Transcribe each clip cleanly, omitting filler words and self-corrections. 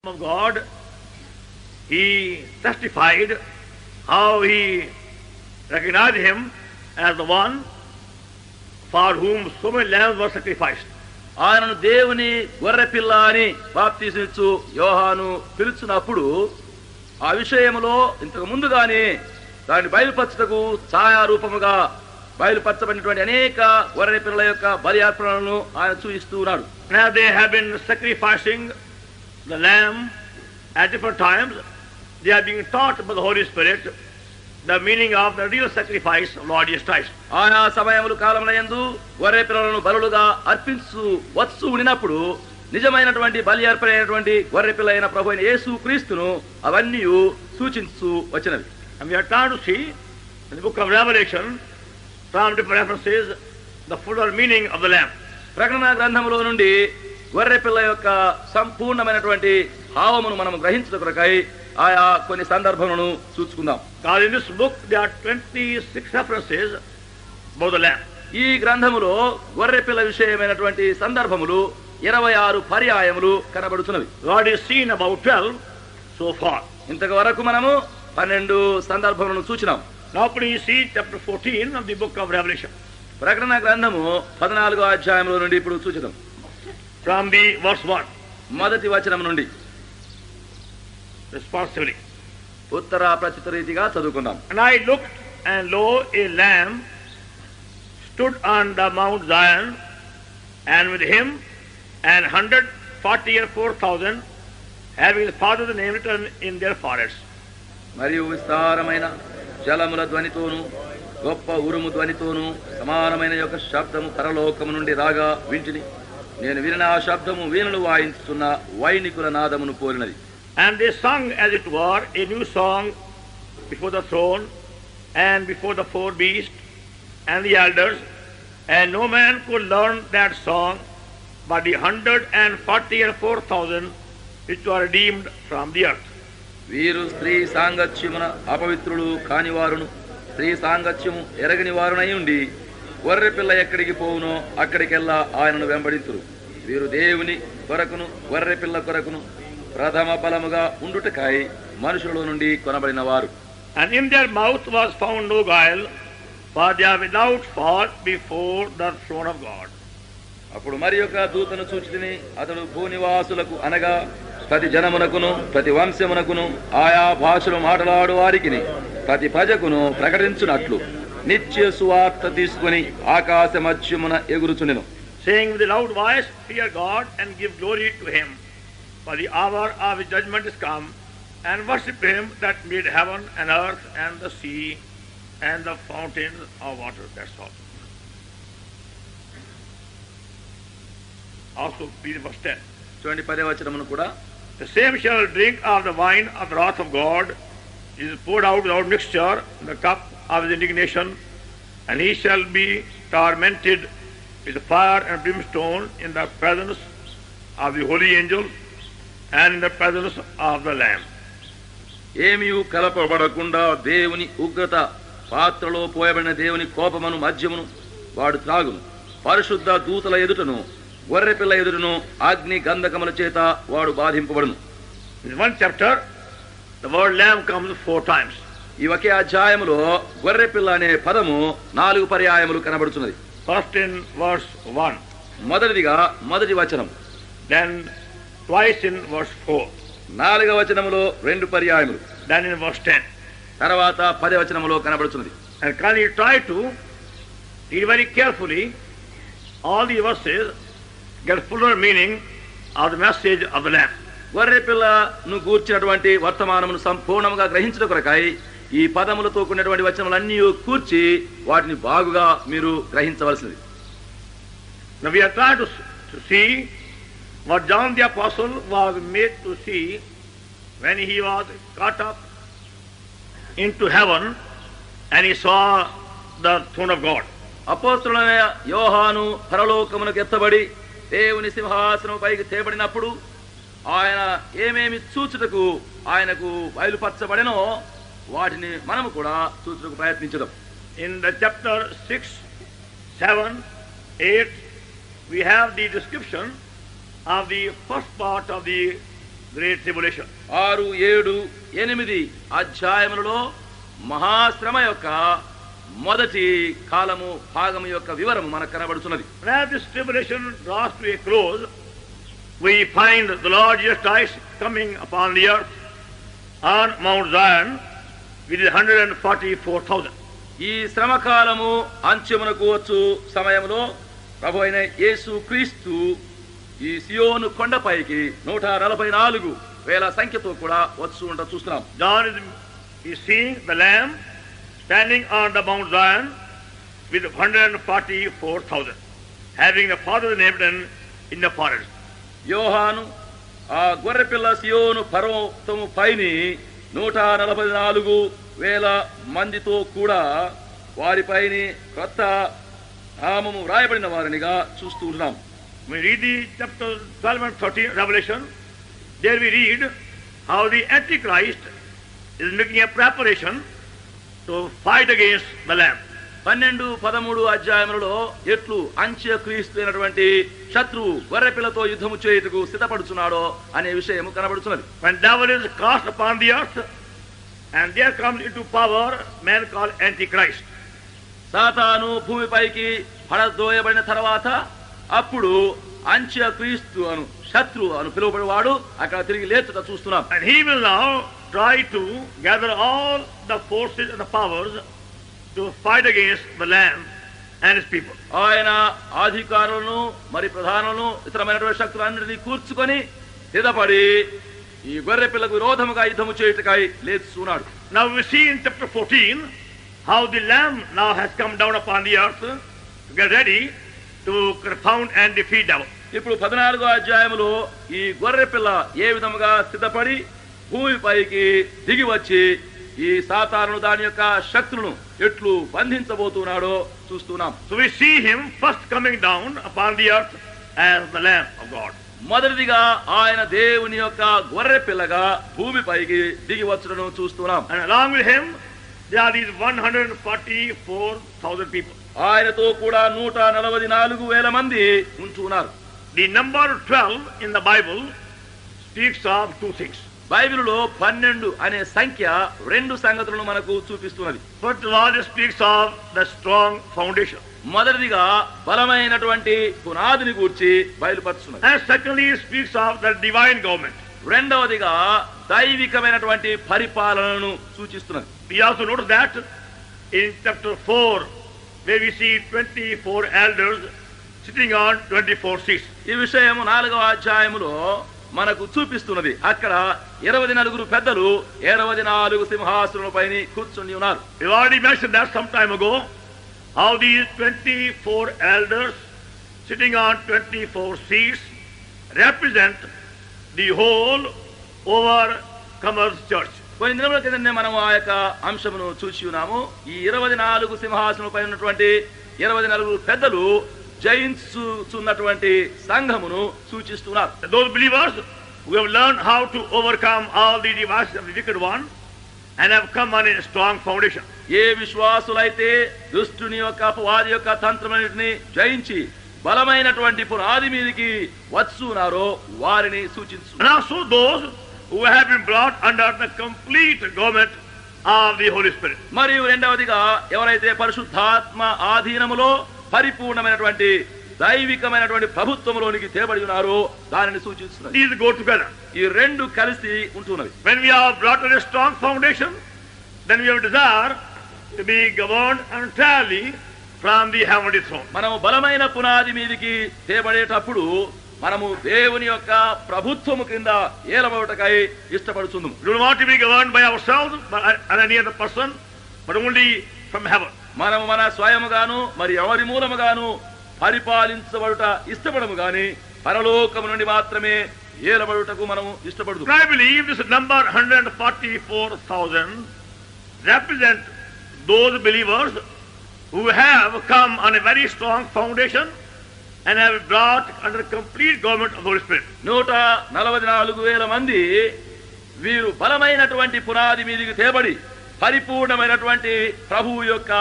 of God, he testified how he recognized him as the one for whom so many lambs were sacrificed. ఆయనను దేవుని గొర్రెపిల్ల అని బాప్తిసమిచ్చు యోహాను పిలుచున్నప్పుడు ఆ విషయములో ఇంతకు ముందుగానే దాన్ని బయలుపరచుటకు ఛాయారూపముగా బయలుపరచబడినటువంటి అనేక గొర్రె పిల్లల యొక్క బలి అర్పణలను ఆయన చూపిస్తూ ఉన్నాడు. Now they have been sacrificing the lamb at different times. They are being taught by the Holy Spirit the meaning of the real sacrifice of Lord Jesus Christ. ఆయా సమయములు కాలములందు గొర్రె పిల్లలను బలులుగా అర్పించు వచ్చు ఉండినప్పుడు నిజమైనటువంటి బలి అర్పణైనటువంటి గొర్రె పిల్ల అయిన ప్రభు అయిన యేసు క్రీస్తును అవన్నీ సూచించు వచ్చినవి. And we are trying to see in the book of Revelation from different references the fuller meaning of the lamb. ప్రకటన గ్రంథములో నుండి గొర్రె పిల్ల యొక్క సంపూర్ణమైనటువంటి భావమును మనం గ్రహించుట కొరకై ఆయా కొన్ని సందర్భములను చూసుకుందాం. Because in this book there are 26 references about the lamb. ఈ గ్రంథములో గొర్రె పిల్ల విషయమైనటువంటి సందర్భములు 26 పర్యాయములు కనబడుతున్నవి. God is seen about 12 so far. ఇంతవరకు మనము 12 సందర్భములను చూచినాం. Now please see chapter 14 of the book of Revelation. ప్రకటన గ్రంథము 14వ అధ్యాయములో నుండి ఇప్పుడు చూచినాం. From the verse 1. మొదటి వచనం నుండి responsively. ఉత్తర ప్రత్యుత్తర రీతిగా చదువుకుందాం. And I looked, and lo, a lamb stood on the Mount Zion, and with him 144,000, having the Father's name written in their foreheads. మరియు విస్తారమైన జలముల ధ్వనితోను గొప్ప ఉరుము ధ్వనితోను సమానమైన యొక్క శబ్దము పరలోకము నుండి రాగా వింటిని. నేను వినిన ఆ శబ్దము వీణలు వాయించుతున్న వైనికుల నాదమును పోలినది. And they sung as it were a new song before the throne and before the four beasts and the elders, and no man could learn that song but the 144,000 which were redeemed from the earth. వీరు స్త్రీ సాంగత్యమున అపవిత్రులు కానివారును స్త్రీ సాంగత్యము ఎరగని వారునై ఉండి గొర్రె పిల్ల ఎక్కడికి పోవునో అక్కడికెల్లా ఆయనను వెంబడింతురు. వీరు దేవుని కొరకును గొర్రె పిల్ల కొరకును ప్రథమ ఫలముగా ఉండుటకై మనుషుల నుండి కొనబడిన వారు. And in their mouth was found no guile, for they are without fault before the throne of God. అప్పుడు మరి యొక్క దూతను చూచితిని. అతడు భూనివాసులకు అనగా ప్రతి జనమునకును ప్రతి వంశమునకును ఆయా భాషలు మాట్లాడు వారికిని ప్రతి ప్రజకును ప్రకటించునట్లు నిత్య సువార్త తీసుకుని ఆకాశ మధ్యమున ఎగురుచుండెను. Saying with a loud voice, fear God and give glory to him, for the hour of his judgment is come, and worship him that made heaven and earth and the sea and the fountains of water. That's all. Also read verse 10. చూడండి 10వ వచనమును కూడా. The same shall drink of the wine of the wrath of God, is poured out without mixture in the cup of his indignation, and he shall be tormented with fire and brimstone in the presence of the holy angels and in the presence of the Lamb. ఏమియు కలపబడకుండా దేవుని ఉగ్రత పాత్రలో పోయబడిన దేవుని కోపమును మద్యమును వాడు త్రాగును. పరిశుద్ధ దూతల ఎదుటను గొర్రెపిల్ల ఎదుటను అగ్ని గంధకముల చేత వాడు బాధింపబడును. In one chapter, the word lamb comes 4 times. ఈ ఒకే అధ్యాయములో గొర్రెపిల్ల అనే పదము 4 పర్యాయములు కనబడుతున్నది. First in verse 1. మొదటిదిగా మొదటి వచనం. Then twice in verse 4. 4వ వచనములో 2 పర్యాయములు. Then in verse 10. తర్వాత 10వ వచనములో కనబడుతున్నది. And can you try to read very carefully all the verses, get fuller meaning of the message of the Lamb. గొర్రెపిల్లను గూర్చినటువంటి వర్తమానమును సంపూర్ణంగా గ్రహించడం కొరకై ఈ పదములతో కూడినటువంటి వచనములన్నీ కూర్చి వాటిని బాగుగా మీరు గ్రహించవలసింది. Now we are trying to see what John the Apostle was made to see when he was caught up into heaven and he saw the throne of God. అపోస్తలుడైన యోహాను పరలోకమునకు ఎత్తబడి దేవుని సింహాసనం పైకి తేబడినప్పుడు ఆయన ఏమేమి చూచుటకు ఆయనకు బయలుపరచబడెనో వాటిని మనము కూడా చూచుటకు ప్రయత్నించడం. In the chapter 6, 7, 8 we have the description of the first part of the great tribulation. 6, 7, 8 అధ్యాయములలో మహాశ్రమ యొక్క మొదటి కాలము భాగము యొక్క వివరము మనకు కనబడుతున్నది. As this tribulation draws to a close, we find the Lord Jesus Christ coming upon the earth on Mount Zion with 144,000. ఈ శ్రమకాలము అంత్యమునకు వచ్చు సమయంలో ప్రభు అయిన యేసు క్రీస్తు ఈ సియోను కొండపైకి 144,000 సంఖ్యతో కూడా వచ్చు ఉంట చూస్తున్నాం. John is seeing the Lamb standing on the Mount Zion with 144,000, having the Father named in the forest. యోహాను ఆ గొర్రెపిల్ల సియోను పర్వతము పైని 144,000 మందితో కూడా వారిపైని క్రొత్త నామము వ్రాయబడిన వారినిగా చూస్తూ ఉన్నాం. We read the chapter 12 and 13 Revelation. There we read how the Antichrist is making a preparation to fight against the Lamb. 12, 13 అధ్యాయములలో ఎట్లు అంత్యక్రీస్తు అయినటువంటి శత్రువు గొర్రెపిల్లతో యుద్ధము చేయుటకు సిద్ధపడుచున్నాడో అనే విషయం కనబడుతున్నది. When devil is cast upon the earth and there comes into power man called Antichrist. సాతాను భూమిపైకి పడదోయబడిన తర్వాత అప్పుడు అంత్యక్రీస్తు అను శత్రువు అను పిలువబడేవాడు అక్కడ తిరిగి లేచుట చూస్తున్నాం. And he will now try to gather all the forces and the powers to fight against the Lamb and his people. ఆయన అధికారులను మరి ప్రధానులను ఇతరమైనటువంటి శక్తులన్నిటినీ కూర్చుకొని సిద్ధపడి ఈ గొర్రె పిల్లకు విరోధముగా యుద్ధము చేయుటకై లేచున్నాడు. Now we see in chapter 14 how the Lamb now has come down upon the earth to get ready to confound and defeat devil. ఇప్పుడు 14వ అధ్యాయములో ఈ గొర్రె పిల్ల ఏ విధముగా సిద్ధపడి భూమిపైకి దిగి వచ్చి ఈ సాతానును దాని యొక్క శక్తులను ఎట్లు బంధించబోతున్నాడో చూస్తున్నాం. So we see him first coming down upon the earth as the Lamb of God. మొదటిదిగా ఆయన దేవుని యొక్క గొర్రె పిల్లగా భూమిపైకి దిగి వచ్చుటను చూస్తున్నాం. And along with him there are these 144,000 people. ఆయనతో కూడా 144,000 మంది ఉంటున్నారు. The number 12 in the Bible speaks of two things. బైబిలులో 12 అనే సంఖ్య 2 సంగతులను మనకు చూపిస్తున్నది. First of all, it speaks of the strong foundation. మొదటిదిగా బలమైనటువంటి పునాదిని గూర్చి బయలుపరుస్తున్నది. And secondly, it speaks of the divine government. రెండవదిగా దైవికమైనటువంటి పరిపాలనను సూచిస్తున్నది. We also notice that in chapter 4, where we see 24 elders sitting on 24 seats. ఈ విషయం 4వ అధ్యాయములో మనకు చూపిస్తున్నది. అక్కడ 24 పెద్దలు 24 సింహాసనాలపైన కూర్చుని ఉన్నారు. We already mentioned that some time ago, how these 24 elders sitting on 24 seats represent the whole overcomers church. కొన్ని దినముల క్రితమే మనం ఆ యొక్క అంశమును చూసి ఉన్నాము. ఈ 24 సింహాసనాలపై ఉన్నటువంటి 24 పెద్దలు జయించుచున్నటువంటి సంఘమును సూచిస్తున్నారు. Those believers who have learned how to overcome all the devices of the wicked one and have come on a strong foundation. ఏ విశ్వాసులైతే దుష్టుని యొక్క అపవాది యొక్క తంత్రములన్నిటిని జయించి బలమైనటువంటి పునాది మీదకి వచ్చున్నారో వారిని సూచిస్తున్నారు. And also those who have been brought under the complete government of the Holy Spirit. మరియు రెండవదిగా ఎవరైతే పరిశుద్ధాత్మ ఆధీనములో పరిపూర్ణమైనటువంటి దైవికమైనటువంటి ప్రభుత్వంలోనికి తేబడి ఉన్నారో దానిని సూచిస్తున్నారు. These go together. ఈ రెండు కలిసి ఉంటున్నవి. When we are brought on a strong foundation, then we have desire to be governed entirely from the heavenly throne. మనము బలమైన పునాది మీదకి తేబడేటప్పుడు మనము దేవుని యొక్క ప్రభుత్వము కింద ఏలబడటకై ఇష్టపడుతున్నాము. We don't want to be governed by ourselves or any other person, but only from heaven. మనము మన స్వయముగాను మరి ఎవరి మూలముగాను పరిపాలించబడుట ఇష్టపడము గాని పరలోకము నుండి మాత్రమే ఏలబడుటకు మనము ఇష్టపడదు. I believe this number 144,000 represent those believers who have come on a very strong foundation and have brought under complete government of the Holy Spirit. 144,000 మంది వీరు బలమైనటువంటి పునాది మీదకి తేబడి పరిపూర్ణమైనటువంటి ప్రభువు యొక్క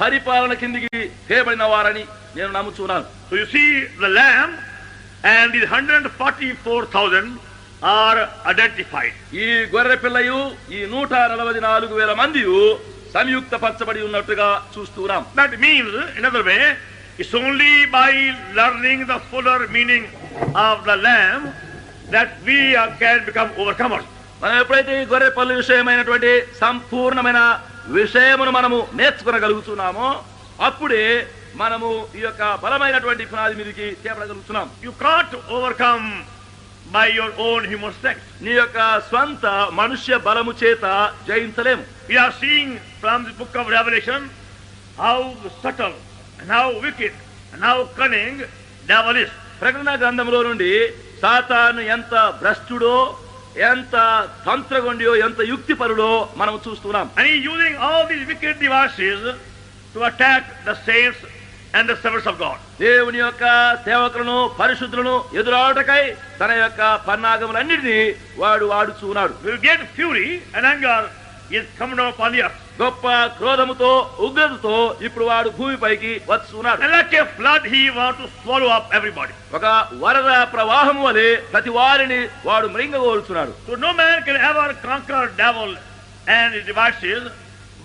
పరిపాలన కిందికి తేబడిన వారని నేను నమ్ముచున్నాను. So you see the Lamb and these 144,000 are identified. ఈ గొర్రె పిల్లయు ఈ 144,000 మందియు సంయుక్తపరచబడి ఉన్నట్టుగా చూస్తున్నాం. That means, in other way, it's only by learning the fuller meaning of the Lamb that we can become overcomers. మనం ఎప్పుడైతే ఈ గొర్రె పిల్ల విషయమైనటువంటి సంపూర్ణమైన విషయమును మనము నేర్చుకోగలుగుతున్నామో అప్పుడే మనము ఈ యొక్క బలమైనటువంటి పునాది మీదకి చేపడగలుగుతున్నాం. You can't overcome by your own human strength. నీ యొక్క స్వంత మనుష్య బలము చేత జయించలేము. We are seeing from the book of Revelation how subtle and how wicked and how cunning devil is. ప్రకటన గ్రంథంలో నుండి సాతాను ఎంత భ్రష్టుడో, ఎంత తంత్రగొండియో, ఎంత యుక్తిపరుడో మనం చూస్తున్నాం. And he is using all these wicked devices to attack the saints and the servants of God. దేవుని యొక్క సేవకులను పరిశుద్ధులను ఎదురాటకై తన యొక్క పన్నాగములన్నిటినీ వాడు వాడుచున్నాడు. Will get fury and anger is coming down upon the earth. గొప్ప క్రోధముతో ఉగ్రతతో ఇప్పుడు వాడు భూమిపైకి వచ్చున్నాడు. And like a flood he wants to swallow up everybody. ఒక వరద ప్రవాహం వలె ప్రతి వారిని వాడు మృంగగోరుచున్నాడు. So no man can ever conquer devil and his devices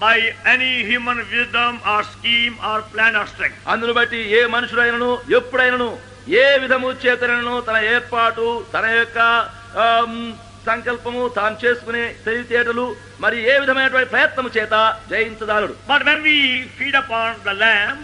by any human wisdom or scheme or plan or strength. అందును బట్టి ఏ మనుషుడైనను ఎప్పుడైనను ఏ విధము చేతనను తన ఏర్పాటు, తన యొక్క సంకల్పము, తాను చేసుకునే తెలివితేటలు మరి ఏ విధమైనటువంటి ప్రయత్నము చేత జయించదాలుడు. But when we feed upon the lamb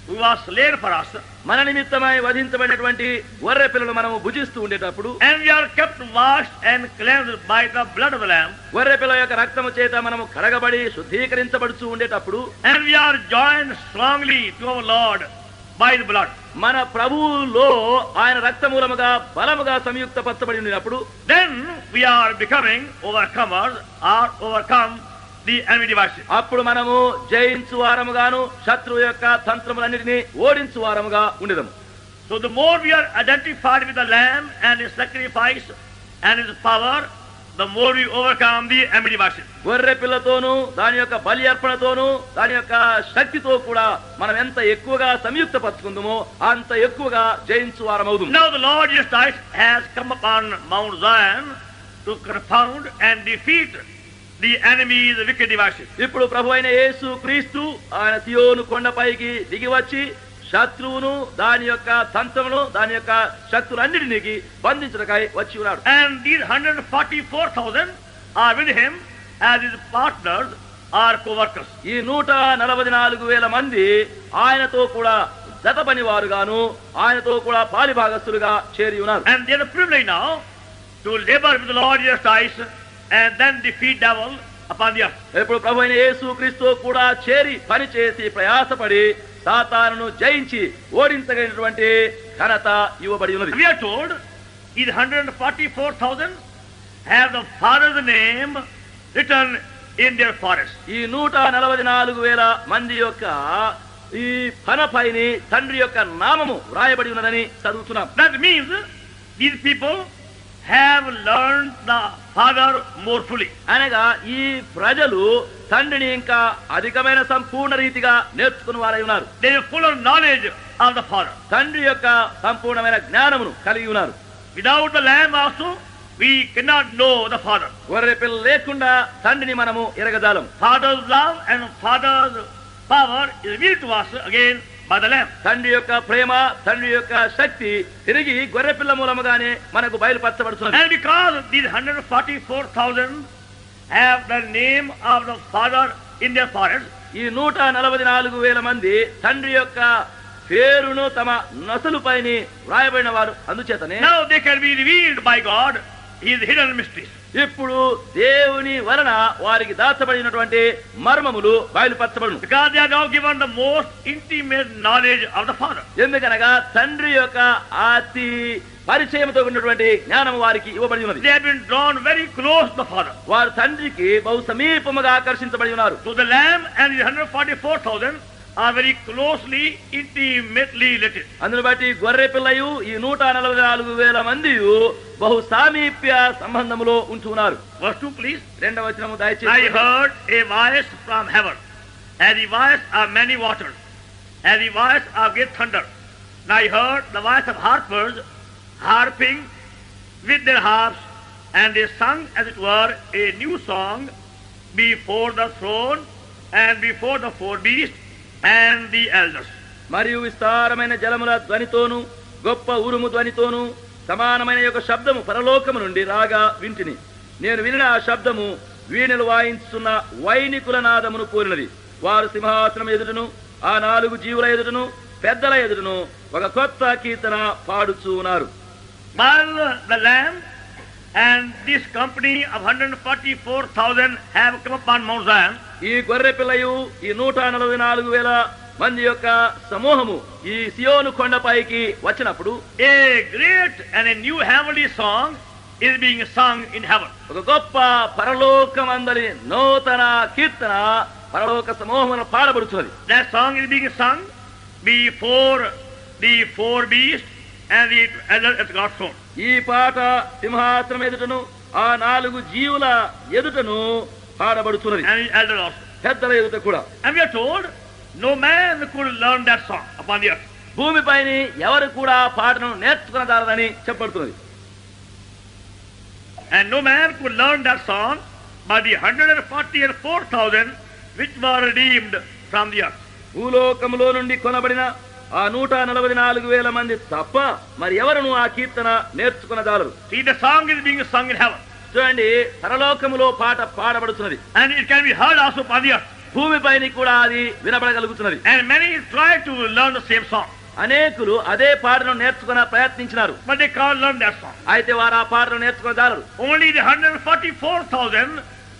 who was slain for us, మన నిమిత్తమై వధించబడినటువంటి గొర్రె పిల్లలు మనము భుజిస్తూ ఉండేటప్పుడు, and we are kept washed and cleansed by the blood of the lamb, గొర్రె పిల్ల యొక్క రక్తము చేత మనము కడగబడి శుద్ధీకరించబడుతూ ఉండేటప్పుడు, and we are joined strongly to our Lord by the blood, మన ప్రభువులో ఆయన రక్తమూలముగా బలముగా సంయుక్తపరచబడి ఉన్నప్పుడు, then we are becoming overcomers or overcome the enemy devices. అప్పుడు మనము జయించు వారముగాను శత్రువు యొక్క తంత్రములన్నిటినీ ఓడించు వారముగా ఉండేదము. So the more we are identified with the lamb and his sacrifice and his power, the more we overcome the enemy devices. గొర్రె పిల్లతోనూ దాని యొక్క బలి అర్పణతోనూ దాని యొక్క శక్తితో కూడా మనం ఎంత ఎక్కువగా సంయుక్తపరచుకుందామో అంత ఎక్కువగా జయించు వారమవుదు. Now the Lord Jesus Christ has come upon Mount Zion to confound and defeat the enemy's the wicked devices. ఇప్పుడు ప్రభు అయిన యేసు క్రీస్తు ఆయన సియోను కొండపైకి దిగి వచ్చి శత్రువును దాని యొక్క తంత్రమును దాని యొక్క శక్తులన్నిటినీ బంధించడకై వచ్చి ఉన్నాడు. And these 144,000 are with him as his partners or co-workers. ఈ 144,000 మంది ఆయనతో కూడా జత పనివారుగాను ఆయనతో కూడా పాలిభాగస్తులుగా చేరి ఉన్నారు. And they are privileged now to labor with the Lord Jesus Christ and then defeat devil upon the earth. ఇప్పుడు ప్రభు అయిన యేసు క్రీస్తు కూడా చేరి పని చేసి ప్రయాసపడి సాతానును జయించి ఓడించగలిగినటువంటి ఘనత ఇవ్వబడి ఉన్నది. We are told these 144,000 have the Father's name written in their foreheads. ఈ 144,000 మంది యొక్క ఈ పనపైని తండ్రి యొక్క నామము వ్రాయబడి ఉన్నదని చదువుతున్నాం. That means these people have learned the Father more fully. అనగా ఈ ప్రజలు తండ్రిని ఇంకా అధికమైన సంపూర్ణ రీతిగా నేర్చుకున్న వారై ఉన్నారు. They have fuller knowledge of the Father. తండ్రి యొక్క సంపూర్ణమైన జ్ఞానమును కలిగి ఉన్నారు. Without the Lamb also we cannot know the Father. గొర్రె పిల్ల లేకుండా తండ్రిని మనము ఎరగజాలం. Father's love and Father's power is revealed to us again by the Lamb. తండ్రి యొక్క ప్రేమ, తండ్రి యొక్క శక్తి తిరిగి గొర్రె పిల్ల మూలముగానే మనకు బయలుపరచబడుతున్నది. And because these 144,000 have the name of the Father in their foreheads, ఈ 144,000 మంది తండ్రి యొక్క పేరును తమ నొసలుపైన వ్రాయబడిన వారు. అందుచేతనే now they can be revealed by God his hidden mysteries. ఇప్పుడు దేవుని వలన వారికి దాచబడినటువంటి మర్మములు బయలుపరచబడును. Because they are now given the most intimate knowledge of the Father. ఎందుకనగా తండ్రి యొక్క అతి పరిచయంతో ఉన్నటువంటి జ్ఞానం వారికి ఇవ్వబడి ఉన్నది. They have been drawn very close to the Father. వారు తండ్రికి బహు సమీపముగా ఆకర్షించబడి ఉన్నారు. So the Lamb and the 144,000 are very closely, intimately related. అందును బట్టి గొర్రె పిల్లయు ఈ 144,000 మంది బహు సామీప్య సంబంధములో ఉంటున్నారు. Verse 2 please. రెండవ వచనము I దయచేసి. heard a voice from heaven, as the voice of many waters, as the voice of great thunder. And I heard the voice of harpers harping with their harps And they sung, as it were, a new song before the throne and before the four beasts and the elders. మరియు విస్తారమైన జలముల ధ్వనితోను గొప్ప ఉరుము ధ్వనితోను సమానమైన యొక్క శబ్దము పరలోకము నుండి రాగా వింటిని. నేను వినిన ఆ శబ్దము వీణలు వాయించుతున్న వైనికుల నాదమును పోలినది. వారు సింహాసనం ఎదుటను ఆ 4 జీవుల ఎదుటను పెద్దల ఎదుటను ఒక కొత్త కీర్తన పాడుచూ ఉన్నారు. While the Lamb and this company of 144,000 have come upon Mount Zion, ఈ గొర్రె పిల్లయు ఈ 144,000 మంది యొక్క సమూహము ఈ సియోను కొండపైకి వచ్చినప్పుడు a great and a new heavenly song is being sung in heaven. ఒక గొప్ప పరలోకమందలి నూతన కీర్తన పరలోక సమూహమును పాడబడుతున్నది. That song is being sung before the four beasts and the elders at God's throne. ఈ పాట సింహాసనం ఎదుటను ఆ 4 జీవుల ఎదుటను పాడబడుతున్నది. And the elders also. పెద్దల ఎదుట కూడా. And we are told no man could learn that song upon the earth. భూమిపైన ఎవరు కూడా పాటను నేర్చుకునదారని చెప్పబడుతున్నది. And no man could learn that song but the 144,000 which were redeemed from the earth. భూలోకములో నుండి కొనబడిన ఆ 144,000 మంది తప్ప మరి ఎవరును ఆ కీర్తన నేర్చుకునదాలరు. See, the song is being sung in heaven. చూడండి, పరలోకములో పాట పాడబడుతున్నది. And it can be heard also upon the earth. భూమిపైన కూడా అది వినబడగలుగుతున్నది. And many try to learn the same song. అనేకులు అదే పాటను నేర్చుకున్న ప్రయత్నించినారు. But they can't learn that song. అయితే వారు ఆ పాటను నేర్చుకునదాలరు. Only the 144,000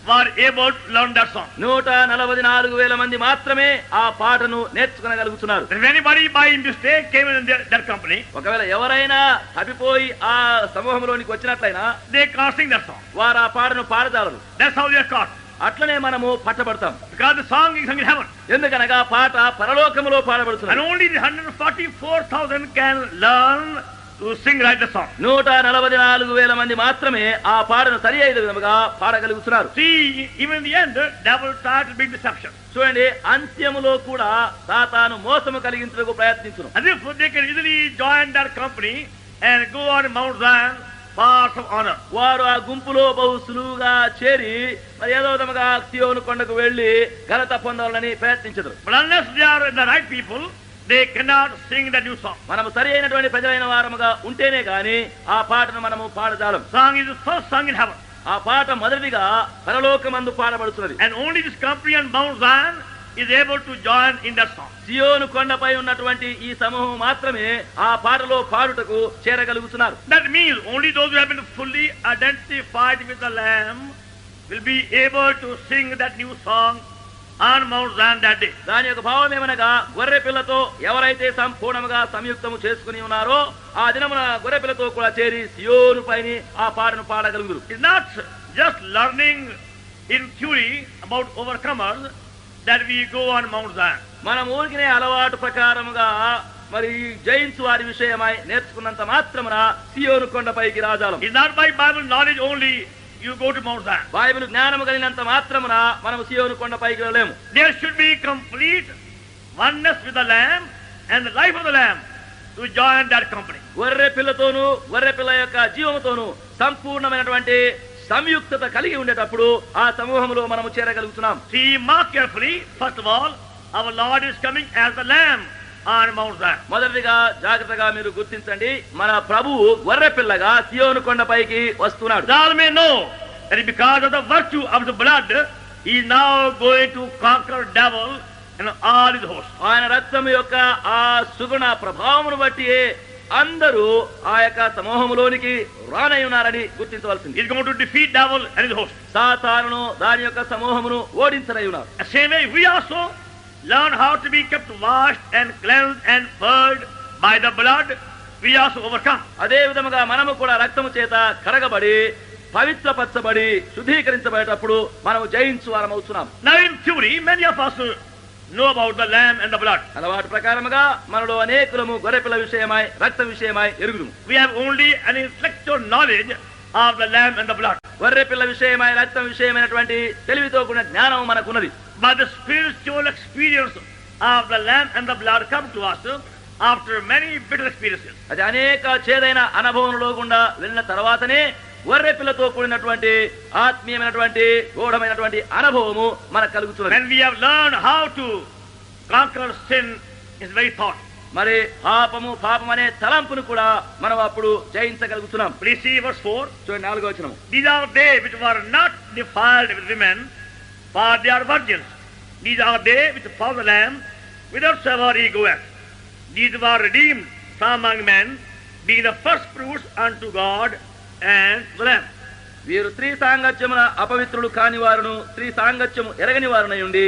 were able to learn that song. 144,000 మంది మాత్రమే ఆ పాటను నేర్చుకునగలుగుతున్నారు. If anybody by mistake came in that company, ఒకవేళ ఎవరైనా తప్పిపోయి ఆ సమూహంలోనికి వచ్చినట్లయినా they can't sing that song. వారు ఆ పాటను పాడదాలరు. That's how they are caught. అట్లనే మనము పట్టబడతాం. Because the song is sung in heaven. ఎందుకనగా పాట పరలోకములో And పాడబడుతున్నది. only the 144,000 can learn to sing right the song. 144,000 మంది మాత్రమే ఆ పాటను సరి అయిన విధముగా పాడగలుగుతున్నారు. See, even in the end, devil tried to bring deception. చూడండి, అంత్యములో కూడా సాతాను మోసము కలిగించుటకు ప్రయత్నించును. As if they can easily join that company and go on Mount Zion, paths of honor. వారు ఆ గుంపులో బహు సులువుగా చేరి మరి ఏదో విధముగా సియోను కొండకు వెళ్లి ఘనత పొందాలని ప్రయత్నించరు. But unless they are the right people, they cannot sing the new song. మనము సరి అయినటువంటి ప్రజలైన వారముగా ఉంటేనే గాని ఆ పాటను మనము పాడజాలం. Song is first sung in heaven. ఆ పాట మొదటిగా పరలోకమందు పాడబడుతున్నది. And only this company on Mount Zion is able to join in that song. సియోను కొండపై ఉన్నటువంటి ఈ సమూహం మాత్రమే ఆ పాటలో పాడుటకు చేరగలుగుతున్నారు. That means only those who have been fully identified with the Lamb will be able to sing that new song on Mount Zion that day. దాని యొక్క భావం ఏమనగా గొర్రె పిల్లతో ఎవరైతే సంపూర్ణముగా సంయుక్తము చేసుకుని ఉన్నారో ఆ దినమున గొర్రె పిల్లతో కూడా చేరి సియోను పైన ఆ పాటను పాడగలుగుతారు. It's not just learning in theory about overcomers that we go on Mount Zion. మనం ఊరికినే అలవాటు ప్రకారముగా మరి జైన్స్ వారి విషయమై నేర్చుకున్నంత మాత్రమున సియోను కొండపైకి రాజాలం. It's not by Bible knowledge only you go to Mount Zion. Bible జ్ఞానము కలిగినంత మాత్రమున మనం సియోను కొండపైకి వెళ్ళలేము. There should be complete oneness with the Lamb and the life of the Lamb to join that company. గొర్రె పిల్లతోనూ గొర్రె పిల్ల యొక్క జీవముతోనూ సంపూర్ణమైనటువంటి సంయుక్తత కలిగి ఉండేటప్పుడు ఆ సమూహంలో మనము చేరగలుగుతున్నాం. See, mark carefully. First of all, our Lord is coming as the Lamb on Mount Zion. మొదటిగా జాగ్రత్తగా మీరు గుర్తించండి, మన ప్రభువు గొర్రె పిల్లగా సియోను కొండపైకి వస్తున్నాడు. All may know that because of the virtue of the blood, he is now going to conquer devil and all his hosts. ఆయన రక్తం యొక్క ఆ సుగుణ ప్రభావమును బట్టి అందరూ ఆ యొక్క సమూహములోనికి రానై ఉన్నారని గుర్తించవలసింది. He is going to defeat devil and his hosts. సాతానును దాని యొక్క సమూహమును ఓడించనై ఉన్నారు. The same way we also learn how to be kept washed and cleansed and purged by the blood, we also overcome. అదే విధముగా మనము కూడా రక్తము చేత కడగబడి పవిత్రపరచబడి శుద్ధీకరించబడేటప్పుడు మనము జయించు వారమవుతున్నాం. Now in theory, many of us know about the lamb and the blood. అలవాటు ప్రకారముగా మనలో అనేకులము గొర్రెపిల్ల విషయమై రక్తం విషయమై ఎరుగుదుము. We have only an intellectual knowledge of the lamb and the blood. గొర్రెపిల్ల విషయమై రక్తం విషయమైనటువంటి తెలివితో కూడిన జ్ఞానం మనకున్నది. But the spiritual experience of the lamb and the blood come to us after many bitter experiences. అది అనేక చేదైన అనుభవంలో గుండా వెళ్ళిన తర్వాతనే గొర్రె పిల్లతో కూడినటువంటి ఆత్మీయమైనటువంటి గూఢమైనటువంటి అనుభవము మనకు కలుగుతున్నది. When we have learned how to conquer sin is very thought. మరి పాపం అనే తలంపును కూడా మనం అప్పుడు జయించగలుగుతున్నాం. Please see verse 4. చూడండి 4వ వచనము. These are they which were not defiled with women, for they are virgins. These are they which follow the Lamb, whithersoever he goeth. These were redeemed from among men, being the first fruits unto God and the Lamb. వీరు స్త్రీ సాంగత్యమున అపవిత్రులు కాని వారును స్త్రీ సాంగత్యము ఎరగని వారునై ఉండి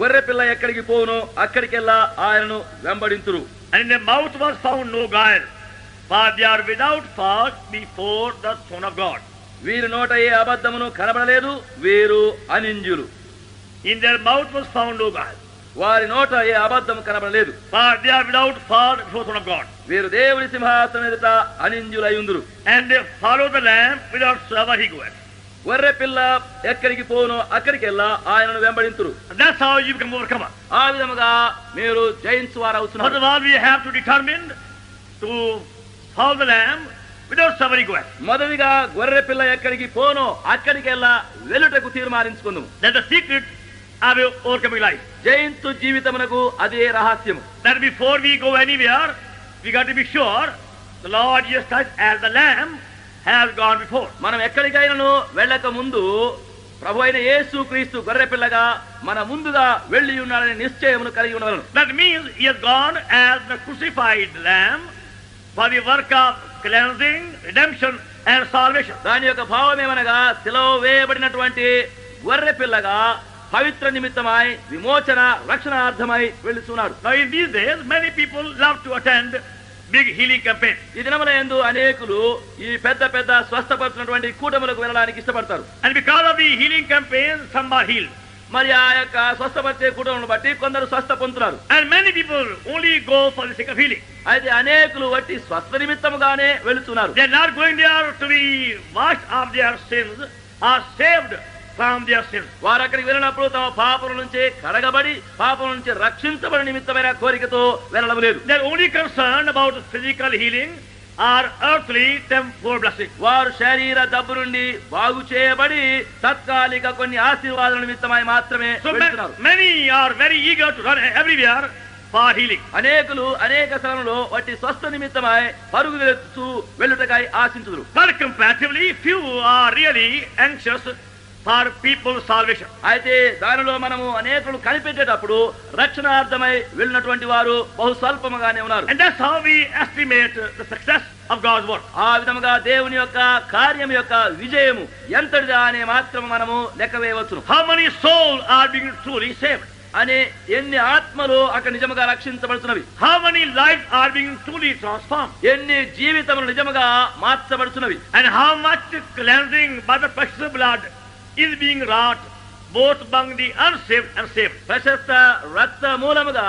గొర్రె పిల్ల ఎక్కడికి పోవునో అక్కడికెల్లా ఆయనను వెంబడింతురు. And in their mouth was found no guile, for they are without fault before the throne of God. వీరి నోట ఏ అబద్ధమును కనబడలేదు, వీరు అనింజులు. In their mouth was found no guile, వారి నోట ఏ అబద్ధము కనబడలేదు, for they are without fault before the throne of God. వీరు దేవుని సింహాసనం ఎదుట అనింజులయుందురు. And they follow the Lamb whithersoever he goeth. గొర్రె పిల్ల ఎక్కడికి పోవునో అక్కడికెల్లా ఆయనను వెంబడింతురు. That's how you become overcomer. ఆ విధముగా మీరు జయించువారు First అవుతున్నారు. of all, we have to determine to follow the Lamb whithersoever he goeth. మొదటిగా గొర్రె పిల్ల ఎక్కడికి పోనో అక్కడికెల్లా వెలుటకు తీర్మానించుకుందాము. That's the secret of your overcoming life. జయించు జీవితమునకు అదే రహస్యము. That before we go anywhere, we got to be sure the Lord Jesus Christ as the Lamb has gone before. మనం ఎక్కడికైనాను వెళ్ళక ముందు ప్రభు అయిన యేసు క్రీస్తు గొర్రె పిల్లగా మన ముందుగా వెళ్లి ఉన్నాడనే నిశ్చయమును కలిగి ఉండవలను. That means he has gone as the crucified Lamb for the work of cleansing, redemption and salvation. దాని యొక్క భావం ఏమనగా శిలువ వేయబడినటువంటి గొర్రె పిల్లగా పవిత్ర నిమిత్తమై విమోచన రక్షణార్థమై వెళ్తున్నాడు. Now in these days, many people love to attend big healing campaigns. ఈ దినముల యందు అనేకులు ఈ పెద్ద పెద్ద స్వస్థపరుచినటువంటి కూటములకు వెళ్ళడానికి ఇష్టపడతారు. And because of the healing campaigns, some are healed. మరి ఆ యొక్క స్వస్థపరిచే కూటములను బట్టి కొందరు స్వస్థ పొందుతున్నారు. And many people only go for the sake of healing. అయితే అనేకులు వట్టి స్వస్థ నిమిత్తముగానే వెళుతున్నారు. They are not going there to be washed of their sins or saved from their sins. వారు అక్కడికి వెళ్ళినప్పుడు తమ పాపముల నుంచి కడగబడి పాపముల నుంచి రక్షించబడి నిమిత్తమైన కోరికతో వెళ్ళడం లేదు. They are only concerned about physical healing or earthly temporal blessing. వారు శరీర దబ్బు నుండి బాగు చేయబడి తాత్కాలిక కొన్ని ఆశీర్వాదాల నిమిత్తమై మాత్రమే So వెళ్తున్నారు. many are very eager to run everywhere for healing. అనేకులు అనేక స్థలంలో వట్టి స్వస్థ నిమిత్తమై పరుగులెత్తు వెళ్ళుటకై ఆశించుదురు. But comparatively few are really anxious for people's salvation. అయితే దానిలో మనము అనేకులు కనిపెట్టేటప్పుడు రక్షణార్థమై వెళ్ళినటువంటి వారు బహు స్వల్పముగానే ఉన్నారు. And that's how we estimate the success of God's work. ఆ విధముగా దేవుని యొక్క కార్యం యొక్క విజయము ఎంతటిదా అనే మాత్రం మనము లెక్క వేయవచ్చును. How many souls are being truly saved? అనే ఎన్ని ఆత్మలు అక్కడ నిజముగా రక్షించబడుతున్నవి, How many lives are being truly transformed? ఎన్ని జీవితములు నిజముగా మార్చబడుతున్నవి, And how much cleansing by the precious blood is being wrought both among the unsaved and saved. ప్రశస్త రక్త మూలముగా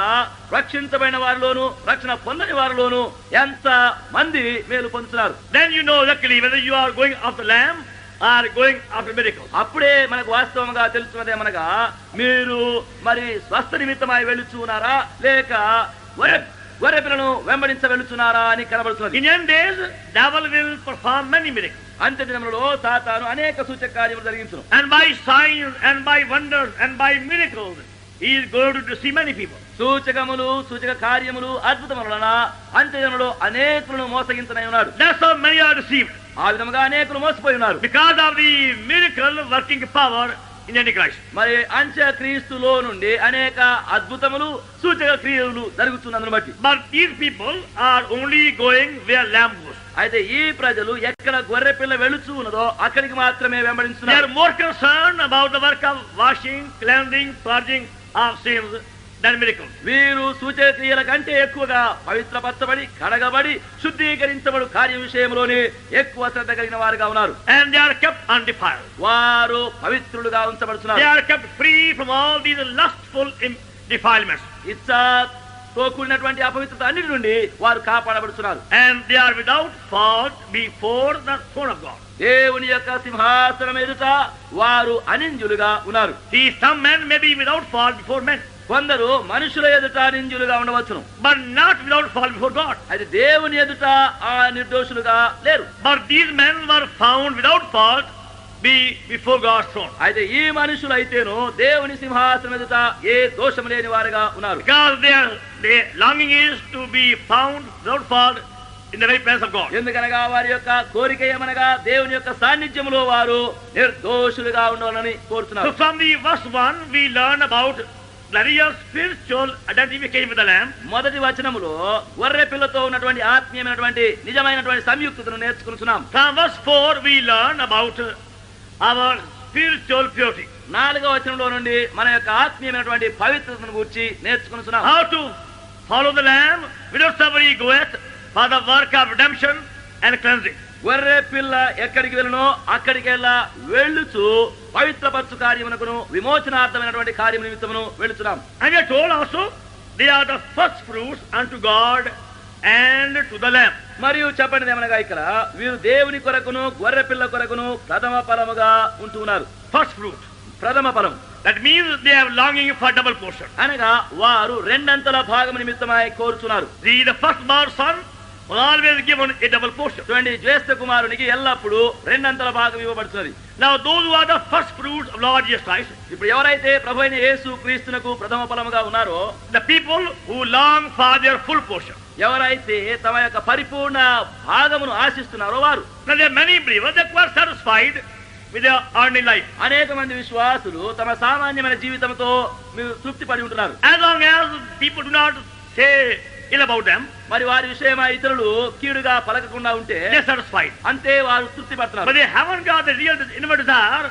రక్షించబడిన వారిలోను రక్షణ పొందని వారిలోను ఎంత మంది మేలు పొందుతున్నారు. Then you know luckily whether you are going after lamb or going after miracles. అప్పుడే మనకు వాస్తవంగా తెలుస్తున్నదేమనగా మీరు మరి స్వస్థ నిమిత్తమై వెళ్ళుచున్నారా లేక గొర్రె పిల్లను వెంబడించ వెళ్ళుచున్నారా అని కనబడుతున్నది. In end days, devil will perform many miracles. అంత్య దినములలో సాతాను అనేక సూచక కార్యములు జరిగించును. And by signs and by wonders and by miracles, he is going to deceive many people. సూచకములు సూచక కార్యములు అద్భుతముల వలన అంత్య దినములలో అనేకులను మోసగించనై ఉన్నాడు. That's how many are deceived. ఆ విధముగా అనేకులు మోసపోయి ఉన్నారు. Because of the miracle working power in Antichrist. మరి అంత్య క్రీస్తులో నుండి అనేక అద్భుతములు సూచక క్రియలు జరుగుతున్నందును బట్టి. But these people are only going where lamb goes. అయితే ఈ ప్రజలు ఎక్కడ గొర్రె పిల్ల వెళుచు ఉన్నదో అక్కడికి మాత్రమే They వెంబడిస్తున్నారు. are more concerned about the work of washing, cleansing, purging of sins than miracles. వీరు సూచక క్రియల కంటే ఎక్కువగా పవిత్రపరచబడి కడగబడి శుద్ధీకరించబడు కార్య విషయంలోనే ఎక్కువ శ్రద్ధ కలిగిన వారుగా ఉన్నారు. And they are kept undefiled. వారు పవిత్రులుగా They ఉంచబడుతున్నారు. are kept free from all these lustful defilements. ఇచ్ఛతో కూడినటువంటి అపవిత్రత అన్నిటి నుండి వారు కాపాడబడుతున్నారు. And they are without fault before the throne of God. దేవుని యొక్క సింహాసనం ఎదుట వారు అనింజులుగా ఉన్నారు. See, some men may be without fault before men. కొందరు మనుషుల ఎదుట నింజులుగా ఉండవచ్చును, but not without fault before God. అయితే దేవుని ఎదుట ఆ నిర్దోషులుగా లేరు. But these men were found without fault before God's throne. అయితే ఈ మనుషులు అయితేను దేవుని సింహాసనం ఎదుట ఏ దోషం లేని వారుగా ఉన్నారు. Because their longing is to be found without fault in the very presence of God. ఎందుకనగా వారి యొక్క కోరిక ఏమనగా దేవుని యొక్క సాన్నిధ్యములో వారు నిర్దోషులుగా ఉండాలని కోరుతున్నారు. So from the verse 1 we learn about the real spiritual identification with the Lamb. మొదటి వచనములో గొర్రె పిల్లతో ఉన్నటువంటి ఆత్మీయమైనటువంటి నిజమైనటువంటి సంయుక్తతను నేర్చుకుంటున్నాం. From verse 4 we learn about our spiritual purity. 4వ వచనంలో నుండి మన యొక్క ఆత్మీయమైనటువంటి పవిత్రతను గురించి నేర్చుకుంటున్నాం. How to follow the Lamb whithersoever he goeth for the work of redemption and cleansing. గొర్రె పిల్ల ఎక్కడికి వెళ్ళనో అక్కడికెల్లా వెళ్ళుచు పవిత్రపరచు కార్యమునకును విమోచనార్థమైనటువంటి కార్యము నిమిత్తమును వెళ్ళుచున్నాం. And we are told also they are the first fruits unto God and to the Lamb. మరియు చెప్పండి ఏమనగా ఇక్కడ వీరు దేవుని కొరకును గొర్రె పిల్ల కొరకును ప్రథమ ఫలముగా ఉంటున్నారు. First fruit. ప్రథమ ఫలం. That means they have longing for double portion. అనగా వారు రెండంతల భాగము నిమిత్తమై కోరుచున్నారు. The firstborn son was always given a double portion. చూడండి, జ్యేష్ఠ కుమారునికి ఎల్లప్పుడూ రెండంతల భాగం ఇవ్వబడుతున్నది. Now those who are the first fruits of Lord Jesus Christ, ఇప్పుడు ఎవరైతే ప్రభువైన యేసు క్రీస్తునకు ప్రథమ ఫలముగా ఉన్నారో, the people who long for their full portion. ఎవరైతే తమ యొక్క పరిపూర్ణ భాగమును ఆశిస్తున్నారో వారు. Now there are many believers that were satisfied with their earthly life. అనేక మంది విశ్వాసులు తమ సామాన్యమైన జీవితంతో తృప్తి పడి ఉంటున్నారు. As long as people do not say ill about them, మరి వారి విషయమై ఇతరులు కీడుగా పలకకుండా ఉంటే they are satisfied. అంతే వారు తృప్తి But పడుతున్నారు. they haven't got the real inward desire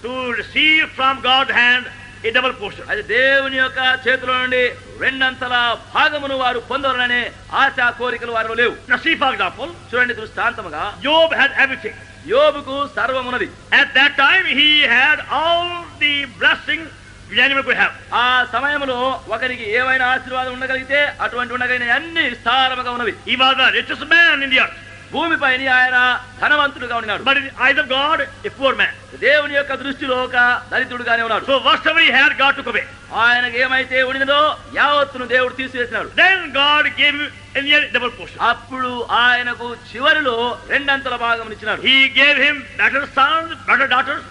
to receive from God's hand a double portion. అది దేవుని యొక్క చేతిలో నుండి రెండంతల భాగమును వారు పొందాలనే ఆశ కోరికలు వారిలో లేవు. Now see, for example, చూడండి, దృష్టాంతముగా Job had everything. యోబుకు సర్వమున్నది. At that time he had all the blessings which anyone could have. ఆ సమయంలో ఒకరికి ఏమైనా ఆశీర్వాదం ఉండగలిగితే అటువంటి ఉండగలిగిన అన్ని విస్తారముగా ఉన్నవి. He was the richest man in the earth. భూమిపైన ఆయన ధనవంతుడుగా ఉన్నాడు. But in the eyes of God, a poor man. దేవుని యొక్క దృష్టిలో ఒక దళితుడుగానే ఉన్నాడు. So whatever he had, God took away. ఆయనకు ఏమైతే ఉండినదో యావత్తును దేవుడు తీసివేసినాడు. Then God gave him a near double portion. అప్పుడు ఆయనకు చివరిలో రెండంతల భాగం ఇచ్చినాడు. He gave him better sons, better daughters.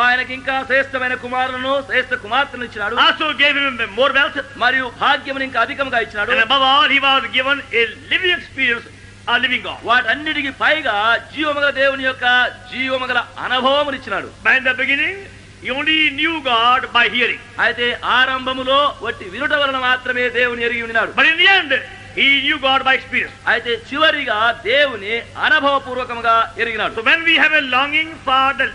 ఆయనకి ఇంకా శ్రేష్టమైన కుమారులను శ్రేష్ట కుమార్తెను ఇచ్చినాడు. Also gave him more wealth. మరియు భాగ్యమును ఇంకా అధికంగా ఇచ్చినాడు. And above all, he was given a living experience, a living God. వాటన్నిటికి పైగా జీవమగల దేవుని యొక్క జీవమగల అనుభవమును ఇచ్చినాడు. By the beginning, he only knew God by hearing. అయితే ఆరంభములో వట్టి వినుట వలన మాత్రమే దేవుని ఎరిగి ఉన్నాడు. But in the end, he knew God by experience. అయితే చివరిగా దేవుని అనుభవపూర్వకంగా ఎరిగినాడు. So when we have a longing for the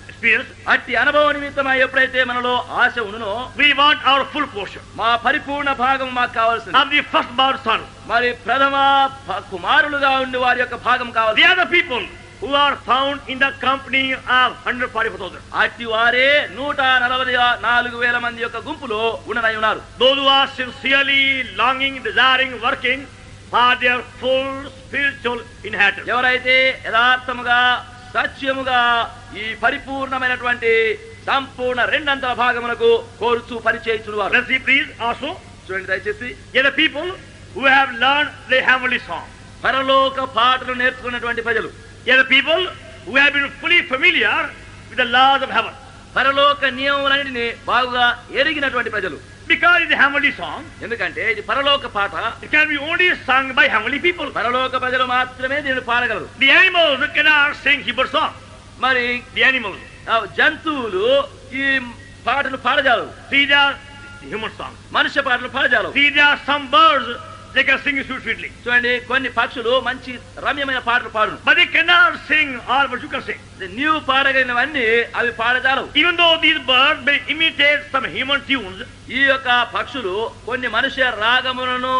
experience, అట్టి అనుభవ నిమిత్తమై ఎప్పుడైతే మనలో ఆశ ఉండునో we want our full portion మా పరిపూర్ణ భాగం మాకు కావాల్సింది. of the firstborn son. మరి ప్రథమ కుమారులుగా ఉండి వారి యొక్క భాగం They కావాలి. are the people who are found in the company of 144,000. అట్టి వారే 144,000 మంది యొక్క గుంపులో ఉండనై ఉన్నారు. Those who are sincerely longing, desiring, working for their full spiritual inheritance. ఎవరైతే యథార్థముగా సత్యముగా ఈ పరిపూర్ణమైనటువంటి సంపూర్ణ రెండంతల భాగమునకు కోరుచు పరిచయించుడు వారు. Let's see please also. చూడండి దయచేసి. They are the people who have learned the heavenly song. పరలోక పాటలు నేర్చుకున్నటువంటి ప్రజలు. They are the people who have been fully familiar with the laws of heaven. పరలోక నియమములన్నిటిని బాగుగా ఎరిగినటువంటి ప్రజలు. Because it's a heavenly song, ఎందుకంటే ఇది పరలోక పాట. it can be only sung by heavenly people. పరలోక ప్రజలు మాత్రమే దీన్ని పాడగలరు. The animals cannot sing Hebrew song. మరి The animals, జంతువులు ఈ పాటలు పాడజాలవు. these are human songs. మనుష్య పాటలు పాడజాలవు. These are some birds, they can sing sweetly. చూడండి, కొన్ని పక్షులు మంచి రమ్యమైన పాటలు పాడును. But they cannot sing all what you can sing. నీవు పాడగలిగినవన్నీ అవి పాడజాలవు. Even though these birds may imitate some human tunes, ఈ యొక్క పక్షులు కొన్ని మనుష్య రాగములను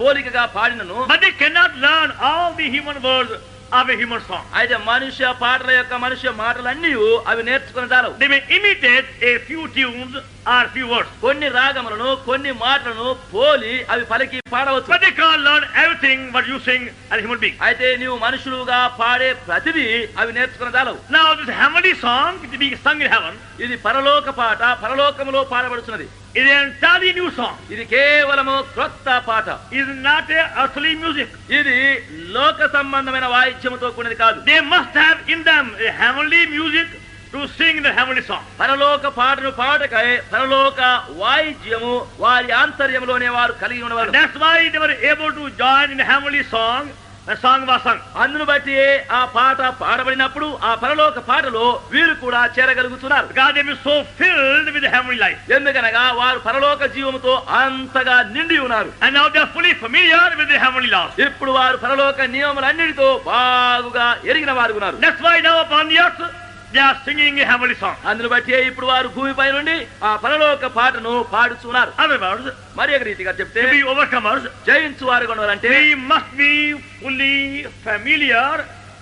పోలికగా పాడినను, but they cannot learn all the human words of a human song. అయితే మనుష్య పాటల యొక్క మనుష్య మాటలన్నీ అవి నేర్చుకుని చాలవు. They may imitate a few tunes or few words. కొన్ని రాగములను కొన్ని మాటలను పోలి అవి పలికి పాడవచ్చు. But they can't learn everything what you sing as a human being. అయితే నీవు మనుషులుగా పాడే ప్రతిదీ అవి నేర్చుకున్న చాలవు. Now this heavenly song is being sung in heaven. ఇది పరలోక పాట, పరలోకములో పాడబడుతున్నది. It is an entirely new song. ఇది కేవలము క్రొత్త పాట. It is not a earthly music. ఇది లోక సంబంధమైన వాయిద్యముతో కూడినది కాదు. They must have in them a heavenly music to sing the heavenly song. పరలోక పాటను పాడకై పరలోక వాయిద్యము వారి ఆంతర్యంలోనే వారు కలిగి ఉండవారు. That's why they were able to join in the heavenly song. The song was sung. అందును బట్టి ఆ పాట పాడబడినప్పుడు ఆ పరలోక పాటలో వీరు కూడా చేరగలుగుతున్నారు. God they were so filled with the heavenly life. ఎందుకనగా వారు పరలోక జీవముతో అంతగా నిండి ఉన్నారు. And now they are fully familiar with the heavenly laws. ఇప్పుడు వారు పరలోక నియమములన్నిటితో బాగుగా ఎరిగిన వారు ఉన్నారు. That's why now upon the earth they are singing a heavenly song. అందును బట్టి ఇప్పుడు వారు భూమిపై నుండి ఆ పరలోక పాటను పాడుతున్నారు. Other words, మరి ఒక రీతిగా చెప్తే to be overcomers, జయించు వారు కొనాలంటే we must be fully familiar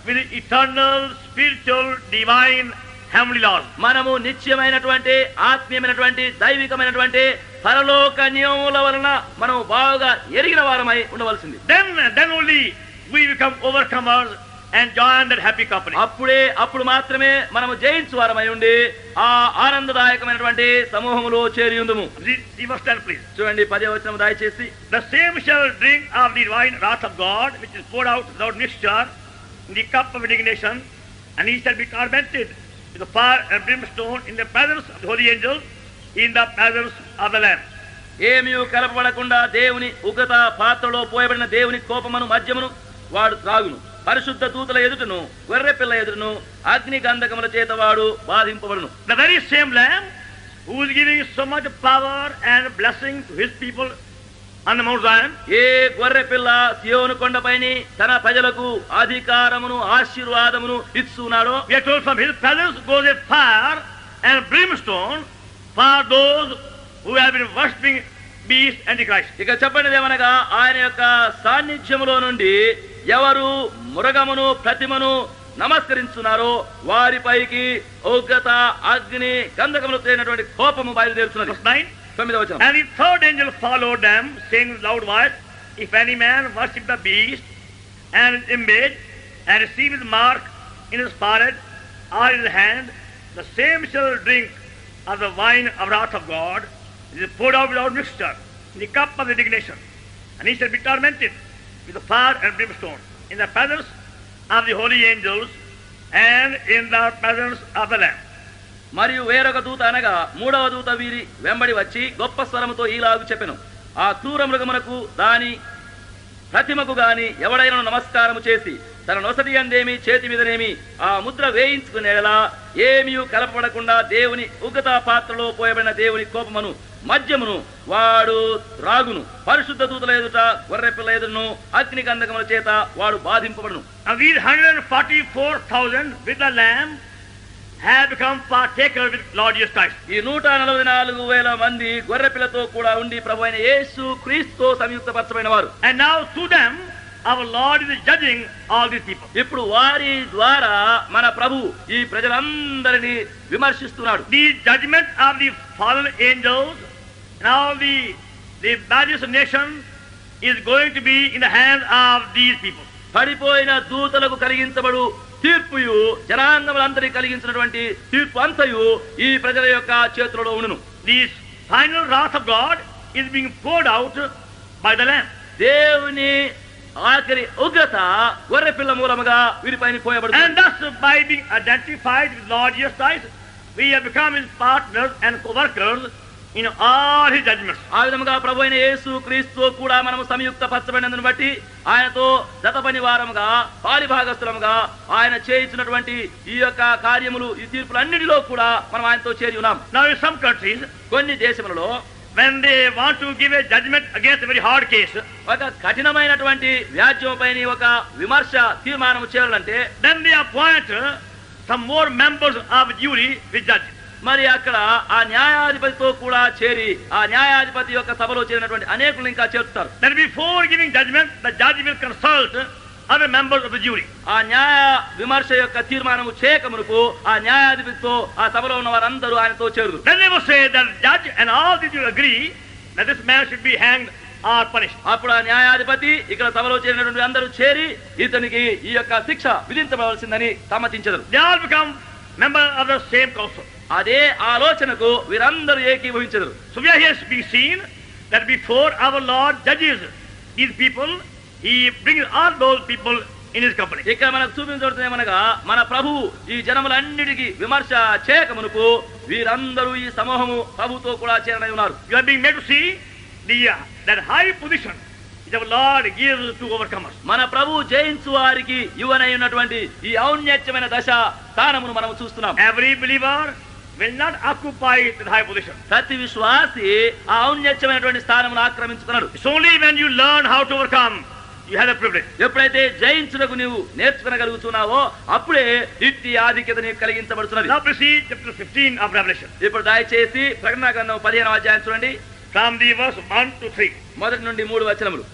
with the eternal, spiritual, divine, heavenly laws. మనము నిత్యమైనటువంటి ఆత్మీయమైనటువంటి దైవికమైనటువంటి పరలోక నియమముల వలన మనం బాగా ఎరిగిన వారమై ఉండవలసింది. Then only we become overcomers and join that happy company. అప్పుడు మాత్రమే మనము జయించు వారమై ఉండి ఆ ఆనందదాయకమైనటువంటి సమూహములో చేరి ఉందుము. See verse 10 please. చూడండి 10వ వచనం దయచేసి. The same shall drink of the divine wrath of God, which is poured out without mixture in the cup of indignation, and he shall be tormented with the fire and brimstone in the presence of the holy angels, in the presence of the Lamb. ఏమీ కలపబడకుండా దేవుని ఉగ్రత పాత్రలో పోయబడిన దేవుని కోపమును మద్యమును వాడు త్రాగును. పరిశుద్ధ దూతల ఎదుటను గొర్రె పిల్ల ఎదుటను అగ్ని గంధకముల చేత వాడు బాధింపబడును. The very same Lamb who is giving so much power and blessing to his people on the Mount Zion. ఏ గొర్రె పిల్ల సియోను కొండపైని తన ప్రజలకు అధికారమును ఆశీర్వాదమును ఇస్తున్నాడో, We are told from his presence goes a fire and brimstone for those who have been worshipping beast Antichrist. ఇక చెప్పండిదేమనగా ఆయన యొక్క సాన్నిధ్యములో నుండి ఎవరు మృగమును ప్రతిమను నమస్కరించున్నారో వారిపైకి ఉగ్రత అగ్ని గంధకములతో అయినటువంటి కోపము బయలుదేరుతున్నది. 9వ వచనం. And the third angel followed them, saying with loud voice, If any man worship the beast and his image, and receive his mark in his forehead or in his hand, the same shall drink of the wine of wrath of God, which is poured out without mixture, in the cup of indignation, and he shall be tormented with the fire and brimstone, in the presence of the holy angels, and in the presence of the Lamb. మరియు వేరొక దూత అనగా 3వ దూత వీరి వెంబడి వచ్చి గొప్ప స్వరముతో ఈలాగు చెప్పెను, ఆ క్రూర మృగమునకు దాని ప్రతిమకు గాని ఎవడైనా నమస్కారము చేసి తన నొసటి అందేమి చేతి మీదనేమి ఆ ముద్ర వేయించుకునేలా ఏమీ కలపబడకుండా దేవుని ఉగ్రత పాత్రలో పోయబడిన దేవుని కోపమును మద్యమును వాడు రాగును. పరిశుద్ధ దూతల ఎదుట గొర్రె పిల్ల ఎదురును అగ్ని గంధకముల చేత వాడు బాధింపబడును. And these 144,000 with the Lamb have become partakers with Lord Jesus Christ. ఈ 144,000 మంది గొర్రె పిల్లతో కూడా ఉండి ప్రభు అయిన యేసు క్రీస్తుతో సంయుక్తపరచబడిన వారు. And now through them our Lord is judging all these people. ఇప్పుడు వారి ద్వారా మన ప్రభు ఈ ప్రజలందరినీ విమర్శిస్తున్నాడు. The judgment of the fallen angels and all the various nations is going to be in the hands of these people. పడిపోయిన దూతలకు కలిగించబడు తీర్పుయు జనాంగములందరికీ కలిగించినటువంటి తీర్పు అంతయు ఈ ప్రజల యొక్క చేతులలో ఉండును. This final wrath of God is being poured out by the Lamb. దేవుని ఆఖరి ఉగ్రత గొర్రె పిల్ల మూలముగా వీరిపైన పోయబడుతుంది. And thus by being identified with Lord Jesus Christ, we have become his partners and co-workers in all his judgments. ఆ విధముగా ప్రభు అయిన యేసు క్రీస్తు కూడా మనము సంయుక్త పరచబడినందును బట్టి ఆయనతో జత పని వారముగా పాలిభాగస్తులముగా ఆయన చేయించినటువంటి ఈ యొక్క కార్యములు ఈ తీర్పులన్నిటిలో కూడా మనం ఆయనతో చేరి ఉన్నాం. Now in some countries, కొన్ని దేశములలో when they want to give a judgment against a very hard case, ఒక కఠినమైనటువంటి వ్యాజ్యంపైన ఒక విమర్శ తీర్మానం చేయాలంటే then they appoint some more members of jury with judge. మరి అక్కడ ఆ న్యాయాధిపతితో కూడా చేరి ఆ న్యాయాధిపతి యొక్క సభలో చేరినటువంటి అనేకులు ఇంకా చేరుతారు. Then before giving judgment, the judge will consult other members of the jury. ఆ న్యాయ విమర్శ యొక్క తీర్మానము చేయకమునకు ఆ న్యాయాధిపతితో ఆ సభలో ఉన్న వారందరూ ఆయనతో చేరుదు. Then they will say that the judge and all the jury agree that this man should be hanged or punished. అప్పుడు ఆ న్యాయాధిపతి ఇక్కడ సభలో చేరినటువంటి అందరూ చేరి ఇతనికి ఈ యొక్క శిక్ష విధించవలసిందని సమ్మతించెదరు. They all become members of the same council. అదే ఆలోచనకు వీరందరూ ఏకీభవించెదరు. So we are here being seen that before our Lord judges these people, he brings all those people in his company. ఇక్కడ మనకు చూపించబడుతుందేమనగా మన ప్రభు ఈ జనములన్నిటికీ విమర్శ చేయకమునకు వీరందరూ ఈ సమూహము ప్రభుతో కూడా చేరనై ఉన్నారు. You are being made to see that high position which our Lord gives to overcomers. మన ప్రభు జయించు వారికి యువనై ఉన్నటువంటి ఈ ఔన్నత్యమైన దశ స్థానమును మనం చూస్తున్నాం. Every believer will not occupy that high position. ప్రతి విశ్వాసి ఆ ఔన్నత్యమైనటువంటి స్థానమును ఆక్రమించుకున్నాడు. It's only when you learn how to overcome you have a privilege. ఎప్పుడైతే జయించుటకు నీవు నేర్చుకునగలుగుతున్నావో అప్పుడే ఇట్టి ఆధిక్యత నీకు కలిగించబడుతున్నది. Now proceed chapter 15 of Revelation. ఇప్పుడు దయచేసి ప్రకటన గ్రంథం 15వ అధ్యాయం చూడండి. From the verse 1 to 3. మొదటి నుండి 3 వచనములు.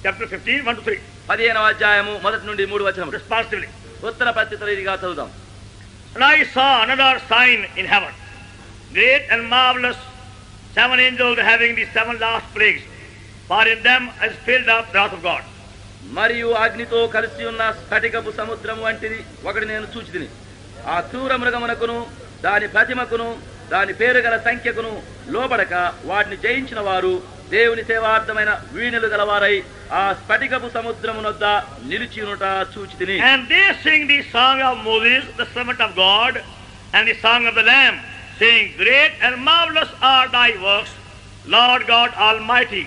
Chapter 15 1 to 3. 15వ అధ్యాయము మొదటి నుండి 3 వచనములు. Responsively. ఉత్తర ప్రత్యుత్తర రీతిగా చదువుదాం. And I saw another sign in heaven, great and marvelous, 7 angels having the 7 last plagues, for in them is filled up the wrath of God. మరియు అగ్నితో కలిసి ఉన్న స్ఫటికపు సముద్రం వంటిది ఒకటి నేను చూచితిని. ఆ క్రూర మృగమునకును దాని ప్రతిమకును దాని పేరు గల సంఖ్యకును లోబడక వాటిని జయించిన వారు దేవుని సేవార్థమైన వీణులు గలవారై ఆ స్ఫటికపు సముద్రమునొద్ద నిలిచియునుట చూచితిని. And they sing the song of Moses, the servant of God, and the song of the Lamb, saying, Great and marvelous are thy works, Lord God Almighty.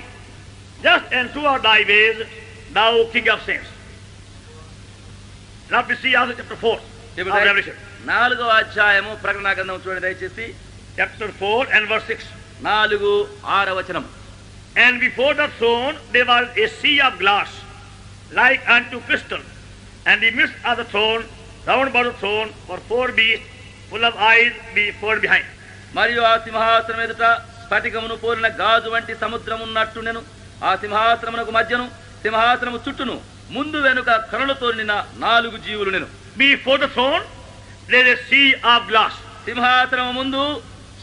Just and true are thy ways, thou King of saints. Now we see also chapter 4 of Revelation. 4వ అధ్యాయము ప్రకటన గ్రంథం చూడండి దయచేసి. Chapter 4 and verse 6. 4-6 వచనం. And before the throne there was a sea of glass, like unto crystal, and the midst of the throne, round about the throne, were 4 beasts, full of eyes before and behind. మరియు ఆ సింహాసనం ఎదుట స్ఫటికమును పోలిన గాజు వంటి సముద్రం ఉన్నట్టుండెను. ఆ సింహాసనమునకు మధ్యను సింహాసనము చుట్టూను ముందు వెనుక కనులతో నిన్న 4 జీవులు నేను. Before the throne there is a sea of glass. సింహాసనము ముందు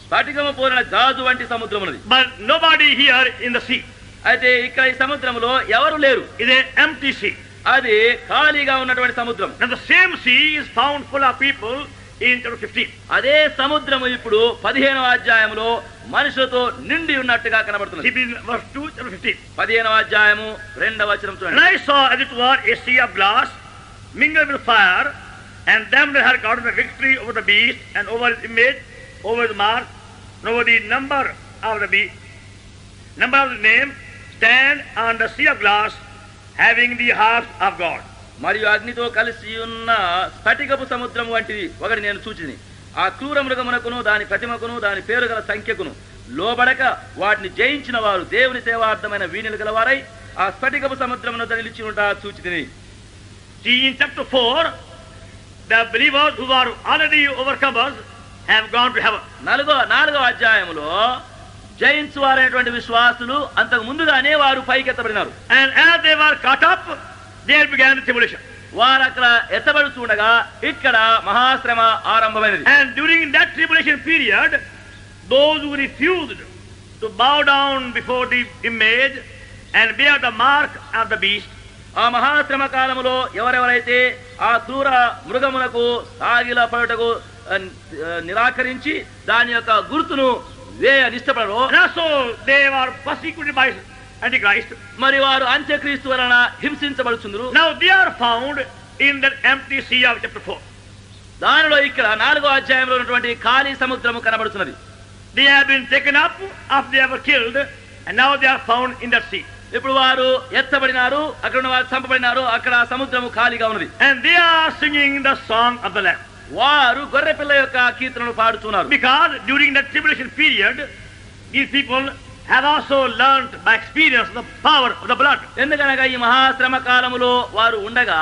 స్ఫటికము పోలిన గాజు వంటి సముద్రం ఉన్నది. But nobody here in the sea. అయితే ఇక్కడ ఈ సముద్రములో ఎవరు లేరు. It is an empty sea. అది ఖాళీగా ఉన్నటువంటి సముద్రం. And the same sea is found full of people in chapter 15. అదే సముద్రము ఇప్పుడు 15వ అధ్యాయములో మనుషులతో నిండి ఉన్నట్టుగా కనబడుతున్నది. Verse 2 chapter 15. 15వ అధ్యాయము 2వ వచనం And చూడండి. I saw as it were a sea of glass mingled with fire, and them that had gotten the victory over the beast and over his image, over his mark, and over the number of the beast, number of the name, stand on the sea of glass, having the harps of God. మరియు అగ్నితో కలిసి ఉన్న స్ఫటికపు సముద్రం వంటిది ఒకటి నేను చూచిని. ఆ క్రూర మృగమునకును దాని ప్రతిమకును దాని పేరు గల సంఖ్యకును లోబడక వాటిని జయించిన వారు దేవుని సేవార్థమైన వీణులు గలవారై ఆ స్ఫటికపు సముద్రమును నిలిచి ఉంటా చూచితిని. See, in chapter 4, the believers who are already overcomers have gone to heaven. 4వ అధ్యాయములో జయించు వారైనటువంటి విశ్వాసులు అంతకు ముందుగానే వారు పైకెత్తబడినారు. And as they were caught up, there began the tribulation. వారు అక్కడ ఎత్తబడుతుండగా ఇక్కడ మహాశ్రమ ఆరంభమైనది. And during that tribulation period, those who refused to bow down before the image and bear the mark of the beast, ఆ మహాశ్రమ కాలములో ఎవరెవరైతే ఆ క్రూర మృగమునకు సాగిల పడుటకు నిరాకరించి దాని యొక్క గుర్తును నిష్టపడరు, and also they were persecuted by Antichrist. మరి వారు అంత్యక్రీస్తు వలన హింసించబడుచుందురు. Now they are found in that empty sea of chapter 4. దానిలో ఇక్కడ 4వ అధ్యాయంలో ఉన్నటువంటి ఖాళీ సముద్రము కనబడుతున్నది. They have been taken up after they were killed, and now they are found in that sea. ఇప్పుడు వారు ఎత్తబడినారు, అక్కడ ఉన్న వారు చంపబడినారు, అక్కడ సముద్రము ఖాళీగా ఉన్నది. And they are singing the song of the Lamb. వారు గొర్రె పిల్ల యొక్క కీర్తనలు పాడుతున్నారు. Because during that tribulation period, these people have also learned by experience the power of the blood. ఎందుకనగా ఈ మహాశ్రమ కాలములో వారు ఉండగా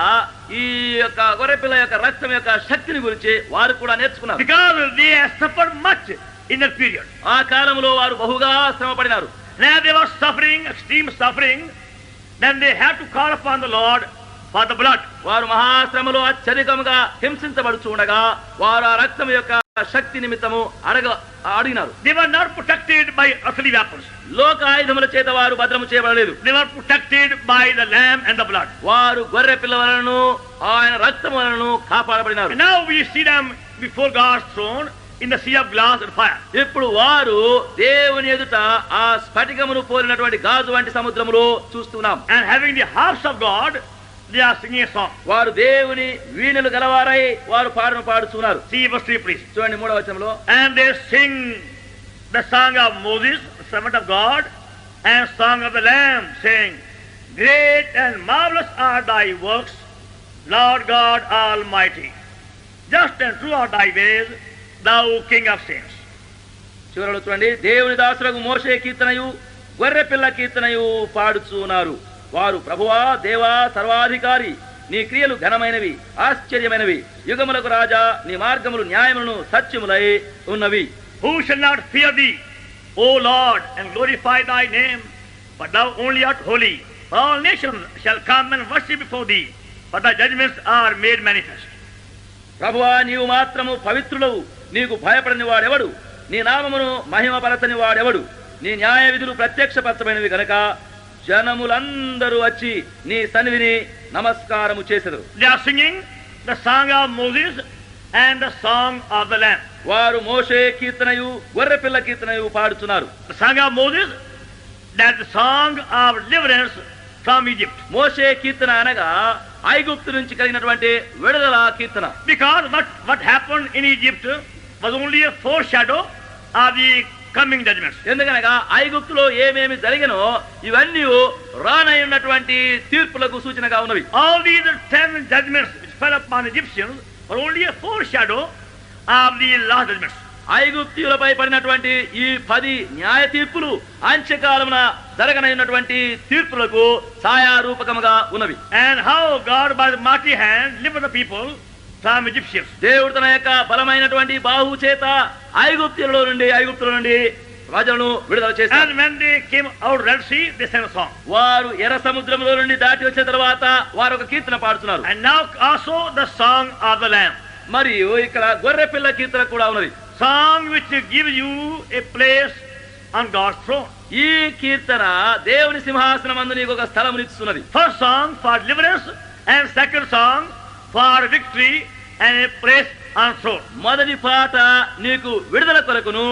ఈ యొక్క గొర్రె పిల్ల యొక్క రక్తం యొక్క శక్తిని గురించి వారు కూడా నేర్చుకున్నారు. Because they have suffered much in that period. ఆ కాలములో వారు బహుగా శ్రమ పడినారు. Now they were suffering, extreme suffering. Then they had to call upon the Lord for the blood. వారు మహాశ్రమలో అత్యధికముగా హింసించబడుచు ఉండగా వారు ఆ రక్తం యొక్క శక్తి నిమిత్తము అడిగినారు. They were not protected by earthly weapons. లోక ఆయుధముల చేత వారు భద్రము చేయబడలేదు. They were protected by the lamb and the blood. వారు గొర్రె పిల్ల వలనను ఆయన రక్తము వలనను కాపాడబడినారు. And now we see them before God's throne in the sea of glass and fire. ఇప్పుడు వారు దేవుని ఎదుట ఆ స్ఫటికమును పోలినటువంటి గాజు వంటి సముద్రములో చూస్తున్నాం. And having the harps of God, they are singing a song. వారు దేవుని వీణలు గలవారై వారు పాటను పాడుతున్నారు. See verse 3 please. చూడండి 3వ వచనంలో. And they sing the song of Moses, servant of God, and song of the Lamb, saying, Great and marvelous are thy works, Lord God Almighty. Just and true are thy ways, thou King of saints. చివరలో చూడండి, దేవుని దాసులకు మోషే కీర్తనయు గొర్రె పిల్ల కీర్తనయు పాడుచున్నారు. వారు ప్రభువా దేవా సర్వాధికారి, నీ క్రియలు ఘనమైనవి ఆశ్చర్యమైనవి, యుగములకు రాజా, నీ మార్గములు న్యాయములను సత్యములై ఉన్నవి. Who shall not fear thee, O Lord, and glorify thy name? But thou only art holy. All nations shall come and worship before thee, for thy judgments are made manifest. ప్రభువా నీవు మాత్రము పవిత్రులవు, నీకు భయపడని వాడెవడు? నీ నామమును మహిమపరచని వాడెవడు? నీ న్యాయ విధులు ప్రత్యక్షపరచమైనవి గనక జనములందరూ వచ్చి నీ సన్నిధిని నమస్కారము చేసెదరు. They are singing the song of Moses and the song of the Lamb. వారు మోషే కీర్తనయు గొర్రె పిల్ల కీర్తనయు పాడుతున్నారు. The song of Moses, that the song of deliverance from Egypt. మోషే కీర్తన అనగా ఐగుప్తు నుంచి కలిగినటువంటి విడుదల కీర్తన. Because what happened in Egypt was only a foreshadow of the coming judgments. ఎందుకనగా ఐగుప్తులో ఏమేమి జరిగినో ఇవన్నీ రానయ్యున్నటువంటి తీర్పులకు సూచనగా ఉన్నవి. All these 10 judgments which fell upon Egyptians were only a foreshadow of the last judgments. ఐగుప్తీయులపై పడినటువంటి ఈ 10 న్యాయ తీర్పులు అంత్యకాలమున జరగనైనటువంటి తీర్పులకు ఛాయారూపకముగా ఉన్నవి. And how God by the mighty hand delivered the people from Egyptians. దేవుడు తన యొక్క బలమైనటువంటి బాహు చేత ఐగుప్తుల నుండి ప్రజలను విడుదల చేశారు. And when they came out Red Sea, they sang a song. వారు ఎర్ర సముద్రంలో నుండి దాటి వచ్చిన తర్వాత వారు ఒక కీర్తన పాడుతున్నారు. And now also the song of the Lamb. మరియు ఇక్కడ గొర్రె పిల్ల కీర్తన కూడా ఉన్నది. Song which gives you a place on God's throne. ఈ కీర్తన దేవుని సింహాసనమందు నీకు ఒక స్థలమునిస్తున్నది. First song for deliverance and second song for victory and a place on throne. మొదటి పాట నీకు విడుదల కొరకును,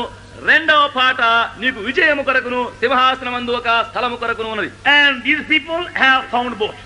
రెండవ పాట నీకు విజయము కొరకును, సింహాసనమందు ఒక స్థలము కొరకును ఉన్నది. And these people have found both.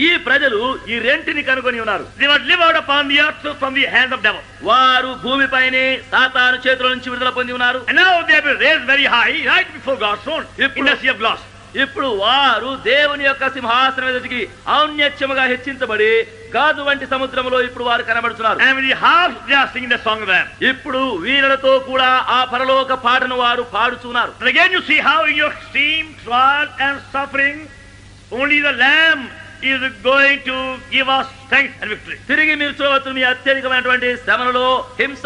ఈ ప్రజలు ఈ రెంటిని కనుగొని ఉన్నారు. They were delivered upon the earth from the hands of devil. వారు భూమిపైనే సాతాను చేతుల నుంచి విడుదల పొంది ఉన్నారు. And now they have been raised very high right before God's throne in the sea of glass. ఇప్పుడు వారు దేవుని యొక్క సింహాసనం ఎదుటికి ఔన్నత్యముగా హెచ్చించబడి గాజు వంటి సముద్రములో ఇప్పుడు వారు కనబడుతున్నారు. And with the harps they are singing the song of them. ఇప్పుడు వీరులతో కూడా ఆ పరలోక పాటను వారు పాడుతున్నారు. And again you see how in your extreme trial and suffering only the Lamb is going to give us strength and victory. తిరిగి మీరు చూడవచ్చు, మీ అత్యధికమైనటువంటి శ్రమలలో, హింస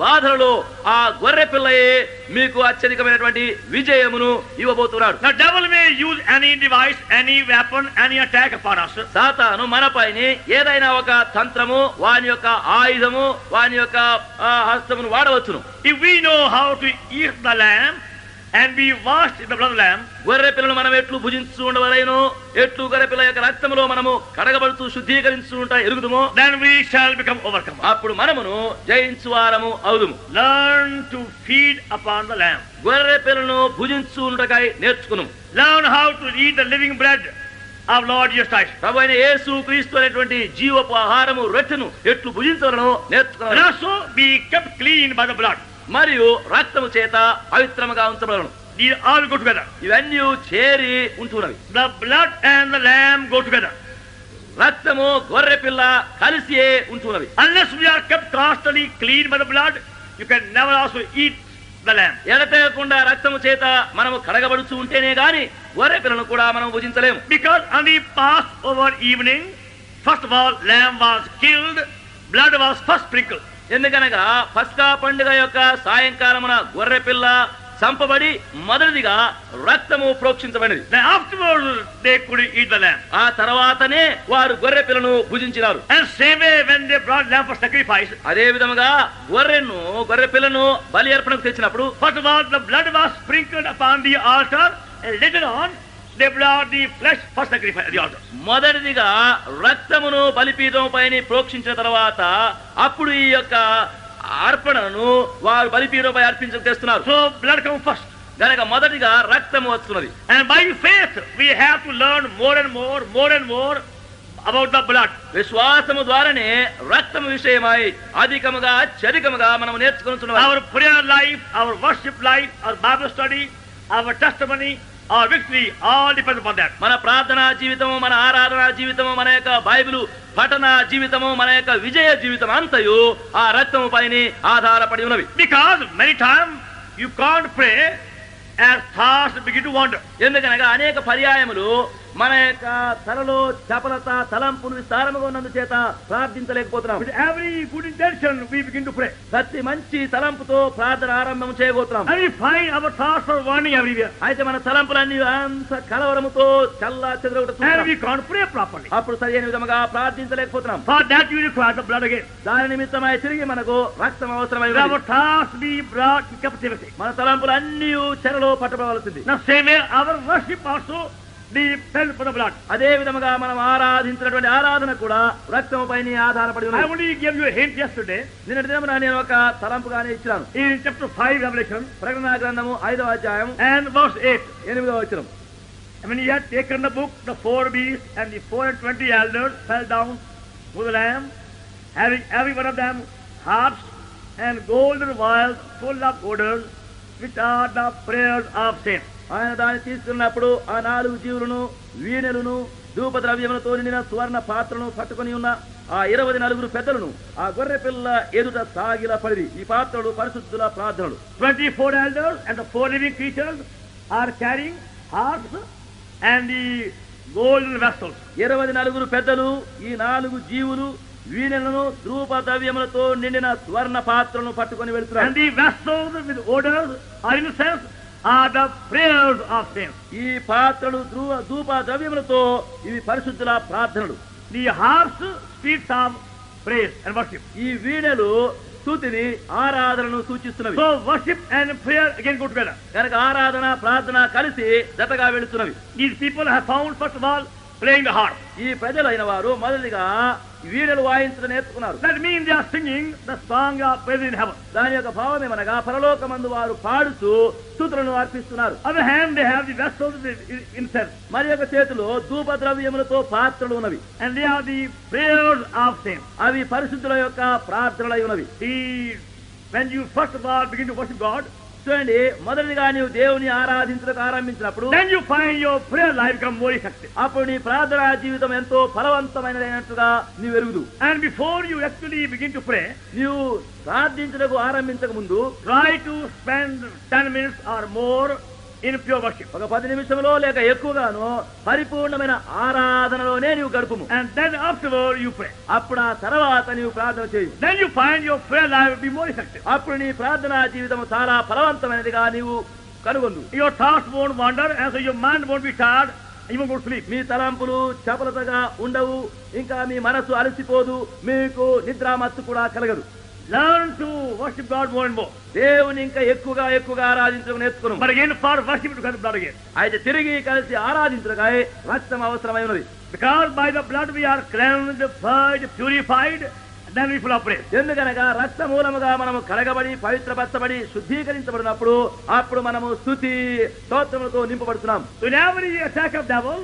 బాధలలో ఆ గొర్రె పిల్లయే మీకు అత్యధికమైనటువంటి విజయమును ఇవ్వబోతున్నాడు. The devil may use any device, any weapon, any attack upon us. సాతాను మనపైనే ఏదైనా ఒక తంత్రము, వాని యొక్క ఆయుధము, వాని యొక్క హస్తమును వాడవచ్చును. If we know how to eat the lamb and be washed in the blood of the lamb, గొర్రె పిల్లను మనం ఎట్లు భుజించు ఉండవలేను, ఎట్లు గొర్రె పిల్ల యొక్క రక్తములో మనము కడగబడుతూ శుద్ధీకరించు ఎరుగుదుమో, then we shall become overcomers. అప్పుడు మనమును జయించు వారము అవుదుము. Learn to feed upon the lamb. గొర్రె పిల్లను భుజించుటకై నేర్చుకును. Learn how to eat the living bread of Lord Jesus Christ. ప్రభువైన యేసు క్రీస్తు అనేటువంటి జీవపు ఆహారము రొట్టెను ఎట్లు భుజించవలనో నేర్చుకున్నాను. And also be kept clean by the blood. మరియు రక్తము చేత పవిత్రముగా ఉంచబడను. These all go together. ఇవన్నీ చేరి ఉంటున్నవి. The blood and the lamb go together. రక్తము గొర్రె పిల్ల కలిసి ఉంటున్నవి. Unless we are kept constantly clean by the blood, you can never also eat the lamb. ఎడతెగకుండా రక్తము చేత మనము కడగబడుతూ ఉంటేనే గాని గొర్రె పిల్లను కూడా మనం భుజించలేము. Because on the Passover evening, first of all, lamb was killed, blood was first sprinkled. ఎందుకనగా పస్కా పండుగ యొక్క సాయంకాలమున గొర్రె పిల్ల చంపబడి మొదటిదిగా రక్తము ప్రోక్షించబడింది. Then afterwards they could eat the lamb. ఆ తర్వాతనే వారు గొర్రె పిల్లను భుజించినారు. And same way when they brought lamb for sacrifice, అదే విధముగా గొర్రె పిల్లను బలి అర్పణకు తెచ్చినప్పుడు first of all the blood was sprinkled upon the altar, and later on they brought the flesh for sacrifice at the altar. మొదటిదిగా రక్తమును బలిపీఠం పైన ప్రోక్షించిన తర్వాత అప్పుడు ఈ యొక్క అర్పణను వారు బలిపీఠంపై అర్పించక తెస్తున్నారు. So blood comes first. గనక మొదటిగా రక్తము వస్తున్నది. And by faith we have to learn more and more about the blood. విశ్వాసము ద్వారానే రక్తము విషయమై అధికముగా అత్యధికముగా మనం నేర్చుకుంటున్నాం. Our prayer life, our worship life, our Bible study, our testimony, our victory all depends upon that. మన ప్రార్థనా జీవితము, మన ఆరాధనా జీవితము, మన యొక్క బైబిలు పఠన జీవితము, మన యొక్క విజయ జీవితం అంతయు ఆ రక్తము పైన ఆధారపడి ఉన్నవి. Because many times you can't pray as thoughts begin to wander. ఎందుకనగా అనేక పర్యాయములు మన యొక్క తలలో చపలత తలంపులు విస్తారముగా ఉన్నందు చేత ప్రార్థించలేకపోతున్నాం. With every good intention we begin to pray. ప్రతి మంచి తలంపుతో ప్రార్థన ఆరంభం చేయబోతున్నాం. And we find our thoughts are wandering everywhere. అయితే మన తలంపులన్నీ అంత కలవరముతో చల్లా చెదరగొట్టు And we can't pray properly. అప్పుడు సరైన విధముగా ప్రార్థించలేకపోతున్నాం. For that you require the blood again. దాని నిమిత్తమై తిరిగి మనకు రక్తం అవసరమై Our thoughts be brought to captivity. మన తలంపులు అన్నీ చెరలో పట్టబడవలసింది. Now same way our worship also depends upon the blood. అదే విధముగా మనం ఆరాధించినటువంటి ఆరాధన కూడా రక్తము పైన ఆధారపడి I ఉన్నది. only gave you a hint yesterday నిన్నటి దినమున నేను ఒక తలంపుగానే ఇచ్చాను. in chapter 5 Revelation ప్రకటన గ్రంథము 5వ అధ్యాయం and verse 8. 8వ వచనం. And when he had taken the book, the 4 beasts and the 24 elders fell down to the Lamb, having every one of them harps and golden vials full of odors, which are the prayers of saints. ఆయన దాన్ని తీసుకున్నప్పుడు ఆ 4 జీవులను వీణెలను ధూపద్రవ్యములతో నిండిన సువర్ణ పాత్రను పట్టుకొని ఉన్న ఆ 24 పెద్దలను ఆ గొర్రె పిల్ల ఎదుట సాగిలపడిరి. ఈ పాత్రలు పరిశుద్ధుల ప్రార్థనలు. 24 elders and the 4 living creatures are carrying harps and the golden vessels. 24 పెద్దలు ఈ 4 జీవులు వీణెలను ధూప ద్రవ్యములతో నిండిన స్వర్ణ పాత్రలను పట్టుకొని వెళ్తున్నారు. And the vessels with odors or incense are the prayers of saints. ఈ పాత్రలు ధూప ద్రవ్యములతో ఇవి పరిశుద్ధుల ప్రార్థనలు. The harps speaks of praise and worship. ఈ వీణెలు స్తుతిని ఆరాధనను సూచిస్తున్నవి. So worship and prayer again go together. కనుక ఆరాధన ప్రార్థన కలిసి జతగా వెళుతున్నవి. These people have found first of all playing the harp. ఈ ప్రజలైన వారు మొదటిగా వీణలు వాయించడం నేర్చుకున్నారు. That means they are singing the song of praise in heaven. దాని యొక్క భావం ఏమనగా పరలోకమందు వారు పాడుతూ స్తుతులను అర్పిస్తున్నారు. Other hand they have the vessels with incense. మరి యొక్క చేతిలో ధూప ద్రవ్యములతో పాత్రలు ఉన్నవి. And they are the prayers of saints. అవి పరిశుద్ధుల యొక్క ప్రార్థనలై ఉన్నవి. When you first of all begin to worship God, చూడండి, మొదటిగా నీవు దేవుని ఆరాధించడానికి ఆరంభించినప్పుడు then you find your prayer life become more effective. అప్పుడు నీ ప్రార్థనా జీవితం ఎంతో ఫలవంతమైనదైనట్టుగా నీవు ఎరుగుదు. And before you actually begin to pray, నీవు ప్రార్థించడానికి ఆరంభించక ముందు try to spend 10 minutes or more in pure worship. ఒక 10 నిమిషంలో లేక ఎక్కువగాను పరిపూర్ణమైన ఆరాధనలోనే నీవు గడుపుము. And then afterward you pray. అప్పుడు ఆ తర్వాత నీవు ప్రార్థన చేయి. Then you find your prayer life will be more effective. అప్పుడు నీ ప్రార్థనా జీవితం చాలా ఫలవంతమైనదిగా నీవు కనుగొందు. Your thoughts won't wander, and so your mind won't be tired, and you won't go to sleep. మీ తలంపులు చపలతగా ఉండవు, ఇంకా మీ మనసు అలసిపోదు, మీకు నిద్రామత్తు కూడా కలగదు. Learn to worship God more and more. దేవుని ఇంకా ఎక్కువగా ఆరాధించడం నేర్చుకును. But again for worship to get blood again. అయితే తిరిగి కలిసి ఆరాధించడకై రక్తం అవసరమై ఉన్నది. Because by the blood we are cleansed, purged, purified, and then we full of praise. ఎందుకనగా రక్త మూలముగా మనము కడగబడి పవిత్రపరచబడి శుద్ధీకరించబడినప్పుడు అప్పుడు మనము స్తుతి స్తోత్రములతో నింపబడుతున్నాం. So in every attack of devil,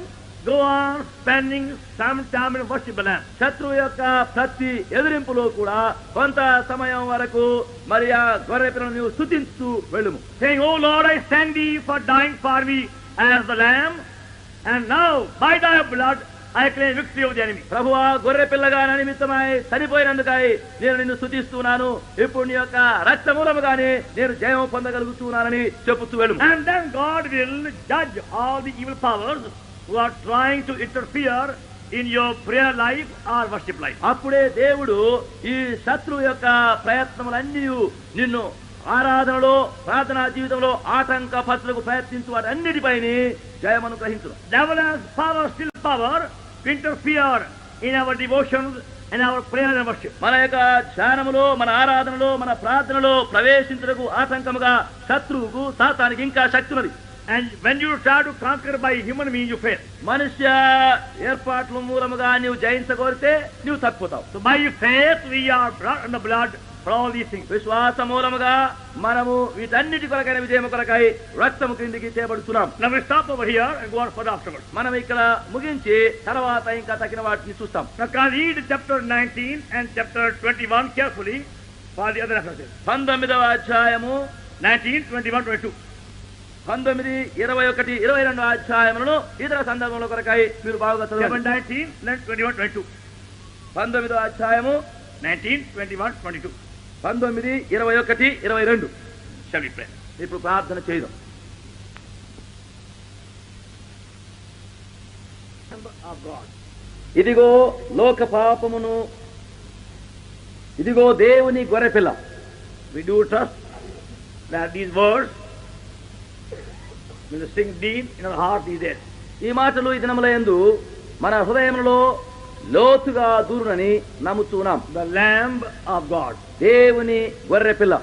go on spending some time in worship the Lamb. శత్రువు యొక్క ప్రతి ఎదిరింపులో కూడా కొంత సమయం వరకు మరి ఆ గొర్రె పిల్లను నీవు స్తుతించుతూ వెళ్ళుము. Saying, "Oh Lord, I thank thee for dying for me as the Lamb, and now by thy blood I claim victory over the enemy." ప్రభువా, గొర్రె పిల్లగా నా నిమిత్తమై చనిపోయినందుకై నేను నిన్ను స్తుతిస్తున్నాను. ఇప్పుడు నీ యొక్క రక్త మూలముగానే నేను జయం పొందగలుగుతున్నానని చెప్పుతూ వెళ్ళుము. And then God will judge all the evil powers who are trying to interfere in your prayer life or worship life. అప్పుడే దేవుడు ఈ శత్రువు యొక్క ప్రయత్నములన్నీ నిన్ను ఆరాధనలో ప్రార్థనా జీవితంలో ఆటంకపరచులకు ప్రయత్నించు వాటన్నిటిపైని జయమను గ్రహించును. Devil has power, still power, to interfere in our devotions and our prayer and worship. మన యొక్క ధ్యానములో, మన ఆరాధనలో, మన ప్రార్థనలో ప్రవేశించుటకు ఆటంకముగా శత్రువుకు సాతానికి ఇంకా శక్తి ఉన్నది. And when you try to conquer by human means, you fail. మనుష్య ఏర్పాట్ల మూలముగా నీవు జయించగోరితే నీవు తప్పిపోతావు. So by faith we are brought in the blood for all these things. విశ్వాస మూలముగా మనము వీటన్నిటి కొరకైన విజయము కొరకై రక్తము క్రిందికి చేయబడుతున్నాం. Now we stop over here and go on further afterwards. మనం ఇక్కడ ముగించి తర్వాత ఇంకా తగిన వాటిని చూస్తాం. Now can read chapter 19 and chapter 21 carefully for the other references. 19వ అధ్యాయము 19, 21, 22. 19, 21, 22 అధ్యాయములను ఇతర సందర్భముల కొరకై మీరు బాగా చదవండి. 19, 21, 22. 19వ అధ్యాయము 19, 21, 22. 19, 21, 22. Shall we pray? ఇప్పుడు ప్రార్థన చేద్దాం. Of God. ఇదిగో లోక పాపమును, ఇదిగో దేవుని గొర్రెపిల్ల. We do trust that these words will sink deep in our heart these days. ఈ మాటలు ఈ దినములందు మన హృదయములో లోతుగా దూరునని నమ్ముతున్నాం. The Lamb of God. దేవుని గొర్రెపిల్ల.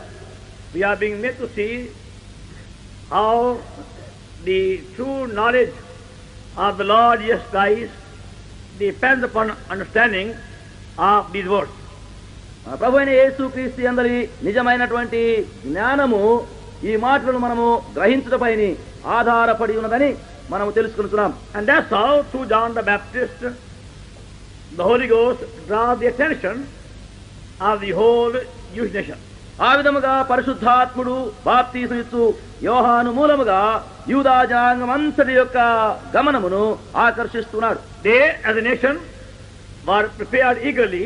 We are being made to see how the true knowledge of the Lord Jesus Christ depends upon understanding of these words. మన ప్రభువైన యేసుక్రీస్తు యందలి నిజమైనటువంటి జ్ఞానము ఈ మాటలను మనము గ్రహించుటపైన ఆధారపడి ఉన్నదని మనము తెలుసుకుంటున్నాం. And that's how through John the Baptist the Holy Ghost draws the attention of the whole Jewish nation. ఆ విధముగా పరిశుద్ధాత్ముడు బాప్తీసమిచ్చు యోహాను మూలముగా యూదా జనాంగం అంతటి యొక్క గమనమును ఆకర్షిస్తున్నాడు. They as a nation were prepared eagerly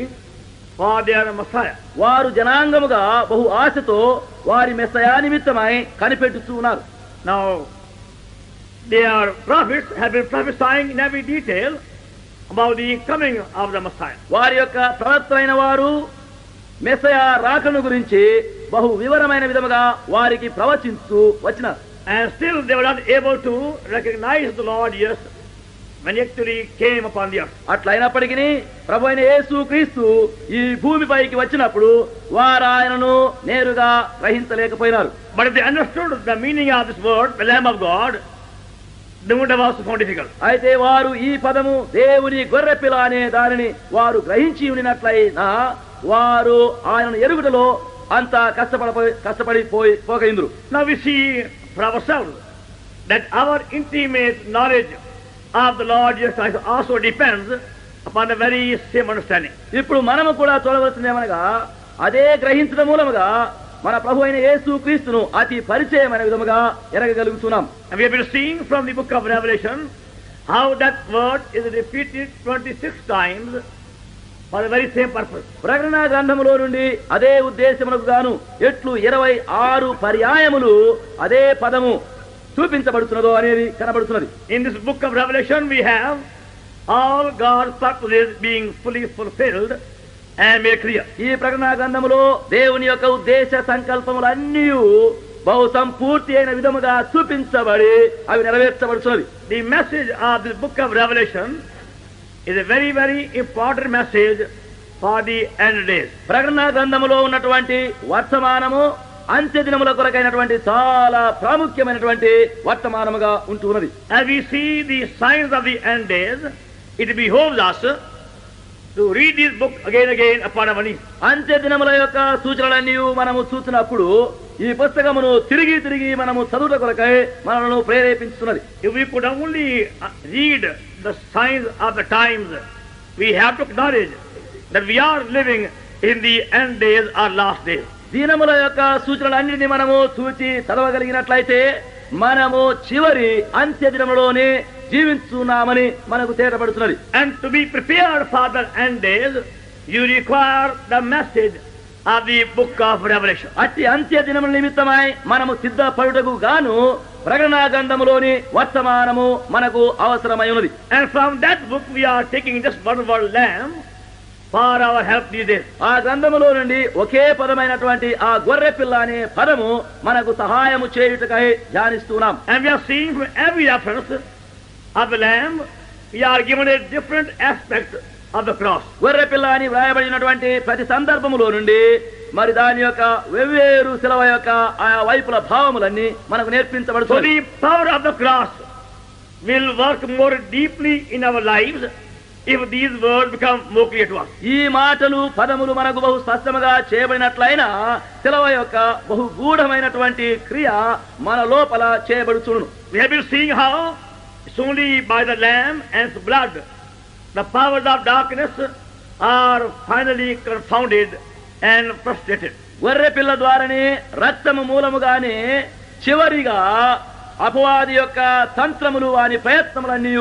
for their Messiah. వారు జనాంగముగా బహు ఆశతో వారి మెస్సయా నిమిత్తమై కనిపెట్టుచున్నారు. Now their prophets have been prophesying in every detail about the coming of the Messiah. వారి యొక్క ప్రవక్తలైన వారు మెస్సయా రాకను గురించి బహు వివరమైన విధముగా వారికి ప్రవచించు వచ్చినారు. And still they were not able to recognize the Lord Jesus when he actually came upon the earth. అట్లయినప్పటికీ ప్రభువైన యేసుక్రీస్తు ఈ భూమిపైకి వచ్చినప్పుడు వారు ఆయనను నేరుగా గ్రహించలేకపోయినారు. But if they understood the meaning of this word, the Lamb of God, they would have also found difficult. అయితే వారు ఈ పదము దేవుని గొర్రెపిల్ల అనే దానిని వారు గ్రహించి ఉన్నట్లయినా వారు ఆయనను ఎరుగుటలో అంత కష్టపడిపోయిండ్రు. Now we see for ourselves that our intimate knowledge of the Lord Jesus Christ also depends upon the very same understanding. ఇప్పుడు మనము కూడా చూడవలసిందేమనగా అదే గ్రహించడం మూలముగా మన ప్రభు అయిన యేసుక్రీస్తును అతి పరిచయమైన విధముగా ఎరగగలుగుతున్నాం. And we have been seeing from the book of Revelation how that word is repeated 26 times for the very same purpose. ప్రకటన గ్రంథములో నుండి అదే ఉద్దేశములకు గాను ఎట్లు 26 పర్యాయములు అదే పదము చూపించబడుతున్నదో అనేది కనబడుతున్నది. In this book of Revelation we have all God's purposes being fully fulfilled and made clear. ఈ ప్రకటన గ్రంథములో దేవుని యొక్క ఉద్దేశ సంకల్పములన్నీ బహు సంపూర్తి అయిన విధముగా చూపించబడి అవి నెరవేర్చబడుతున్నది. The message of this book of Revelation is a very, very important message for the end days. ప్రకటన గ్రంథములో ఉన్నటువంటి వర్తమానము అంత్య దినముల కొరకైనటువంటి చాలా ప్రాముఖ్యమైనటువంటి వర్తమానముగా ఉంటున్నది. As we see the signs of the end days, it behoves us to read this book again upon our knees. అంత్య దినముల యొక్క సూచనలన్నీ మనము చూసినప్పుడు ఈ పుస్తకమును తిరిగి మనము చదువుట కొరకై మనలను ప్రేరేపించుతున్నది. If we could only read the signs of the times, we have to acknowledge that we are living in the end days or last days. దినముల యొక్క సూచనలన్నింటినీ మనము చూచి చదవగలిగినట్లయితే మనము చివరి అంత్య దినములోనే జీవించున్నామని మనకు తేటపడుతున్నది. And to be prepared for the end days, you require the message of the book of Revelation. అట్టి అంత్య దినముల నిమిత్తమై మనము సిద్ధపడుటకు గాను ప్రకటన గ్రంథములోని వర్తమానము మనకు అవసరమై ఉన్నది. And from that book we are taking just one word, Lamb, for our help these days. ఆ గ్రంథములో నుండి ఒకే పదమైనటువంటి ఆ గొర్రె పిల్ల అనే పదము మనకు సహాయము చేయుటకై ధ్యానిస్తున్నాం. And we are seeing from every reference of the lamb, we are given a different aspect of the cross. గొర్రె పిల్ల అని వ్రాయబడినటువంటి ప్రతి సందర్భములో నుండి మరి దాని యొక్క వెవ్వేరు శిలువ యొక్క ఆ వైపుల భావములన్నీ మనకు So నేర్పించబడుతుంది. the power of the cross will work more deeply in our lives if these words become more clear to us. ఈ మాటలు పదములు మనకు బహు స్పష్టముగా చేయబడినట్లయినా శిలువ యొక్క బహు గూఢమైనటువంటి క్రియ మన లోపల చేయబడుచును. We have been seeing how it's only by the lamb and its blood the powers of darkness are finally confounded and frustrated. గొర్రె పిల్ల ద్వారానే రక్తము మూలముగానే చివరిగా అపవాది యొక్క తంత్రములు అని ప్రయత్నములన్నీ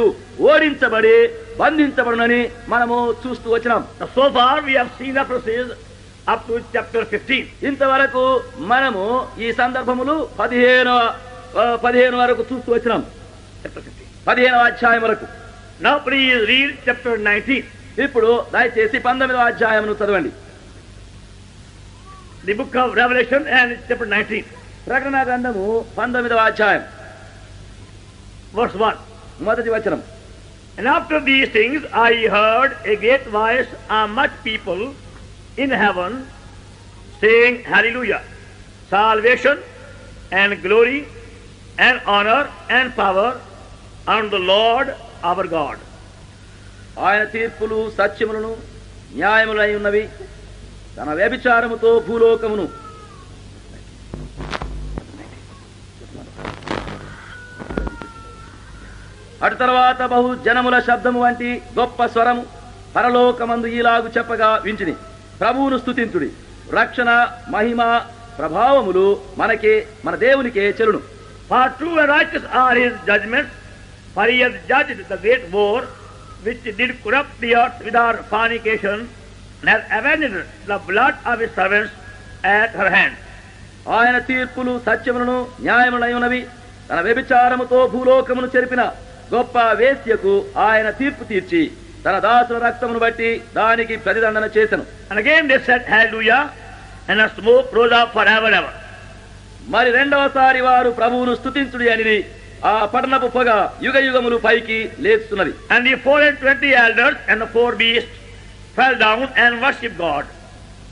ఓడించబడి బంధించబడునని మనము చూస్తూ వచ్చినాం. Now, so far we have seen references up to chapter 15. ఇంతవరకు మనము ఈ సందర్భములు 15 వరకు చూస్తూ వచ్చినాం. Chapter 15. 15వ అధ్యాయం వరకు. Now please read chapter 19. ఇప్పుడు దయచేసి 19వ అధ్యాయమును చదవండి. The book of Revelation and chapter 19. ప్రకటన గ్రంథము 19వ అధ్యాయం Verse 1. మొదటి వచనం. And after these things I heard a great voice of much people in heaven saying, Hallelujah! Salvation and glory and honor and power unto the Lord our God. ఆయన తీర్పులు సత్యములను న్యాయములై ఉన్నవి, తన వ్యభిచారముతో భూలోకమును అటు తర్వాత బహు జనముల శబ్దము వంటి గొప్ప స్వరము పరలోకమందు ఈలాగు చెప్పగా వింటిని, ప్రభువును స్తుతించుడి, రక్షణ మహిమ ప్రభావములు మనకే మన దేవునికే చెలును. For true and righteous are his judgments, for he has judged the great war which did corrupt the earth with our fornication, and has avenged the blood of his servants at her hand. ఆయన తీర్పులు సత్యములను న్యాయములై ఉన్నవి, తన వ్యభిచారముతో భూలోకమును చెరిపిన గొప్ప వేశ్యకు ఆయన తీర్పు తీర్చి తన దాసుల రక్తమును బట్టి దానికి ప్రతిదండన చేసెను. And again they said, Hallelujah, and a smoke rose up forever and ever. మరి రెండవసారి వారు ప్రభువును స్తుతించుడి అనిది, ఆ పట్టణపు పొగ యుగ యుగములు పైకి లేస్తున్నది. And the 24 elders and the 4 beasts fell down and worshipped God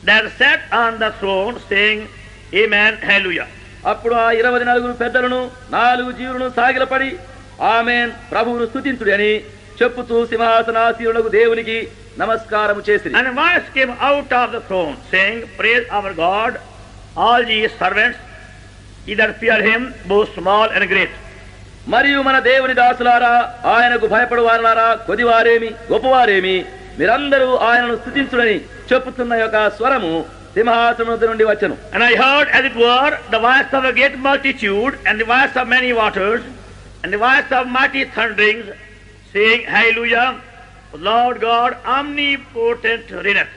that sat on the throne, saying, Amen, Hallelujah. అప్పుడు ఆ 24 పెద్దలను 4 జీవులను సాగిలపడి ఆమేన్ ప్రభువును స్తుతించుడి అని చెప్పుతూ సింహాసనాసీనులకు దేవునికి నమస్కారము చేసిరి. And a voice came out of the throne, saying, Praise our God, all ye servants, ye that fear him, both small and great. మరియు మన దేవుని దాసులారా, ఆయనకు భయపడు వారులారా, కొద్దివారేమి గొప్పవారేమి, మీరందరూ ఆయనను స్తుతించుడని చెప్పుతున్న యొక్క స్వరము సింహాసనం నుండి వచ్చెను. And I heard, as it were, the voice of a great multitude, and the voice of many waters, and the voice of mighty thunderings, saying, Hallelujah, Lord God omnipotent reigneth.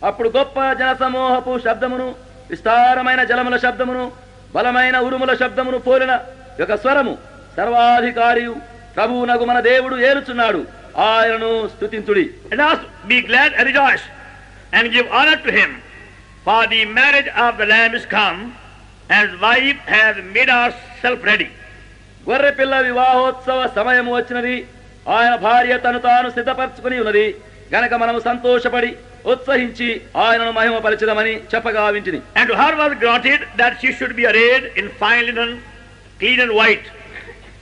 అప్పుడు గొప్ప జనసమూహపు శబ్దమును, విస్తారమైన జలముల శబ్దమును, బలమైన ఉరుముల శబ్దమును పోలిన యొక్క స్వరము, సర్వాధికారియు ప్రభువునగు మన దేవుడు ఏలుచున్నాడు, ఆయనను స్తుతించుడి. And us be glad and rejoice, and give honor to him, for the marriage of the Lamb is come, and his wife has made herself ready. గొర్రె పిల్ల వివాహోత్సవ సమయము వచ్చినది, ఆయన భార్య తను తాను సిద్ధపరచుకుని ఉన్నది గనక మనము సంతోషపడి ఉత్సహించి ఆయనను మహిమపరచదమని చెప్పగా వింటిని. And to her was granted that she should be arrayed in fine linen, clean and white,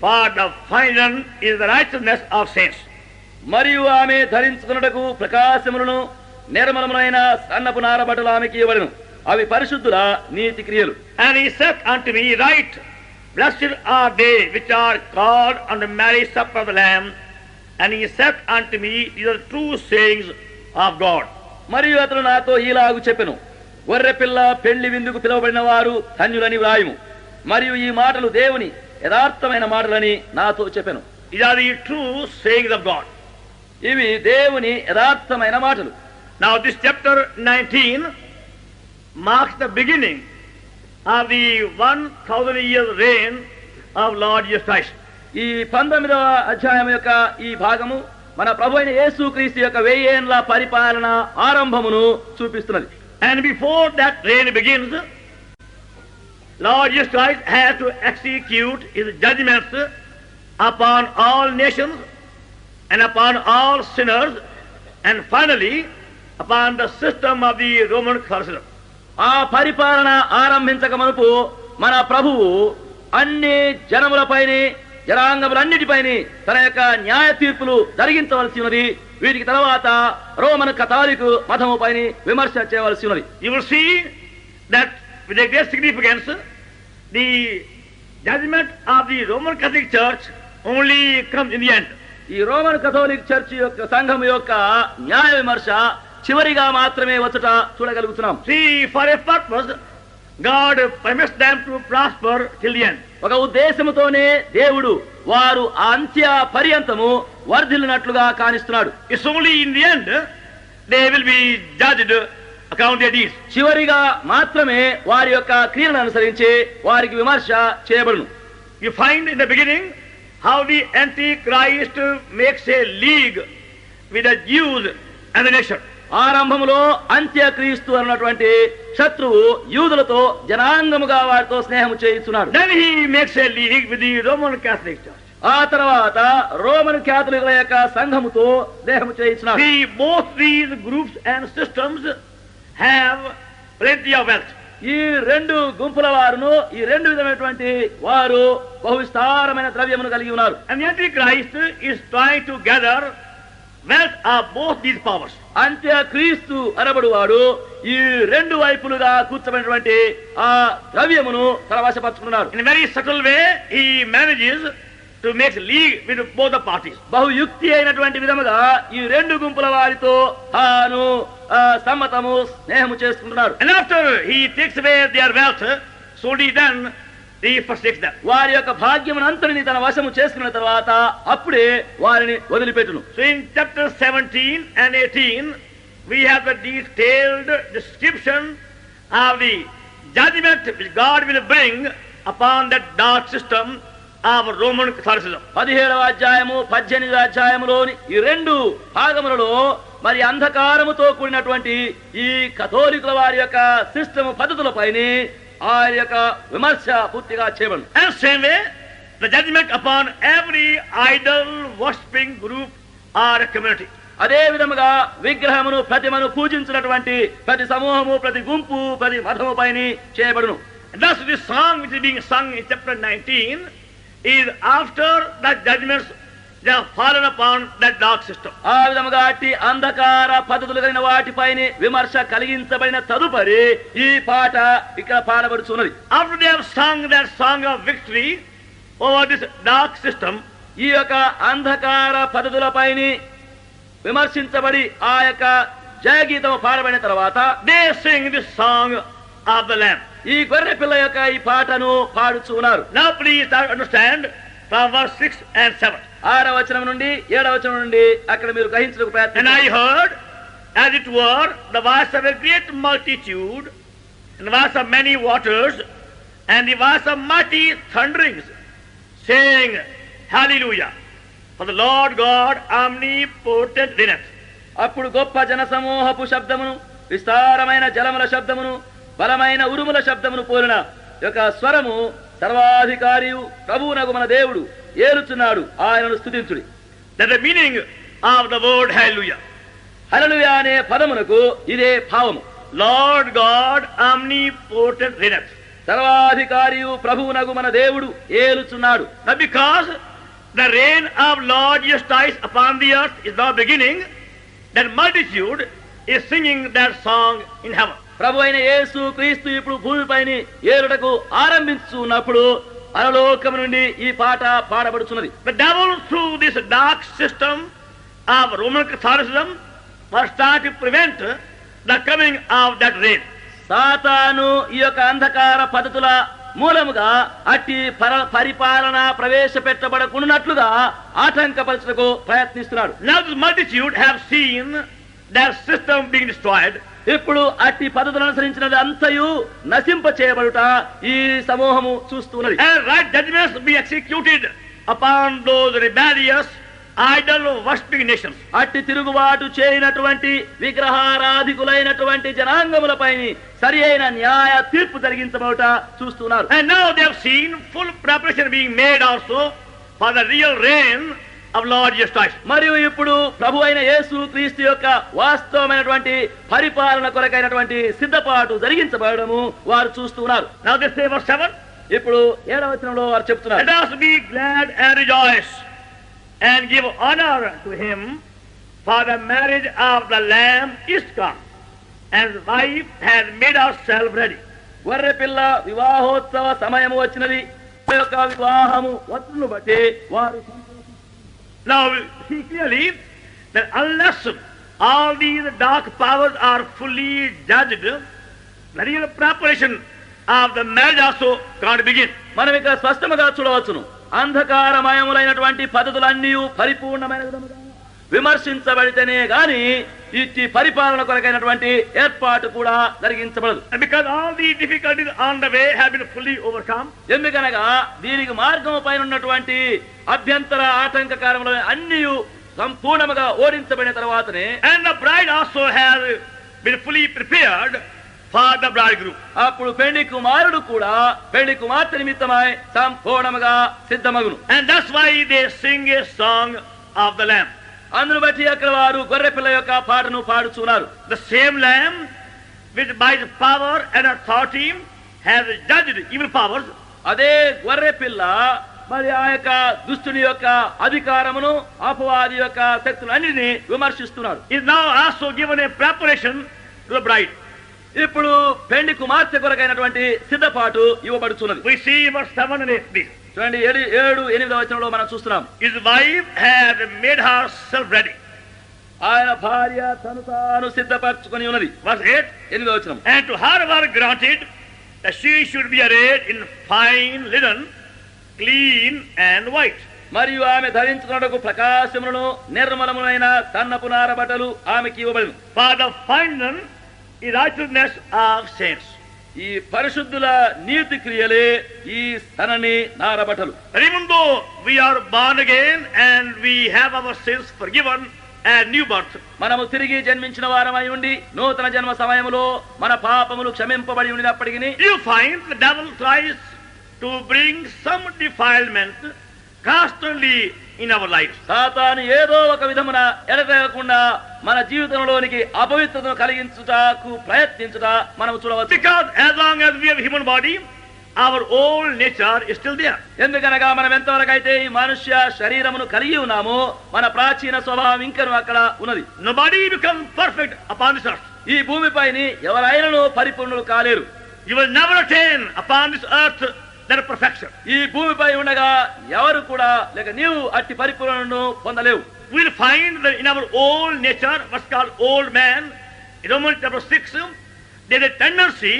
for the fine linen is the righteousness of saints. మరియు ఆమె ధరించుకున్నటకు ప్రకాశములను నిర్మలములైన సన్నపు నారబట్టలు ఆమెకి ఇవ్వబడెను, అవి పరిశుద్ధుల నీతి క్రియలు. And he said unto me, Write, Blessed are they which are called unto the marriage supper of the Lamb. And he said unto me, These are the true sayings of God. మరియు అతను నాతో ఈలాగు చెప్పెను, గొర్రె పిల్ల పెళ్లి విందుకు పిలువబడిన వారు ధన్యులని వ్రాయుము. మరియు ఈ మాటలు దేవుని యథార్థమైన మాటలని నాతో చెప్పెను. These are the true sayings of God. ఇవి దేవుని యథార్థమైన మాటలు. Now this chapter 19 marks the beginning of the 1,000 years reign of Lord Jesus Christ. ఈ 19వ అధ్యాయం యొక్క ఈ భాగము మన ప్రభు అయిన యేసుక్రీస్తు యొక్క 1000 ఏండ్ల పరిపాలన ఆరంభమును చూపిస్తున్నది. And before that reign begins, Lord Jesus Christ has to execute his judgments upon all nations and upon all sinners and finally upon the system of the Roman Catholicism. ఆ పరిపాలన ఆరంభించక మునుపు మన ప్రభువు అన్ని జనములపైన జనాంగములన్నిటిపైన తన యొక్క న్యాయ తీర్పులు జరిగించవలసి ఉన్నది. వీటికి తర్వాత రోమన్ కథాలిక్ మతము పైన విమర్శ చేయవలసి ఉన్నది. You will see that with a great significance, the judgment of the Roman Catholic Church only comes in the end. ఈ రోమన్ కథోలిక్ చర్చ్ యొక్క సంఘం యొక్క న్యాయ విమర్శ చివరిగా మాత్రమే వచ్చట చూడగలుగుతున్నాం. See, for a purpose, God permits them to prosper till the end. ఒక ఉద్దేశముతోనే దేవుడు వారు అంత్య పర్యంతము వర్ధిల్లినట్లుగా కానిస్తున్నాడు. It's only in the end they will be judged according to their deeds. చివరిగా మాత్రమే వారి యొక్క క్రియలను అనుసరించి వారికి విమర్శ చేయబడును. You find in the beginning how the Antichrist makes a league with the Jews and the nation. ఆరంభములో అంత్యక్రీస్తు అన్నటువంటి శత్రువు యూదులతో జనాంగముగా వారితో స్నేహం చేయిస్తున్నాడు. Then he makes a league with the Roman Catholic Church. ఆ తర్వాత రోమన్ క్యాథలికుల యొక్క సంఘముతో స్నేహం చేయిస్తున్నాడు. See, both these groups and systems have plenty of wealth. ఈ రెండు గుంపుల వారును ఈ రెండు విధమైనటువంటి వారు బహు విస్తారమైన ద్రవ్యమును కలిగి ఉన్నారు. And the Antichrist is trying to gather wealth of both these powers. అంత్యక్రీస్తు అనబడువాడు ఈ రెండు వైపులుగా కూర్చోబడినటువంటి ఆ ద్రవ్యమును తన వశపరుచుకున్నాడు. In a very subtle way, he manages to make league with both the parties. బహుయుక్తి అయినటువంటి విధముగా ఈ రెండు గుంపుల వారితో తాను సమ్మతము స్నేహము చేసుకుంటున్నాడు. And after he takes away their wealth, so then he forsakes them. వారి యొక్క భాగ్యమునంతటిని తన వశము చేసుకున్న తర్వాత అప్పుడే వారిని వదిలిపెట్టును. So in chapter 17 and 18 we have the detailed description of the judgment which God will bring upon that dark system of Roman Catholicism. 17వ అధ్యాయము 18వ అధ్యాయములోని ఈ రెండు భాగములలో మరి అంధకారముతో కూడినటువంటి ఈ కథోలికుల వారి యొక్క సిస్టమ్ పద్ధతులపైన ఆయన యొక్క విమర్శ పూర్తిగా చేయబడింది. And same way, the judgment upon every idol worshipping group or community. అదే విధముగా విగ్రహమును ప్రతిమను పూజించినటువంటి ప్రతి సమూహము ప్రతి గుంపు ప్రతి మతము పైన చేయబడును. And thus this song which is being sung in chapter 19 is after the judgments that have fallen upon that dark system. ఆ విధముగా అట్టి అంధకార పద్ధతులు కలిగిన వాటిపైన విమర్శ కలిగించబడిన తదుపరి ఈ పాట ఇక్కడ పాడబడుచున్నది. After they have sung that song of victory over this dark system, ఈ యొక్క అంధకార పద్ధతులపైన విమర్శించబడి ఆ యొక్క జయగీతం పాడబడిన తర్వాత they sing this song of the Lamb. ఈ గొర్రె పిల్ల యొక్క ఈ పాటను పాడుచున్నారు. Now please try to understand from verse 6 and 7. 6వ వచనం నుండి 7వ వచనం నుండి అక్కడ మీరు గ్రహించడానికి And ప్రయత్నించండి. I heard, as it were, the voice of a great multitude, and the voice of many waters, and the voice of mighty thunderings, saying, Hallelujah! For the Lord God omnipotent reigneth. అప్పుడు గొప్ప జనసమూహపు శబ్దమును విస్తారమైన జలముల శబ్దమును బలమైన ఉరుముల శబ్దమును పోలిన యొక్క స్వరము సర్వాధికారియు ప్రభువునగు మన దేవుడు ఏలుచున్నాడు, ఆయనను స్తుతించుడి. That's the meaning of the word Hallelujah. హల్లెలూయా అనే పదమునకు ఇదే భావము. Lord God omnipotent reigneth. సర్వాధికారియు ప్రభువునగు మన దేవుడు ఏలుచున్నాడు. Now because the reign of Lord Jesus Christ upon the earth is now beginning, that multitude is singing that song in heaven. ప్రభు అయిన యేసు క్రీస్తు ఇప్పుడు భూమిపైన ఏలుటకు ఆరంభించున్నప్పుడు పరలోకము నుండి ఈ పాట పాడబడుచున్నది. The devil through this dark system of Roman Catholicism was trying to prevent the coming of that reign. సాతాను ఈ యొక్క అంధకార పద్ధతుల మూలముగా అట్టి పరిపాలన ప్రవేశపెట్టబడకున్నట్లుగా ఆటంకపరచుటకు ప్రయత్నిస్తున్నాడు. Now this multitude have seen that system being destroyed. ఇప్పుడు అట్టి పద్ధతులను అనుసరించినది అంతయు నశింప చేయబడుట ఈ సమూహము చూస్తున్నది. And right judgments be executed upon those rebellious idol worshipping nations. అట్టి తిరుగుబాటు చేయనటువంటి విగ్రహారాధికులైనటువంటి జనాంగములపై సరి అయిన న్యాయ తీర్పు జరిగించబోట చూస్తున్నారు. And now they have seen full preparation being made also for the real reign of Lord Jesus Christ. మరియు ఇప్పుడు ప్రభు అయిన యేసు క్రీస్తు యొక్క వాస్తవమైనటువంటి పరిపాలన కొరకైనటువంటి సిద్ధపాటు జరిగించబడము వారు చూస్తున్నారు. Now they say verse 7. ఇప్పుడు 7వ వచనంలో వారు చెప్తున్నారు, Let us be glad and rejoice and give honor to him, for the marriage of the Lamb is come, and his wife has made herself ready. గొర్రె పిల్ల వివాహోత్సవ సమయము వచ్చినది, యొక్క వివాహము వస్తును బట్టి వారు. Now see clearly that unless all these dark powers are fully judged, the real preparation of the marriage also can't begin. మనం ఇక స్పష్టంగా చూడవచ్చును, అంధకారమయములైనటువంటి పద్ధతులన్నీ పరిపూర్ణమైన విధముగా విమర్శించబడితేనే గాని ఇట్టి పరిపాలన కొరకైనటువంటి ఏర్పాటు కూడా జరిగించబడదు. And because all the difficulties on the way have been fully overcome, ఎందుకనగా దీనికి మార్గం పైన ఉన్నటువంటి అభ్యంతర ఆటంకకారములు అన్నీ సంపూర్ణముగా ఓడించబడిన తర్వాతనే, and the bride also has been fully prepared for the bridegroom. అప్పుడు పెళ్లి కుమారుడు కూడా పెళ్లి కుమార్తె నిమిత్తమై సంపూర్ణముగా సిద్ధమగును. And that's why they sing a song of the Lamb. అందును బట్టి అక్కడ వారు గొర్రె పిల్ల యొక్క పాటను పాడుచున్నారు. The same Lamb which by the power and authority has judged evil powers, అదే గొర్రె పిల్ల మరి ఆ యొక్క దుష్టుని యొక్క అధికారమును అపవాది యొక్క శక్తులన్నిటినీ విమర్శిస్తున్నాడు. is now also given a preparation to the bride. ఇప్పుడు పెళ్లి కుమార్తె కొరకైనటువంటి సిద్ధపాటు ఇవ్వబడుతున్నది. We see verse 7 and 8 please. చూడండి 7, 8వ వచనంలో మనం చూస్తున్నాం, His wife had made herself ready. ఆయన భార్య తను తాను సిద్ధపరచుకొని ఉన్నది. Verse 8. 8వ వచనం, And to her were granted that she should be arrayed in fine linen, clean and white. మరియు ఆమె ధరించుకున్నకు ప్రకాశములను నిర్మలములైన సన్నపు నార బట్టలు ఆమెకి ఇవ్వబడును. For the fine linen is righteousness of saints. ఈ పరిశుద్ధుల నీతి క్రియలే ఈ సన్నని నార బట్టలు. Even though we are born again and we have our sins forgiven and new birth, మనము తిరిగి జన్మించిన వారమై ఉండి నూతన జన్మ సమయములో మన పాపములు క్షమింపబడి ఉండినప్పటికీ you find the devil tries to bring some defilement constantly in our lives. సాతాను ఏదో ఒక విధమున ఎడతెగకుండా మన జీవితంలోనికి అపవిత్రతను కలిగించుటకు ప్రయత్నించుట మనం చూడవచ్చు. Because as long as we have human body, our old nature is still there. ఎందుకనగా మనం ఎంతవరకు అయితే ఈ మనుష్య శరీరమును కలిగి ఉన్నామో మన ప్రాచీన స్వభావం ఇంకను అక్కడ ఉన్నది. Nobody becomes perfect upon this earth. ఈ భూమిపైని ఎవరైనాను పరిపూర్ణులు కాలేరు. You will never attain upon this earth that perfection. ఈ భూమిపై ఉండగా ఎవరు కూడా లేక నీవు అట్టి పరిపూర్ణను పొందలేవు. We will find that in our old nature, what's called old man, in Romans chapter 6, there is a tendency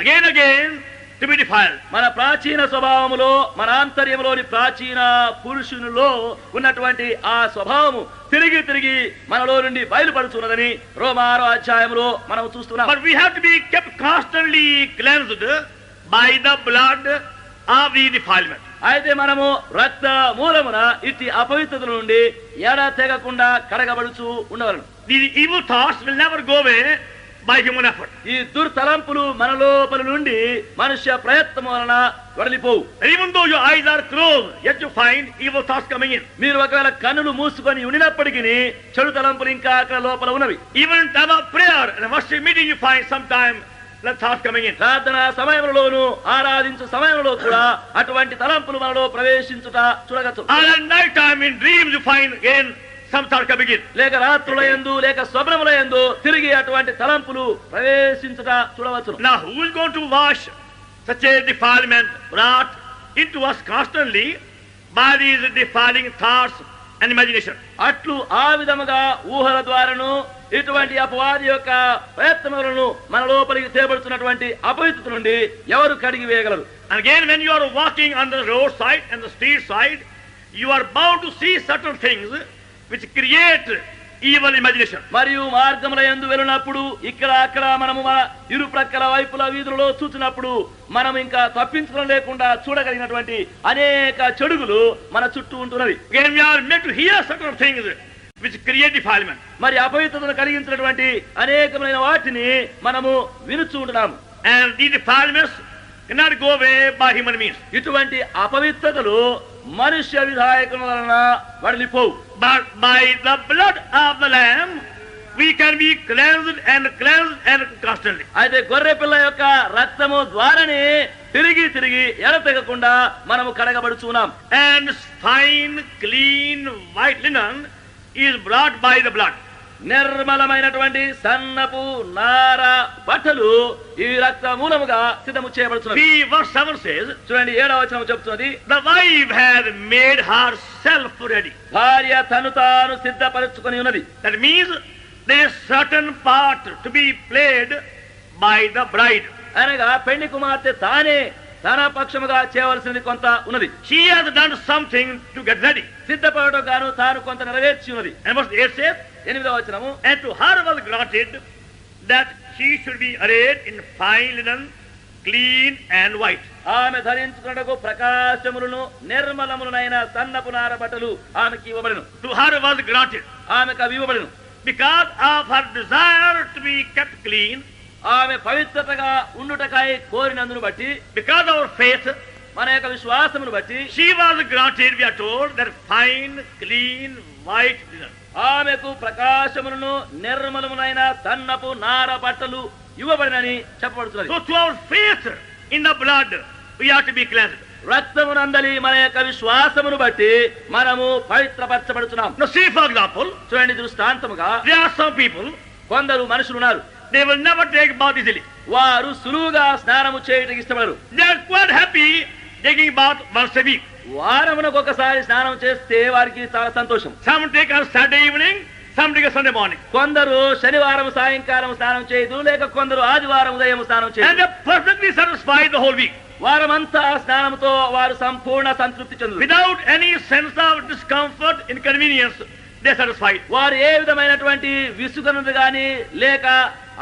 again to be defiled. మన ప్రాచీన స్వభావములో మన ఆంతర్యములోని ప్రాచీన పురుషునిలో ఉన్నటువంటి ఆ స్వభావము తిరిగి మనలో నుండి బయలుపడుతున్నదని రోమా 6వ అధ్యాయములో మనం చూస్తున్నాం. But we have to be kept constantly cleansed by the blood of the defilement. అయితే మనము రక్త మూలమున ఇట్టి అపవిత్రత నుండి ఎడ తెగకుండా కడగబడుచు ఉండవలను. These evil thoughts will never go away by human effort. ఈ దుర్తలంపులు మన లోపల నుండి మనుష్య ప్రయత్నం వలన వడలిపోవు. Even though your eyes are closed, yet you find evil thoughts coming in. మీరు ఒకవేళ కన్నులు మూసుకొని ఉండినప్పటికీ చెడు తలంపులు ఇంకా అక్కడ లోపల ఉన్నవి. Even in time of prayer and worship meeting, you find sometime the thoughts coming in. ప్రార్థన సమయంలోను ఆరాధించు సమయంలో కూడా అటువంటి తలంపులు మనలో ప్రవేశించుట చూడగచ్చు. And at night time in dreams, you find again some thoughts coming in. లేక రాత్రుల యందు లేక స్వప్నముల యందు తిరిగి అటువంటి తలంపులు ప్రవేశించుట చూడవచ్చు. Now, who is going to wash such a defilement brought into us constantly by these defiling thoughts and imagination? అట్లు ఆ విధముగా ఊహల ద్వారాను ఇటువంటి అపవాది యొక్క ప్రయత్నములను మన లోపలికి తేబడుతున్నటువంటి అపవిత్రత నుండి ఎవరు కడిగి వేయగలరు? And again, when you are walking on the roadside and the street side, you are bound to see certain things which create evil imagination. మరియు మార్గముల యందు వెళ్ళినప్పుడు ఇక్కడ అక్కడ మనము మన ఇరు ప్రక్కల వైపుల వీధులలో చూసినప్పుడు మనం ఇంకా తప్పించడం లేకుండా చూడగలిగినటువంటి అనేక చెడుగులు మన చుట్టూ ఉంటున్నవి. Again we are made to hear certain things which create defilement. మరి అపవిత్రతను కలిగించినటువంటి అనేకమైన వాటిని మనము వినుచూ ఉంటున్నాము. And these defilements cannot go away by human means. ఇటువంటి అపవిత్రతలు మనుష్య విధాయకుల వలన వడిలిపోవు. But by the blood of the Lamb we can be cleansed and constantly. అయితే గొర్రె పిల్ల యొక్క రక్తము ద్వారానే తిరిగి తిరిగి ఎడతెగకుండా మనము కడగబడుచున్నాం. And fine, clean, white linen is brought by the blood. నిర్మలమైనటువంటి సన్నపు నార బట్టలు ఈ రక్త మూలముగా సిద్ధము చేయబడుతున్నవి. Verse 7 says, చూడండి 7వ వచనం చెప్తున్నది, the wife has made herself ready. భార్య తను తాను సిద్ధపరచుకొని ఉన్నది. That means there is certain part to be played by the bride. అనగా పెళ్లి కుమార్తె తానే తన పక్షముగా చేయవలసినది కొంత ఉన్నది. She has done something to get ready. సిద్ధపడటం గాను తాను కొంత నెరవేర్చి ఉన్నది. And verse 8 says, 8వ వచనము, and to her was granted that she should be arrayed in fine linen, clean and white. ఆమె ధరించుకున్నకు ప్రకాశములను నిర్మలములైన సన్నపు నార బట్టలు ఆమెకి ఇవ్వబడెను. To her was granted. ఆమెకు అవి ఇవ్వబడెను. Because of her desire to be kept clean, ఆమె పవిత్రతగా ఉండుటకై కోరినందును బట్టి, because of our faith, మన యొక్క విశ్వాసమును బట్టి she was granted, we are told, that fine, clean, white linen. ఆమెకు ప్రకాశములను నిర్మలములైన సన్నపు నార బట్టలు ఇవ్వబడినని చెప్పబడుతున్నది. So to our faith in the blood we are to be cleansed. రక్తమునందలి మన యొక్క విశ్వాసమును బట్టి మనము పవిత్రపరచబడుతున్నాం. Now see, for example, చూడండి దృష్టాంతముగా, there are some people, కొందరు మనుషులు ఉన్నారు, they will never take bath easily. వారు సులువుగా స్నానము చేయటకు ఇష్టపడరు. They are quite happy taking bath once a week. వారమునకు ఒకసారి స్నానం చేస్తే వారికి చాలా సంతోషం. Some take on Saturday evening, some take on Sunday morning. కొందరు శనివారం సాయంకాలం స్నానం చేయదు, లేక కొందరు ఆదివారం ఉదయం స్నానం And చేయదు. they are perfectly satisfied the whole week. వారమంతా స్నానంతో వారు సంపూర్ణ సంతృప్తి చెందుతారు. Without any sense of discomfort, inconvenience, they are satisfied. వారు ఏ విధమైనటువంటి విసుగనుడు గాని లేక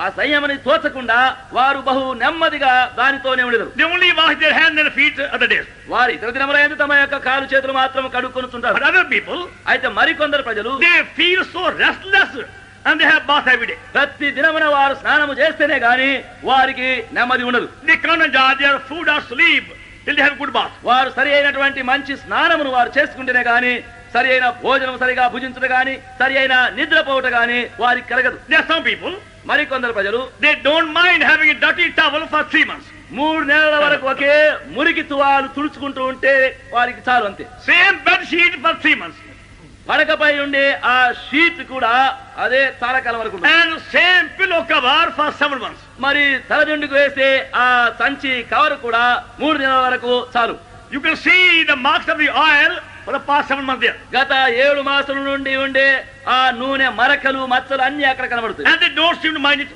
ఆ సంయమని తోచకుండా వారు బహు నెమ్మదిగా దానితోనే ఉండేరు. They only wash their hands and feet other days. వారు ఇతర దినములందు తమ యొక్క కాలు చేతులు మాత్రం కడుక్కొనుచుంటారు. But other people, అయితే మరికొందరు ప్రజలు they feel so restless and they have bath every day. ప్రతి దినమున వారు స్నానము చేస్తేనే గాని వారికి నెమ్మది ఉండదు. They can't enjoy their food or sleep till they have good bath. వారు సరి అయినటువంటి మంచి స్నానమును వారు చేసుకుంటేనే గాని సరి అయిన భోజనం సరిగా భుజించడం గాని సరి అయిన నిద్రపోవట గాని వారికి కలగదు. There are some people, మరికొందరు ప్రజలు they don't mind having a dirty towel for 3 months. 3 నెలల వరకు ఒకే మురికి తువాలు తుడుచుకుంటూ ఉంటే వారికి చాలు అంతే. Same bed sheet for 3 months. పడకపై ఉండే ఆ షీట్ కూడా అదే చాలా కాలం వరకు ఉంటుంది. And same pillow cover for 7 months. మరి తలదిండుకు వేసే ఆ సంచి కవర్ కూడా 3 నెలల వరకు చాలు. You can see the marks of the oil for the past 7 months there. గత 7 మాసాల నుండి ఉండే ఆ నూనె మరకలు మచ్చలు అన్ని అక్కడ కనబడుతాయి. And they don't seem to mind it.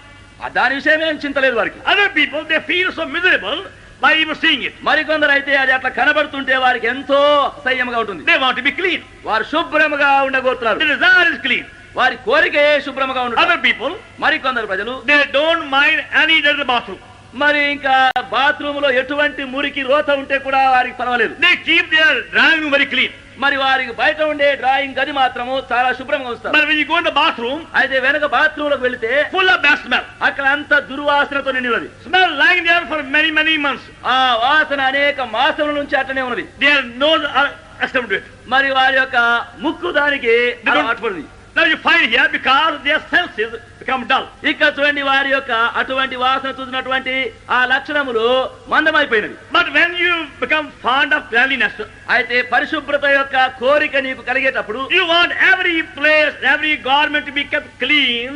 దాని విషయం ఏం చింతలేదు వారికి. Other people, they feel so miserable by even seeing it. మరికొందరు అయితే అది అట్లా కనబడుతుంటే వారికి ఎంతో అసహ్యంగా ఉంటుంది. They want to be clean. వారు శుభ్రముగా ఉండగోరుతున్నారు. The desire is clean. వారి కోరికే శుభ్రముగా ఉండదు. Other people, మరికొందరు ప్రజలు they don't mind any dirty bathroom. మరి ఇంకా బాత్రూమ్ లో ఎటువంటి మురికి రోత ఉంటే కూడా వారికి పర్వాలేదు. They keep their drawing room very clean. మరి వారికి బయట ఉండే డ్రాయింగ్ గది మాత్రము చాలా శుభ్రంగా ఉంచుతారు. But when you go in the bathroom, అయితే వెనక బాత్రూమ్ లోకి వెళితే full of bad smell. అక్కడ అంత దుర్వాసనతో నిండి ఉన్నది. Smell lying there for many, many months. ఆ వాసన అనేక మాసముల నుంచి అట్లనే ఉన్నది. Their nose are accustomed to it. మరి వారి యొక్క ముక్కు దానికి అలవాటుపడింది. Now you find here, because their senses become dull. ఇక్కడ చూడండి వారి యొక్క అటువంటి వాసన చూసినటువంటి ఆ లక్షణములు మందమైపోయినవి. But when you become fond of cleanliness, అయితే పరిశుభ్రత యొక్క కోరిక నీకు కలిగేటప్పుడు you want every place, every garment to be kept clean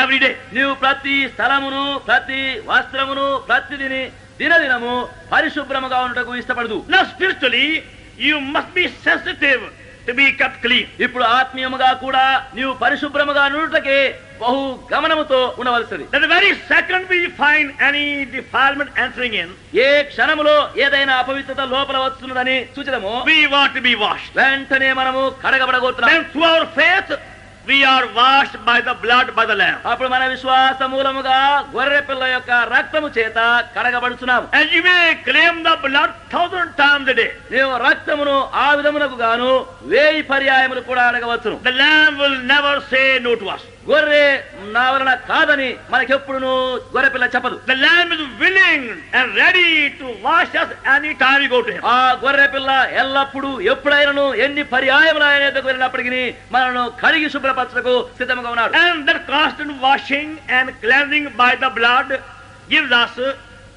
every day. నీవు ప్రతి స్థలమును ప్రతి వస్త్రమును ప్రతిదిని దినదినము పరిశుభ్రముగా ఉండటకు ఇష్టపడదు. Now spiritually, you must be sensitive to be kept clean. ఇప్పుడు ఆత్మీయముగా కూడా నీవు పరిశుభ్రముగా నుండుటకే బహు గమనముతో ఉండవలసింది. That the very second we find any defilement entering in, ఏ క్షణములో ఏదైనా అపవిత్రత లోపల వస్తున్నదని సూచనము we want to be washed. వెంటనే మనము కడగబడగోతున్నాం. Then through our faith, we are washed by the blood by the Lamb. అప్పుడు మన విశ్వాస మూలముగా గొర్రె పిల్ల యొక్క రక్తము చేత కడగబడుచున్నాము. And you may claim the blood 1,000 times a day. నీవు రక్తమును ఆ విధమునకు గాను 1000 పర్యాయములు కూడా అడగవచ్చును. The Lamb will never say no to us. గొర్రె నా వలన కాదని మనకెప్పుడును గొర్రె పిల్ల చెప్పదు. The Lamb is willing and ready to wash us any time we go to Him. ఆ గొర్రె పిల్ల ఎల్లప్పుడూ ఎప్పుడైనను ఎన్ని పర్యాయములు ఆయన ఎదుగు వెళ్ళినప్పటికీ మనను కడిగి శుభ్రపరచుటకు సిద్ధంగా ఉన్నాడు. And that constant washing and cleansing by the blood gives us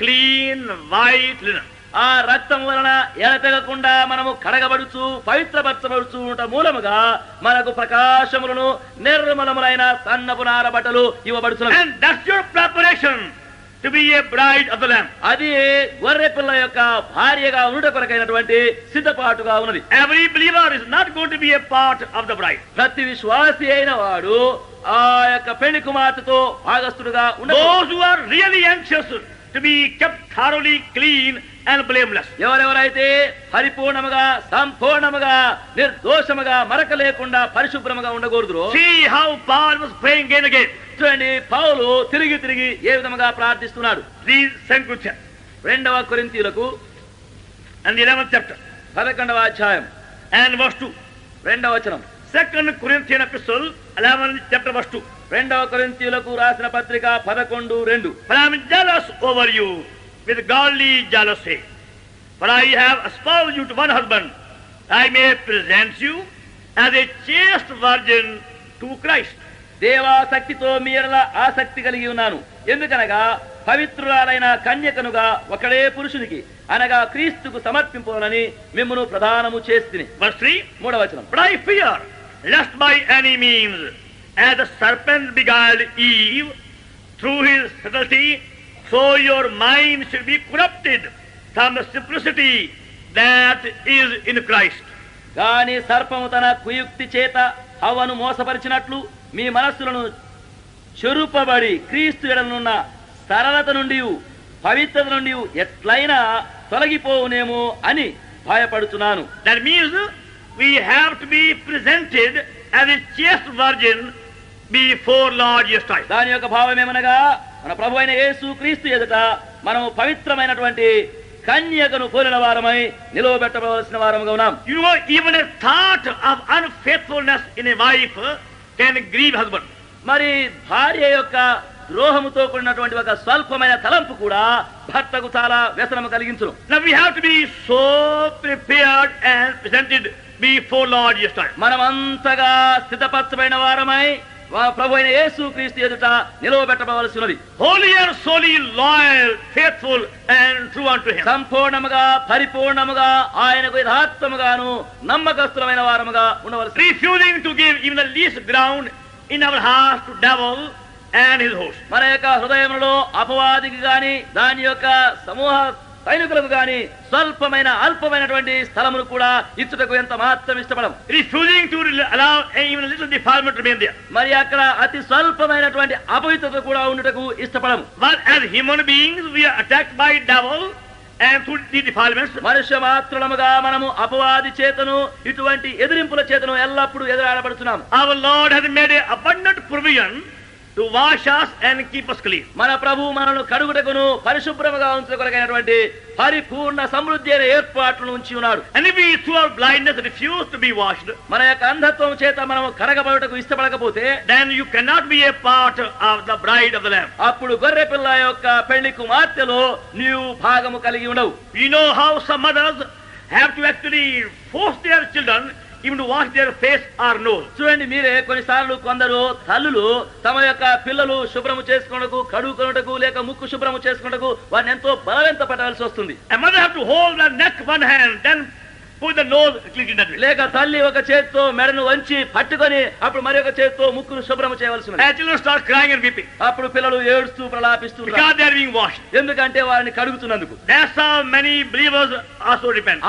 clean white linen. ఆ రక్తం వలన ఎడతెగకుండా మనము కడగబడుచు పవిత్రపరచబడుచు ఉంట మూలముగా మనకు ప్రకాశములను నిర్మలములైన సన్నపు నార బట్టలు ఇవ్వబడుచున్నవి. And that's your preparation to be a bride of the Lamb. అది గొర్రె పిల్ల యొక్క భార్యగా ఉండుట కొరకైనటువంటి సిద్ధపాటుగా ఉన్నది. Every believer is not going to be a part of the bride. ప్రతి విశ్వాసి అయిన వాడు ఆ యొక్క పెళ్లి కుమార్తెతో భాగస్థుడుగా ఉండదు. Those who are really anxious to be kept thoroughly clean and blameless. ఎవరెవరైతే పరిపూర్ణముగా సంపూర్ణముగా నిర్దోషముగా మరక లేకుండా పరిశుభ్రముగా ఉండకూడదు. See how Paul was praying again and again. చూడండి పౌలు తిరిగి తిరిగి ఏ విధముగా ప్రార్థిస్తున్నాడు. 2 Corinthians 2 కొరింథీయులకు and the 11th chapter 11వ అధ్యాయం and verse 2. 2వ వచనం. 2 Corinthians epistle 11th chapter verse 2. 2 కొరింథీయులకు రాసిన పత్రిక 11:2. For I am jealous over you with godly jealousy. For I have espoused you to one husband, I may present you as a chaste virgin to Christ. దేవాసక్తితో మీ ఎడల ఆసక్తి కలిగి ఉన్నాను. ఎందుకనగా పవిత్రురాలైన కన్యకనుగా ఒకడే పురుషునికి అనగా క్రీస్తుకు సమర్పింపునని మిమ్మును ప్రదానము చేస్తిని. Verse 3. 3వ వచనం. But I fear lest by any means, as the serpent beguiled Eve through his subtlety, so your mind should be corrupted from the simplicity that is in Christ. గాని సర్పము తన కుయుక్తి చేత హవ్వను మోసపరిచినట్లు మీ మనస్సులను చెరుపబడి క్రీస్తు ఎడలనున్న సరళత నుండి పవిత్రత నుండి ఎట్లయినా తొలగిపోవునేమో అని భయపడుతున్నాను. That means we have to be presented as a chaste virgin before Lord Jesus Christ. దాని యొక్క భావం ఏమనగా మన ప్రభు అయిన యేసు క్రీస్తు ఎదుట మనము పవిత్రమైనటువంటి కన్యకను పోలిన వారమై నిలవబెట్టవలసిన వారముగా ఉన్నాం. You know, even a thought of unfaithfulness in a wife can grieve husband. మరి భార్య యొక్క ద్రోహముతో కూడినటువంటి ఒక స్వల్పమైన తలంపు కూడా భర్తకు చాలా వ్యసనము కలిగించును. Now we have to be so prepared and presented before Lord Jesus Christ. మనం అంతగా సిద్ధపరచబడిన వారమై ప్రభు అయిన యేసు క్రీస్తు ఎదుట నిలవబెట్టవలసినది. Holy and solely loyal, faithful and true unto Him. సంపూర్ణముగా పరిపూర్ణముగా ఆయనకు యథార్థముగాను నమ్మకస్తులమైన వారముగా ఉండవలసి. Refusing to give even the least ground in our hearts to devil and his host. మన యొక్క హృదయములో అపవాదికి గాని దాని యొక్క సమూహ సైనికులకు గాని స్వల్పమైన అల్పమైనటువంటి స్థలమును కూడా ఇచ్చుటకు ఎంత మాత్రం ఇష్టపడం. Refusing to allow even a little defilement to remain there. మరి అక్కడ అతి స్వల్పమైనటువంటి అపవిత్రత కూడా ఉండుటకు ఇష్టపడము. But as human beings we are attacked by devil and through the defilements. మనుష్య మాత్రులముగా మనము అపవాది చేతను ఇటువంటి ఎదిరింపుల చేతను ఎల్లప్పుడూ ఎదురాడబడుతున్నాము. Our Lord has made an abundant provision to wash us and keep us clean. మన ప్రభు మనను కడుగుటకును పరిశుభ్రముగా ఉంచుకొరకైనటువంటి పరిపూర్ణ సమృద్ధి అయిన ఏర్పాట్లను ఉంచి ఉన్నాడు. And if we through our blindness refuse to be washed, మన యొక్క అంధత్వం చేత మనము కడగబడుటకు ఇష్టపడకపోతే then you cannot be a part of the bride of the Lamb. అప్పుడు గొర్రె పిల్ల యొక్క పెళ్లి కుమార్తెలో నీవు భాగము కలిగి ఉండవు. You know how some mothers have to actually force their children even to wash their face or nose. చూడండి మీరే కొన్నిసార్లు కొందరు తల్లులు తమ యొక్క పిల్లలు శుభ్రము చేసుకున్నకు కడుగుకొనుటకు లేక ముక్కు శుభ్రము చేసుకున్నకు వారిని ఎంతో బలవంత పెట్టాల్సి వస్తుంది. A mother have to hold the neck one hand, then put the nose clean that way. లేక తల్లి ఒక చేత్తో మెడను వంచి పట్టుకొని అప్పుడు మరి ఒక చేత్తో ముక్కును శుభ్రము చేయవలసి ఉంది. And children start crying and weeping అప్పుడు పిల్లలు ఏడుస్తూ ప్రలాపిస్తున్నారు. because they are being washed. ఎందుకంటే వారిని కడుగుతున్నందుకు. That's how many believers also repent.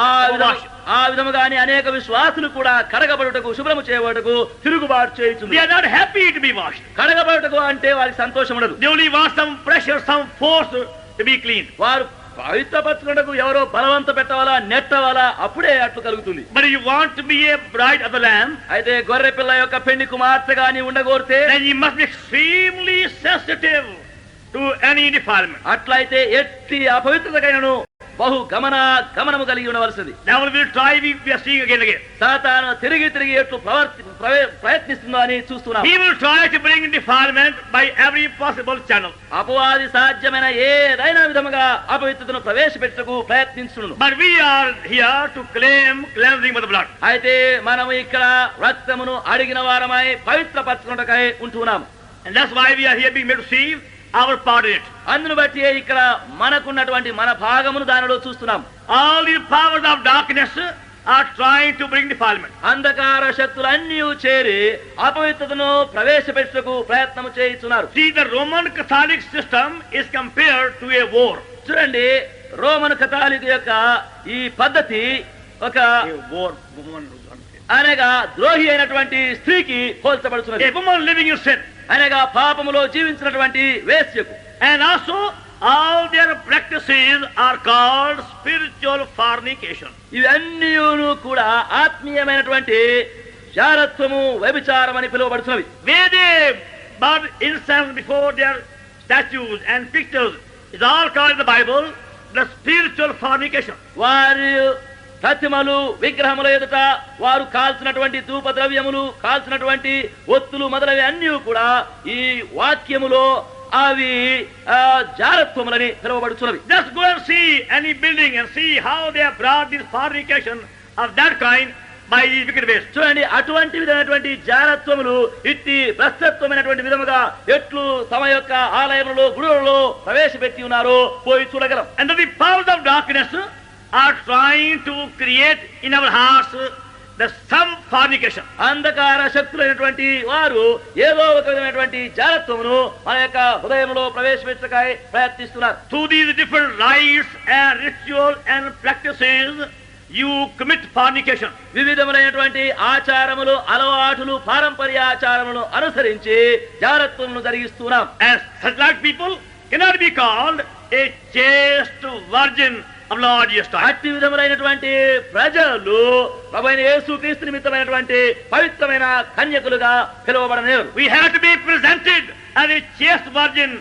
ఆ విధముగానే అనేక విశ్వాసులు కూడా కడగబడుటకు శుభ్రము చేయబడుటకు తిరుగుబాటు చేయుచున్నారు. They are not happy to be washed. కడగబడుటకు అంటే వారికి సంతోషం ఉండదు. They only want some pressure, some force to be clean. వారు పవిత్రపరచుకున్నకు ఎవరో బలవంత పెట్టవాలా నెట్టవాలా అప్పుడే అట్లు కలుగుతుంది. But if you want to be a bride of the Lamb, అయితే గొర్రె పిల్ల యొక్క పెండి కుమార్తెగా నీ ఉండగోరితే then you must be extremely sensitive to any defilement. అట్లయితే ఎట్టి అపవిత్రతకైనను బహు గమనము కలిగి ఉండవలసింది. Devil will try, we are seeing again and again. సాతాను తిరిగి ఎట్లు ప్రయత్నిస్తుందో అని చూస్తున్నాం. He will try to bring defilement by every possible channel. అపవాది సాధ్యమైన ఏదైనా విధముగా అపవిత్రతను ప్రవేశపెట్టకు ప్రయత్నించును. But we are here to claim cleansing by the blood. అయితే మనము ఇక్కడ రక్తమును అడిగిన వారమై పవిత్రపరచుకున్నటకై ఉంటున్నాం. And that's why we are here being made to see our part in it. అందును బట్టి ఇక్కడ మనకున్నటువంటి మన భాగమును దానిలో చూస్తున్నాం. All the powers of darkness are trying to bring defilement. అంధకార శక్తులన్నీ చేరి అపవిత్రతను ప్రవేశపెట్టుటకు ప్రయత్నం చేస్తున్నారు. See, the Roman Catholic system is compared to a war. చూడండి, రోమన్ కథాలిక్ యొక్క ఈ పద్ధతి ఒక war. అనగా ద్రోహి అయినటువంటి స్త్రీకి పోల్చబడుతున్నది. A woman living in sin. అనగా పాపములో జీవించినటువంటి వేశ్యకు. And also all their practices are called spiritual fornication. ఇవన్నీ కూడా ఆత్మీయమైనటువంటి జారత్వము వ్యభిచారం అని పిలువబడుతున్నవి. Where they burn incense before their statues and pictures is all called in the Bible the spiritual fornication. వారి ప్రతిమలు విగ్రహముల ఎదుట వారు కాల్చినటువంటి ధూప ద్రవ్యములు కాల్చినటువంటి ఒత్తులు మొదలవి అన్నీ కూడా ఈ వాక్యములో అవి జారత్వములని పిలువబడుతున్నవి. Just go and see any building and see how they have brought this fornication of that kind by wicked ways. చూడండి, అటువంటి విధమైనటువంటి జారత్వములు ఇట్టి భ్రష్టత్వమైనటువంటి విధముగా ఎట్లు తమ యొక్క ఆలయములలో గుడులలో ప్రవేశపెట్టి ఉన్నారో పోయి చూడగలం. And the powers of darkness are trying to create in our hearts the some fornication. అంధకార శక్తులైనటువంటి వారు ఏదో ఒక విధమైనటువంటి జారత్వమును మన యొక్క హృదయంలో ప్రవేశపెట్టకై ప్రయత్నిస్తున్నారు. Through these different rites and rituals and practices you commit fornication. వివిధములైనటువంటి ఆచారములు అలవాటులు పారంపర్య ఆచారములను అనుసరించి జారత్వమును జరిగిస్తున్నాం. And such like people cannot be called a chaste virgin of Lord Jesus Christ. అట్టి విధములైనటువంటి ప్రజలు ప్రభువైన యేసుక్రీస్తు నిమిత్తమైనటువంటి పవిత్రమైన కన్యకులుగా పిలువబడనేరు. We have to be presented as a chaste virgin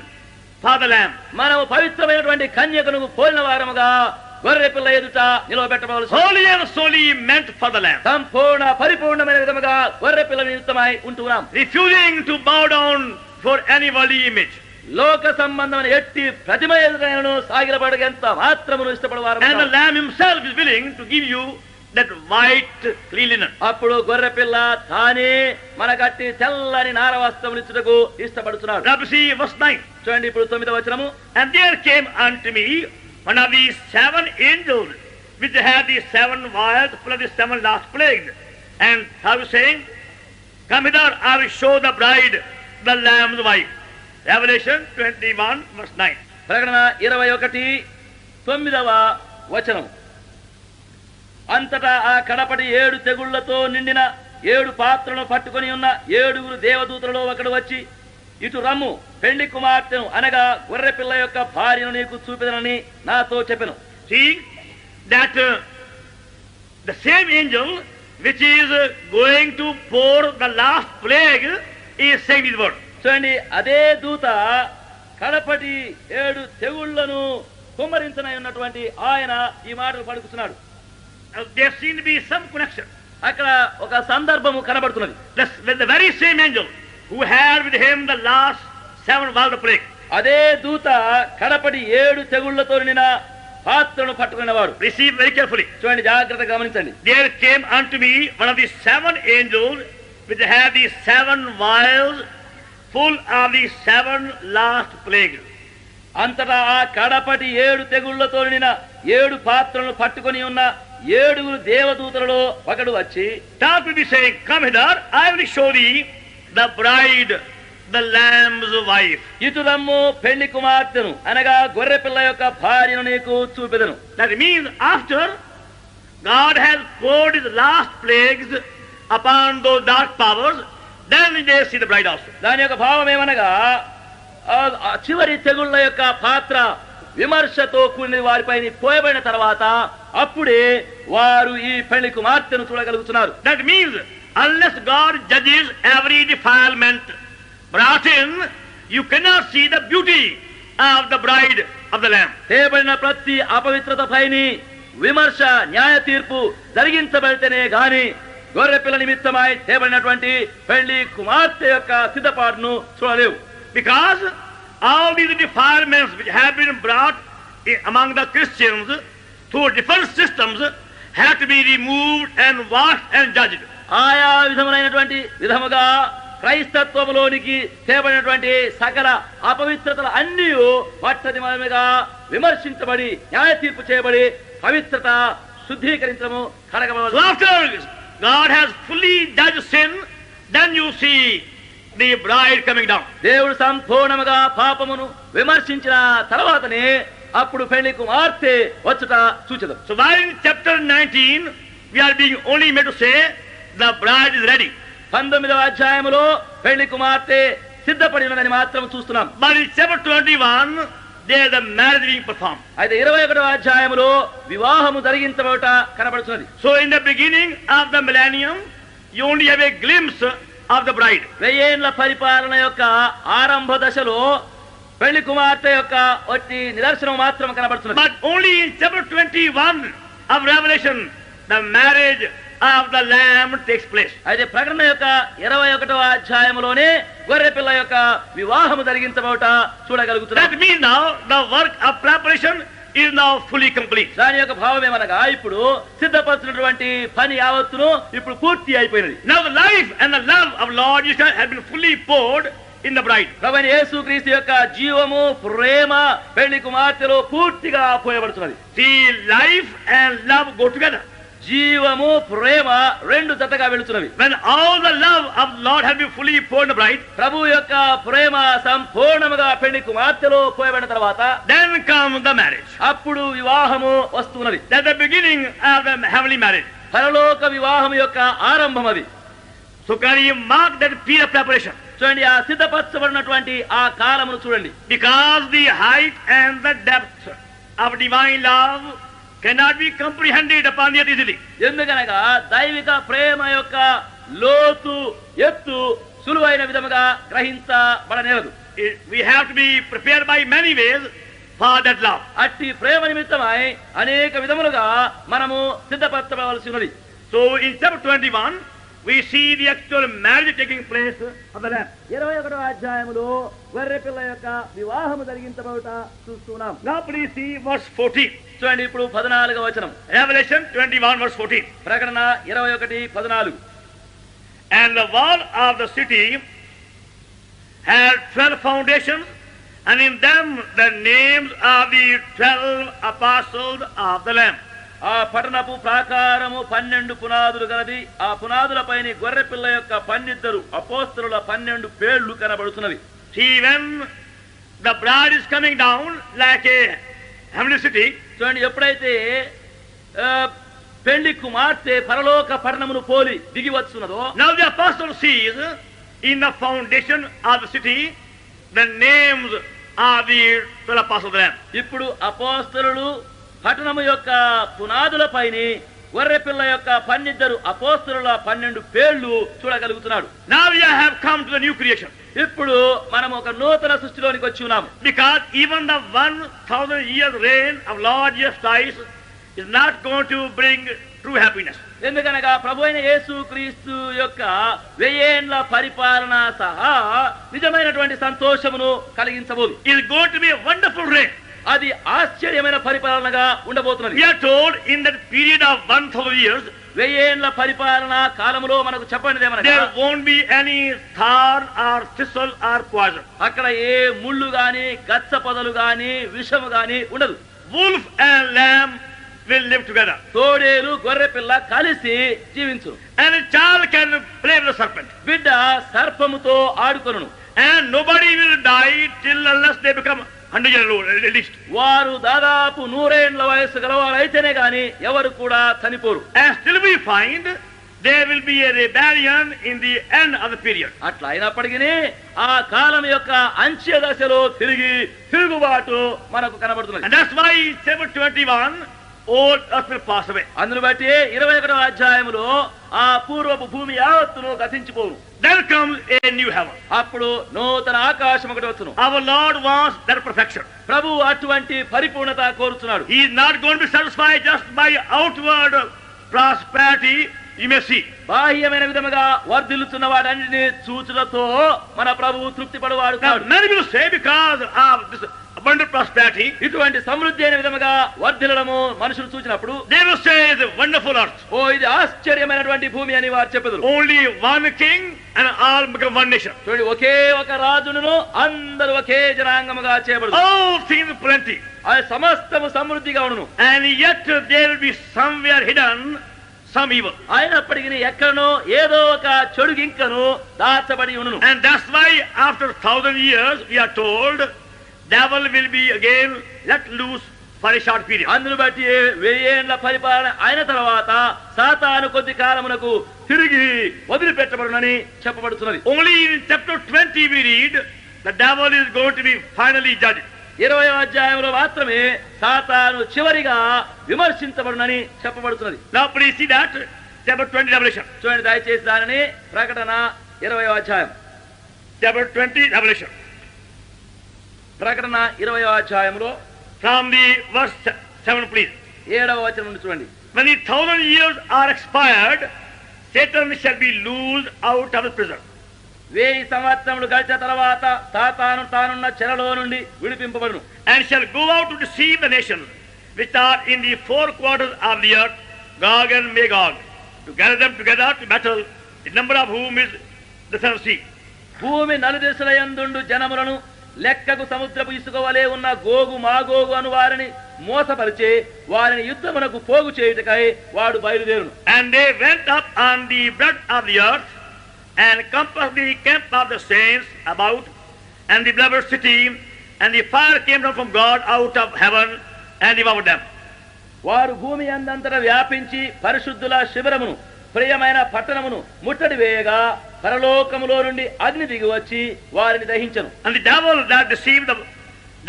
for the Lamb. మనము పవిత్రమైనటువంటి కన్యకును పోలిన వారముగా గొర్రె పిల్ల ఎదుట నిలవబెట్టవలసి. Holy and solely meant for the Lamb. సంపూర్ణ పరిపూర్ణమైన విధముగా గొర్రె పిల్ల నిమిత్తమై ఉంటున్నాం. Refusing to bow down for any worldly image. లోక సంబంధమైన ఎట్టి ప్రతిమ ఎదురైనను సాగిలపడక ఎంత మాత్రమును ఇష్టపడవారు. And the Lamb himself is willing to give you that white clean linen. అప్పుడు గొర్రె పిల్ల తానే మనకట్టి తెల్లని నార వస్త్రములు ఇచ్చుటకు ఇష్టపడుతున్నాడు. Now see verse 9. చూడండి ఇప్పుడు 9వ వచనము. And there came unto me one of these 7 angels which had these 7 vials full of the 7 last plagues. And how is saying, come hither, I will show the bride, the Lamb's wife. Revelation 21 verse 9. ప్రకటన 21:9వ వచనం. అంతటా ఆ కడపటి 7 తెగుళ్లతో నిండిన 7 పాత్రలను పట్టుకొని ఉన్న 7 దేవదూతలలో ఒకడు వచ్చి, ఇటు రమ్ము, పెండి కుమార్తెను అనగా గొర్రె పిల్ల యొక్క భార్యను నీకు చూపెదనని నాతో చెప్పెను. See that the same angel which is going to pour the last plague is saying this word. చూడండి, అదే దూత కడపటి 7 తెగుళ్లను కుమ్మరించనై ఉన్నటువంటి ఆయన ఈ మాటలు పలుకుతున్నాడు. There seems to be some connection. అక్కడ ఒక సందర్భము కనబడుతున్నది. With the very same angel who had with him the last 7 vials of plague. అదే దూత కడపటి 7 తెగుళ్లతో నిండిన పాత్రను పట్టుకున్నవాడు. Receive very carefully. చూడండి, జాగ్రత్తగా గమనించండి. There came unto me one of the 7 angels which had these 7 vials full of the 7 last plagues. అంతటా ఆ కడపటి 7 తెగుళ్లతో నిండిన 7 పాత్రలను పట్టుకొని ఉన్న 7 దేవదూతలలో ఒకడు వచ్చి, Talk to me saying, come hither, I will show thee the bride, the Lamb's wife. ఇటు రమ్ము, పెళ్లి కుమార్తెను అనగా గొర్రె పిల్ల యొక్క భార్యను నీకు చూపెదను. That means after God has poured his last plagues upon those dark powers, then they see the bride also. దాని యొక్క భావం ఏమనగా చివరి తెగుళ్ల యొక్క పాత్ర విమర్శతో కూడిన వారిపై పోయబడిన తర్వాత అప్పుడే వారు ఈ పెళ్లి కుమార్తెను చూడగలుగుతున్నారు. That means unless God judges every defilement brought in, you cannot see the beauty of the bride of the Lamb. తేబడిన ప్రతి అపవిత్రత పైన విమర్శ న్యాయ తీర్పు జరిగించబడితేనే గాని గొర్రెపిల్ల నిమిత్తమై తేబడినటువంటి పెళ్లి కుమార్తె యొక్క సిద్ధపాటును చూడలేవు. Because all these defilements which have been brought among the Christians through different systems have to be removed and washed and judged. ఆయా విధములైనటువంటి విధముగా క్రైస్తత్వములోనికి తేబడినటువంటి సకల అపవిత్రతలు అన్నీ వట్టదిమగా విమర్శించబడి న్యాయ తీర్పు చేయబడి పవిత్రత శుద్ధీకరించడము కడగబడాలి. So after God has fully judged sin, then you see the bride coming down. దేవుడు సంపూర్ణముగా పాపమును విమర్శించిన తర్వాతనే అప్పుడు పెళ్లి కుమార్తె వచ్చుట చూచెదం. So while in chapter 19 we are being only made to say the bride is ready. 19వ అధ్యాయములో పెళ్లి కుమార్తె సిద్ధపడి ఉన్నదని మాత్రం చూస్తున్నాం. But in chapter 21 there the marriage being performed. అయితే 21వ అధ్యాయములో వివాహము జరిగించబడుట కనబడుతున్నది. So in the beginning of the millennium you only have a glimpse of the bride. వెయ్యేండ్ల పరిపాలన యొక్క ఆరంభ దశలో పెళ్లి కుమార్తె యొక్క ఒట్టి నిదర్శనం మాత్రం కనబడుతున్నది. But only in chapter 21 of Revelation the marriage of the Lamb takes place. అయితే ప్రకటన యొక్క 21వ అధ్యాయములోనే గొర్రె పిల్ల యొక్క వివాహము జరిగించబడుట చూడగలుగుతున్నాం. That means now the work of preparation is now fully complete. దాని యొక్క భావం ఏమనగా ఇప్పుడు సిద్ధపరచినటువంటి పని యావత్తును ఇప్పుడు పూర్తి అయిపోయినది. Now the life and the love of Lord Jesus have been fully poured in the bride. ప్రభువైన యేసుక్రీస్తు యొక్క జీవము ప్రేమ పెళ్లి కుమార్తెలో పూర్తిగా పోయబడుతున్నది. See, life and love go together. జీవము ప్రేమ రెండు జతగా వెళుతున్నవి. When all the love of Lord has been fully poured in the bride, ప్రభు యొక్క ప్రేమ సంపూర్ణముగా పెళ్లి కుమార్తెలో పోయబడిన తర్వాత then comes the marriage. అప్పుడు వివాహము వస్తున్నది. That's the beginning of the heavenly marriage. పరలోక వివాహం యొక్క ఆరంభం అది. So can you mark that period of preparation? చూడండి, ఆ సిద్ధపరచబడినటువంటి ఆ కాలమును చూడండి. Because the height and the depth of divine love cannot be comprehended upon the earth easily. ఎందుకనగా దైవిక ప్రేమ యొక్క లోతు ఎత్తు సులువైన విధముగా గ్రహించబడనేరదు. We have to be prepared by many ways for that love. అట్టి ప్రేమ నిమిత్తమై అనేక విధములుగా మనము సిద్ధపరచవలసి ఉన్నది. So in chapter 21 we see the actual marriage taking place of the Lamb. 21వ అధ్యాయములో గొర్రె పిల్ల యొక్క వివాహము జరిగించబడుట చూస్తున్నాం. Now please see verse 14. చూడండి, ఇప్పుడు 14వ వచనం. Revelation 21 verse 14. ప్రకటన 21:14. And the wall of the city had 12 foundations, and in them the names of the 12 apostles of the Lamb. ఆ పట్టణపు ప్రాకారము 12 పునాదులు గలది. ఆ పునాదులపైన గొర్రె పిల్ల యొక్క 12 అపోస్తలుల 12 పేర్లు కనబడుతున్నవి. See, when the bride is coming down like a heavenly city, చూడండి, ఎప్పుడైతే పెళ్లి కుమార్తె పరలోక పట్టణమును పోలి దిగి వచ్చున్నదో, now the apostle sees in the foundation of the city the names of the 12 apostles of the Lamb. ఇప్పుడు అపోస్తలులు పట్టణము యొక్క పునాదులపైన గొర్రె పిల్ల యొక్క 12 అపోస్తలుల 12 పేర్లు చూడగలుగుతున్నాడు. Now we have come to the new creation. ఇప్పుడు మనం ఒక నూతన సృష్టిలోనికి వచ్చి ఉన్నాము. Because even the 1000 years reign of Lord Jesus Christ is not going to bring true happiness. ఎందుకనగా ప్రభువైన యేసుక్రీస్తు యొక్క 1000 ఏండ్ల పరిపాలన సహా నిజమైనటువంటి సంతోషమును కలిగించబోదు. It is going to be a wonderful reign. అది ఆశ్చర్యమైన పరిపాలనగా ఉండబోతున్నది. We are told in that period of 1000 years 1000 ఏండ్ల పరిపాలన కాలములో మనకు చెప్పనిదేమనగా there won't be any thorn or thistle or poison. అక్కడ ఏ ముళ్ళు గాని గచ్చ పొదలు గాని విషము గాని ఉండదు. Wolf and lamb will live together. తోడేలు గొర్రె పిల్ల కలిసి జీవించును. And a child can play with the serpent. బిడ్డ సర్పముతో ఆడుకొనును. And nobody will die till unless they become 100 years old at least. వారు దాదాపు 100 ఏండ్ల వయసు గలవారైతేనే గాని ఎవరు కూడా చనిపోరు. And still we find there will be a rebellion in the end of the period. అట్లా అయినప్పటికీ ఆ కాలం యొక్క అంత్య దశలో తిరుగుబాటు మనకు కనబడుతున్నది. And that's why in chapter 21 old earth will pass away. అందును బట్టి 21వ అధ్యాయములో ఆ పూర్వపు భూమి యావత్తును గతించిపోవును. There comes a new heaven. అప్పుడు నూతన ఆకాశం ఒకటి వచ్చును. Our Lord wants that perfection. ప్రభు అటువంటి పరిపూర్ణత కోరుచున్నాడు. He is not going to be satisfied just by outward prosperity. You may see. బాహ్యమైన విధముగా వర్ధిల్లుతున్న వాటన్నిటిని చూచులతో మన ప్రభువు తృప్తి పడువాడు కాడు. Many will say because of this abundant prosperity, ఇటువంటి సమృద్ధి అయిన విధముగా వర్ధిల్లడము మనుషులు చూచినప్పుడు they will say it's a wonderful earth. ఓ ఇది ఆశ్చర్యమైనటువంటి భూమి అని వారు చెప్పెదరు. Only one king and all become one nation. చూడండి, ఒకే ఒక రాజును అందరూ ఒకే జనాంగముగా చేయబడు. All things plenty. అది సమస్తము సమృద్ధిగా ఉండును. And yet there will be somewhere hidden some evil. అయినప్పటికీ ఎక్కడనో ఏదో ఒక చెడు గింకను దాచబడి ఉండును. And that's why after 1,000 years we are told devil will be again let loose for a short period. అందును బట్టి 1000 ఏళ్ల పరిపాలన అయిన తర్వాత సాతాను కొద్ది కాలమునకు తిరిగి వదిలిపెట్టబడునని చెప్పబడుతున్నది. Only in chapter 20 we read the devil is going to be finally judged. 20వ అధ్యాయంలో మాత్రమే సాతాను చివరిగా విమర్శించబడునని చెప్పబడుతున్నది. Now please see that chapter 20 Revelation. చూడండి దయచేసి దానిని ప్రకటన 20వ అధ్యాయం. Chapter 20 Revelation. ప్రకటన 20వ అధ్యాయంలో From the verse 7 please. 7వ వచనం నుండి చూడండి. When the 1,000 years are expired, Satan shall be loosed out of his prison. 1000 సంవత్సరములు గడిచిన తర్వాత సాతాను తానున్న చెరలో నుండి విడిపింపబడును. And shall go out to deceive the nations which are in the four quarters of the earth, Gog and Magog, to gather them together to battle, the number of whom is the sun sea. భూమి నలుదిశల యందుండు జనములను లెక్కకు సముద్రపు ఇసుక వలె ఉన్న గోగు మాగోగు అను వారిని మోసపరిచి వారిని యుద్ధమునకు పోగు చేయుటకై వాడు బయలుదేరును. And they went up on the breadth of the earth and compassed the camp of the saints about, and the beloved city, and the fire came down from God out of heaven and devoured them. వారు భూమి అందంతటా వ్యాపించి పరిశుద్ధుల శిబిరమును ప్రియమైన పట్టణమును ముట్టడి వేయగా పరలోకములో నుండి అగ్ని దిగి వచ్చి వారిని దహించెను. And the devil that deceived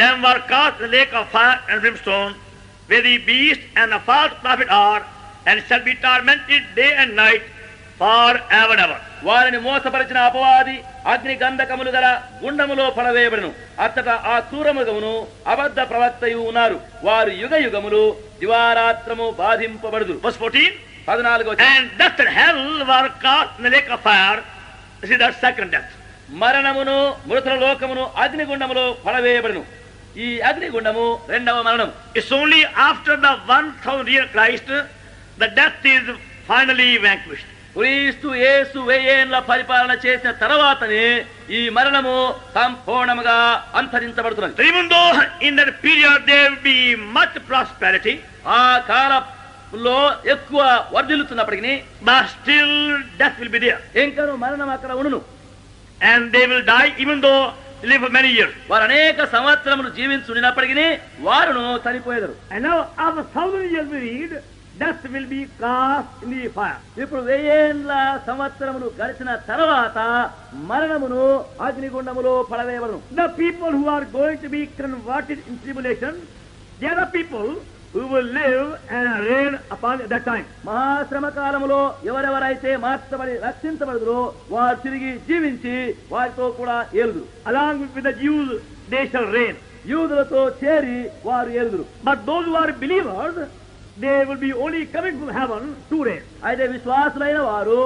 them were cast in the lake of fire and brimstone, where the beast and the false prophet are, and shall be tormented day and night forever and ever. వారిని మోసపరిచిన అపవాది అగ్ని గంధకములు గల గుండములో పడవేయబడును. అచ్చట ఆ క్రూరముగమును అబద్ధ ప్రవక్తయు ఉన్నారు. వారు యుగ యుగములు దివారాత్రము బాధింపబడుదురు. Verse 14. 14. And death and hell were cast in the lake of fire. This is the second death. మరణమును మృతుల లోకమును అగ్నిగుండములో పడవేయబడును. ఈ అగ్నిగుండము రెండవ మరణం. It's only after the 1,000 year Christ the death is finally vanquished. క్రీస్తు యేసు 1000 ఏళ్ల పరిపాలన చేసిన తర్వాతనే ఈ మరణము సంపూర్ణముగా అంతరించబడుతున్నది. Even though in that period there will be much prosperity, ఆ కాలంలో ఎక్కువ వర్ధిల్లుతున్నప్పటికీ but still death will be there. ఇంకను మరణం అక్కడ ఉండును. And they will die even though they live for many years. వారు అనేక సంవత్సరములు జీవించున్నప్పటికీ వారును చనిపోయేదరు. And now after 1,000 years we read, death will be cast in the fire. ఇప్పుడు 1000 ఏళ్ల సంవత్సరములు గడిచిన తర్వాత మరణమును అగ్నిగుండములో పడవేయబడును. The people who are going to be converted in tribulation, they are the people who will live and reign upon that time. మహాశ్రమ కాలములో ఎవరెవరైతే మార్చబడి రక్షించబడుదురో వారు తిరిగి జీవించి వారితో కూడా ఏలుదురు. Along with the Jews, they shall reign. యూదులతో చేరి వారు ఏలుదురు. But those who are believers, they will be only coming from heaven to reign. అయితే విశ్వాసులైన వారు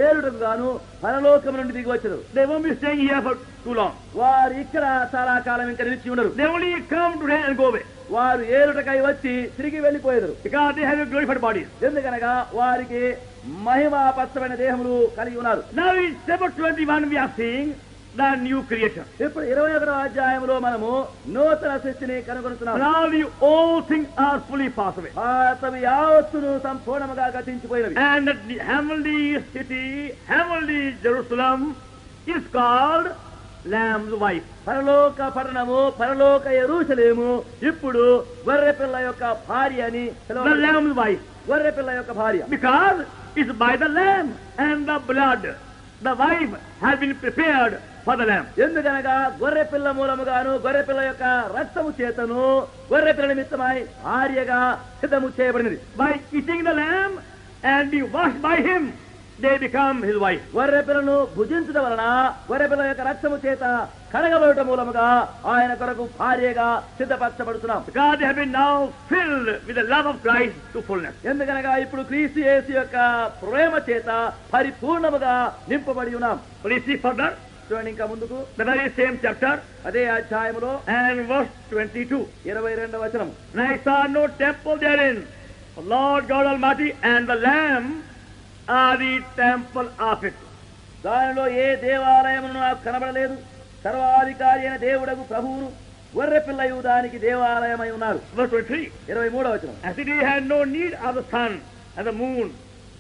ఏలుటకు గాను పరలోకము నుండి దిగి వచ్చారు. They won't be staying here for too long. వారు ఇక్కడ చాలా కాలం ఇంకా నిలిచి ఉండరు. They only come to reign and go away. వారు ఏలుటకై వచ్చి తిరిగి వెళ్లిపోయేదరు. Because they have a glorified bodies. ఎందుకనగా వారికి మహిమాపరమైన దేహములు కలిగి ఉన్నారు. Now in chapter 21 we are seeing the new creation. ఇప్పుడు 21వ అధ్యాయంలో మనము నూతన సృష్టిని కనుగొనుతున్నాము. Now the old things are fully passed away. పాతవి యావత్తును సంపూర్ణముగా గతించిపోయినవి. And the heavenly city, heavenly Jerusalem is called Lamb's wife. పరలోక పట్టణము పరలోక యెరూషలేము ఇప్పుడు గొర్రెపిల్ల యొక్క భార్య అని The Lamb's wife. గొర్రెపిల్ల యొక్క భార్య. Because is by the lamb and the blood. The wife has been prepared for the lamb. ఎందుకనగా గొర్రె పిల్ల మూలముగాను గొర్రె పిల్ల యొక్క రక్తము చేతను గొర్రె పిల్ల నిమిత్తమై భార్యగా సిద్ధము చేయబడినది. By eating the lamb and be washed by him, they become his wife. గొర్రె పిల్లను భుజించడం వలన గొర్రె పిల్ల యొక్క రక్తము చేత కడగబడట మూలముగా ఆయన కొరకు భార్యగా సిద్ధపరచబడుతున్నాం. Because they have been now filled with the love of Christ to fullness. ఎందుకనగా ఇప్పుడు క్రీస్తు యేసు యొక్క ప్రేమ చేత పరిపూర్ణముగా నింపబడి ఉన్నాం. Please see further. చూడండి ఇంకా ముందుకు The very same chapter అదే అధ్యాయములో and verse 22. 22వ వచనం. And I saw no temple therein. The Lord God Almighty and the Lamb are the temple of it. దానిలో ఏ దేవాలయమును నాకు కనబడలేదు. సర్వాధికారి అయిన దేవుడగు ప్రభువును గొర్రె పిల్లయు దానికి దేవాలయమై ఉన్నారు. Verse 23. 23వ వచనం. As it had no need of the sun and the moon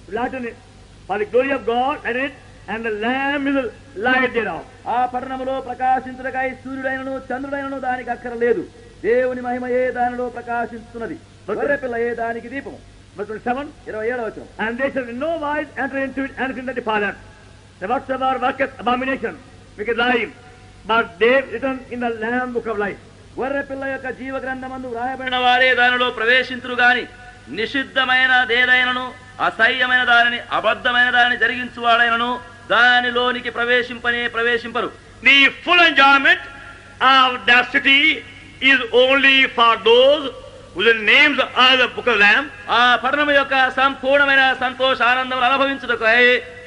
to lighten it, for the glory of God and it, and the Lamb is the light thereof. ఆ పట్టణములో ప్రకాశించుటకై సూర్యుడైనను చంద్రుడైనను దానికి అక్కరలేదు. దేవుని మహిమయే దానిలో ప్రకాశిస్తున్నది. గొర్రె పిల్లయే దానికి దీపము. Verse 27. 27వ వచనం. And they shall in no wise enter into it anything that defileth, the whatsoever worketh abomination, wicked lying, but they written in the Lamb book of life. గొర్రె పిల్ల యొక్క జీవ గ్రంథమందు వ్రాయబడిన వారే దానిలో ప్రవేశింతురు గాని నిషిద్ధమైన దేదైనను అసహ్యమైన దానిని అబద్ధమైన దానిని జరిగించువాడైనను దానిలోనికి ప్రవేశింపరు. The full enjoyment of that city is only for those whose names are the book of Lamb. ఆ పట్టణం యొక్క సంపూర్ణమైన సంతోష ఆనందములు అనుభవించుటకై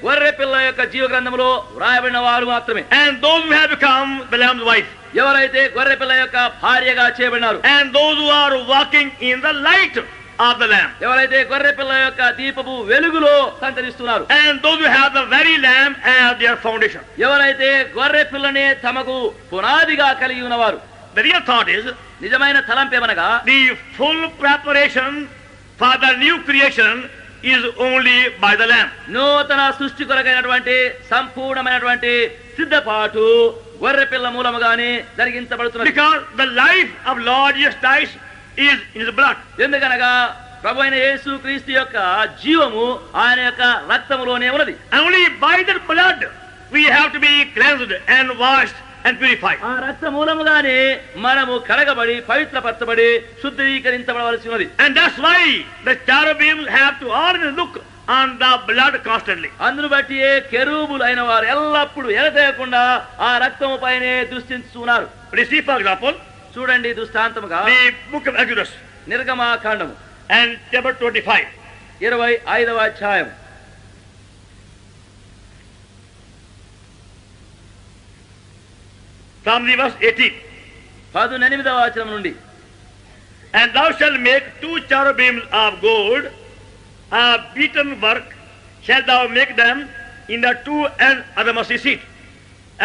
గొర్రె పిల్ల యొక్క జీవ గ్రంథములో వ్రాయబడిన వారు మాత్రమే. And those who have become the Lamb's wife. ఎవరైతే గొర్రె పిల్ల యొక్క భార్యగా చేయబడినారు. And those who are walking in the light of the Lamb. ఎవరైతే గొర్రె పిల్ల యొక్క దీపపు వెలుగులో సంచరిస్తున్నారు. And those who have the very Lamb as their foundation. ఎవరైతే గొర్రె పిల్లనే తమకు పునాదిగా కలిగి ఉన్నవారు. The real thought is, నిజమైన తలంపేమనగా the full preparation for the new creation is only by the Lamb. నూతన సృష్టి కొరకైనటువంటి సంపూర్ణమైనటువంటి సిద్ధపాటు గొర్రె పిల్ల మూలముగానే జరిగించబడుతున్నది. Because the life of Lord Jesus Christ is in his blood. ఎందుకనగా ప్రభు అయిన యేసు క్రీస్తు యొక్క జీవము ఆయన యొక్క రక్తములోనే ఉన్నది. Only by that blood we have to be cleansed and washed and purified. ఆ రక్త మూలముగానే మనము కడగబడి పవిత్రపరచబడి శుద్ధీకరించబడవలసి ఉన్నది. And that's why the cherubims have to always look on the blood constantly. అందును బట్టి కెరూబులు అయిన వారు ఎల్లప్పుడూ ఎడతెగకుండా ఆ రక్తము పైనే దృష్టించున్నారు. See, for example, చూడండి దృష్టాంతముగా the book of Exodus నిర్గమాకాండము and chapter 25. 25వ అధ్యాయం. From the verse 18. 18వ వచనం నుండి. And thou shalt make 2 cherubims of gold, of beaten work shalt thou make them in the 2 ends of the mercy seat.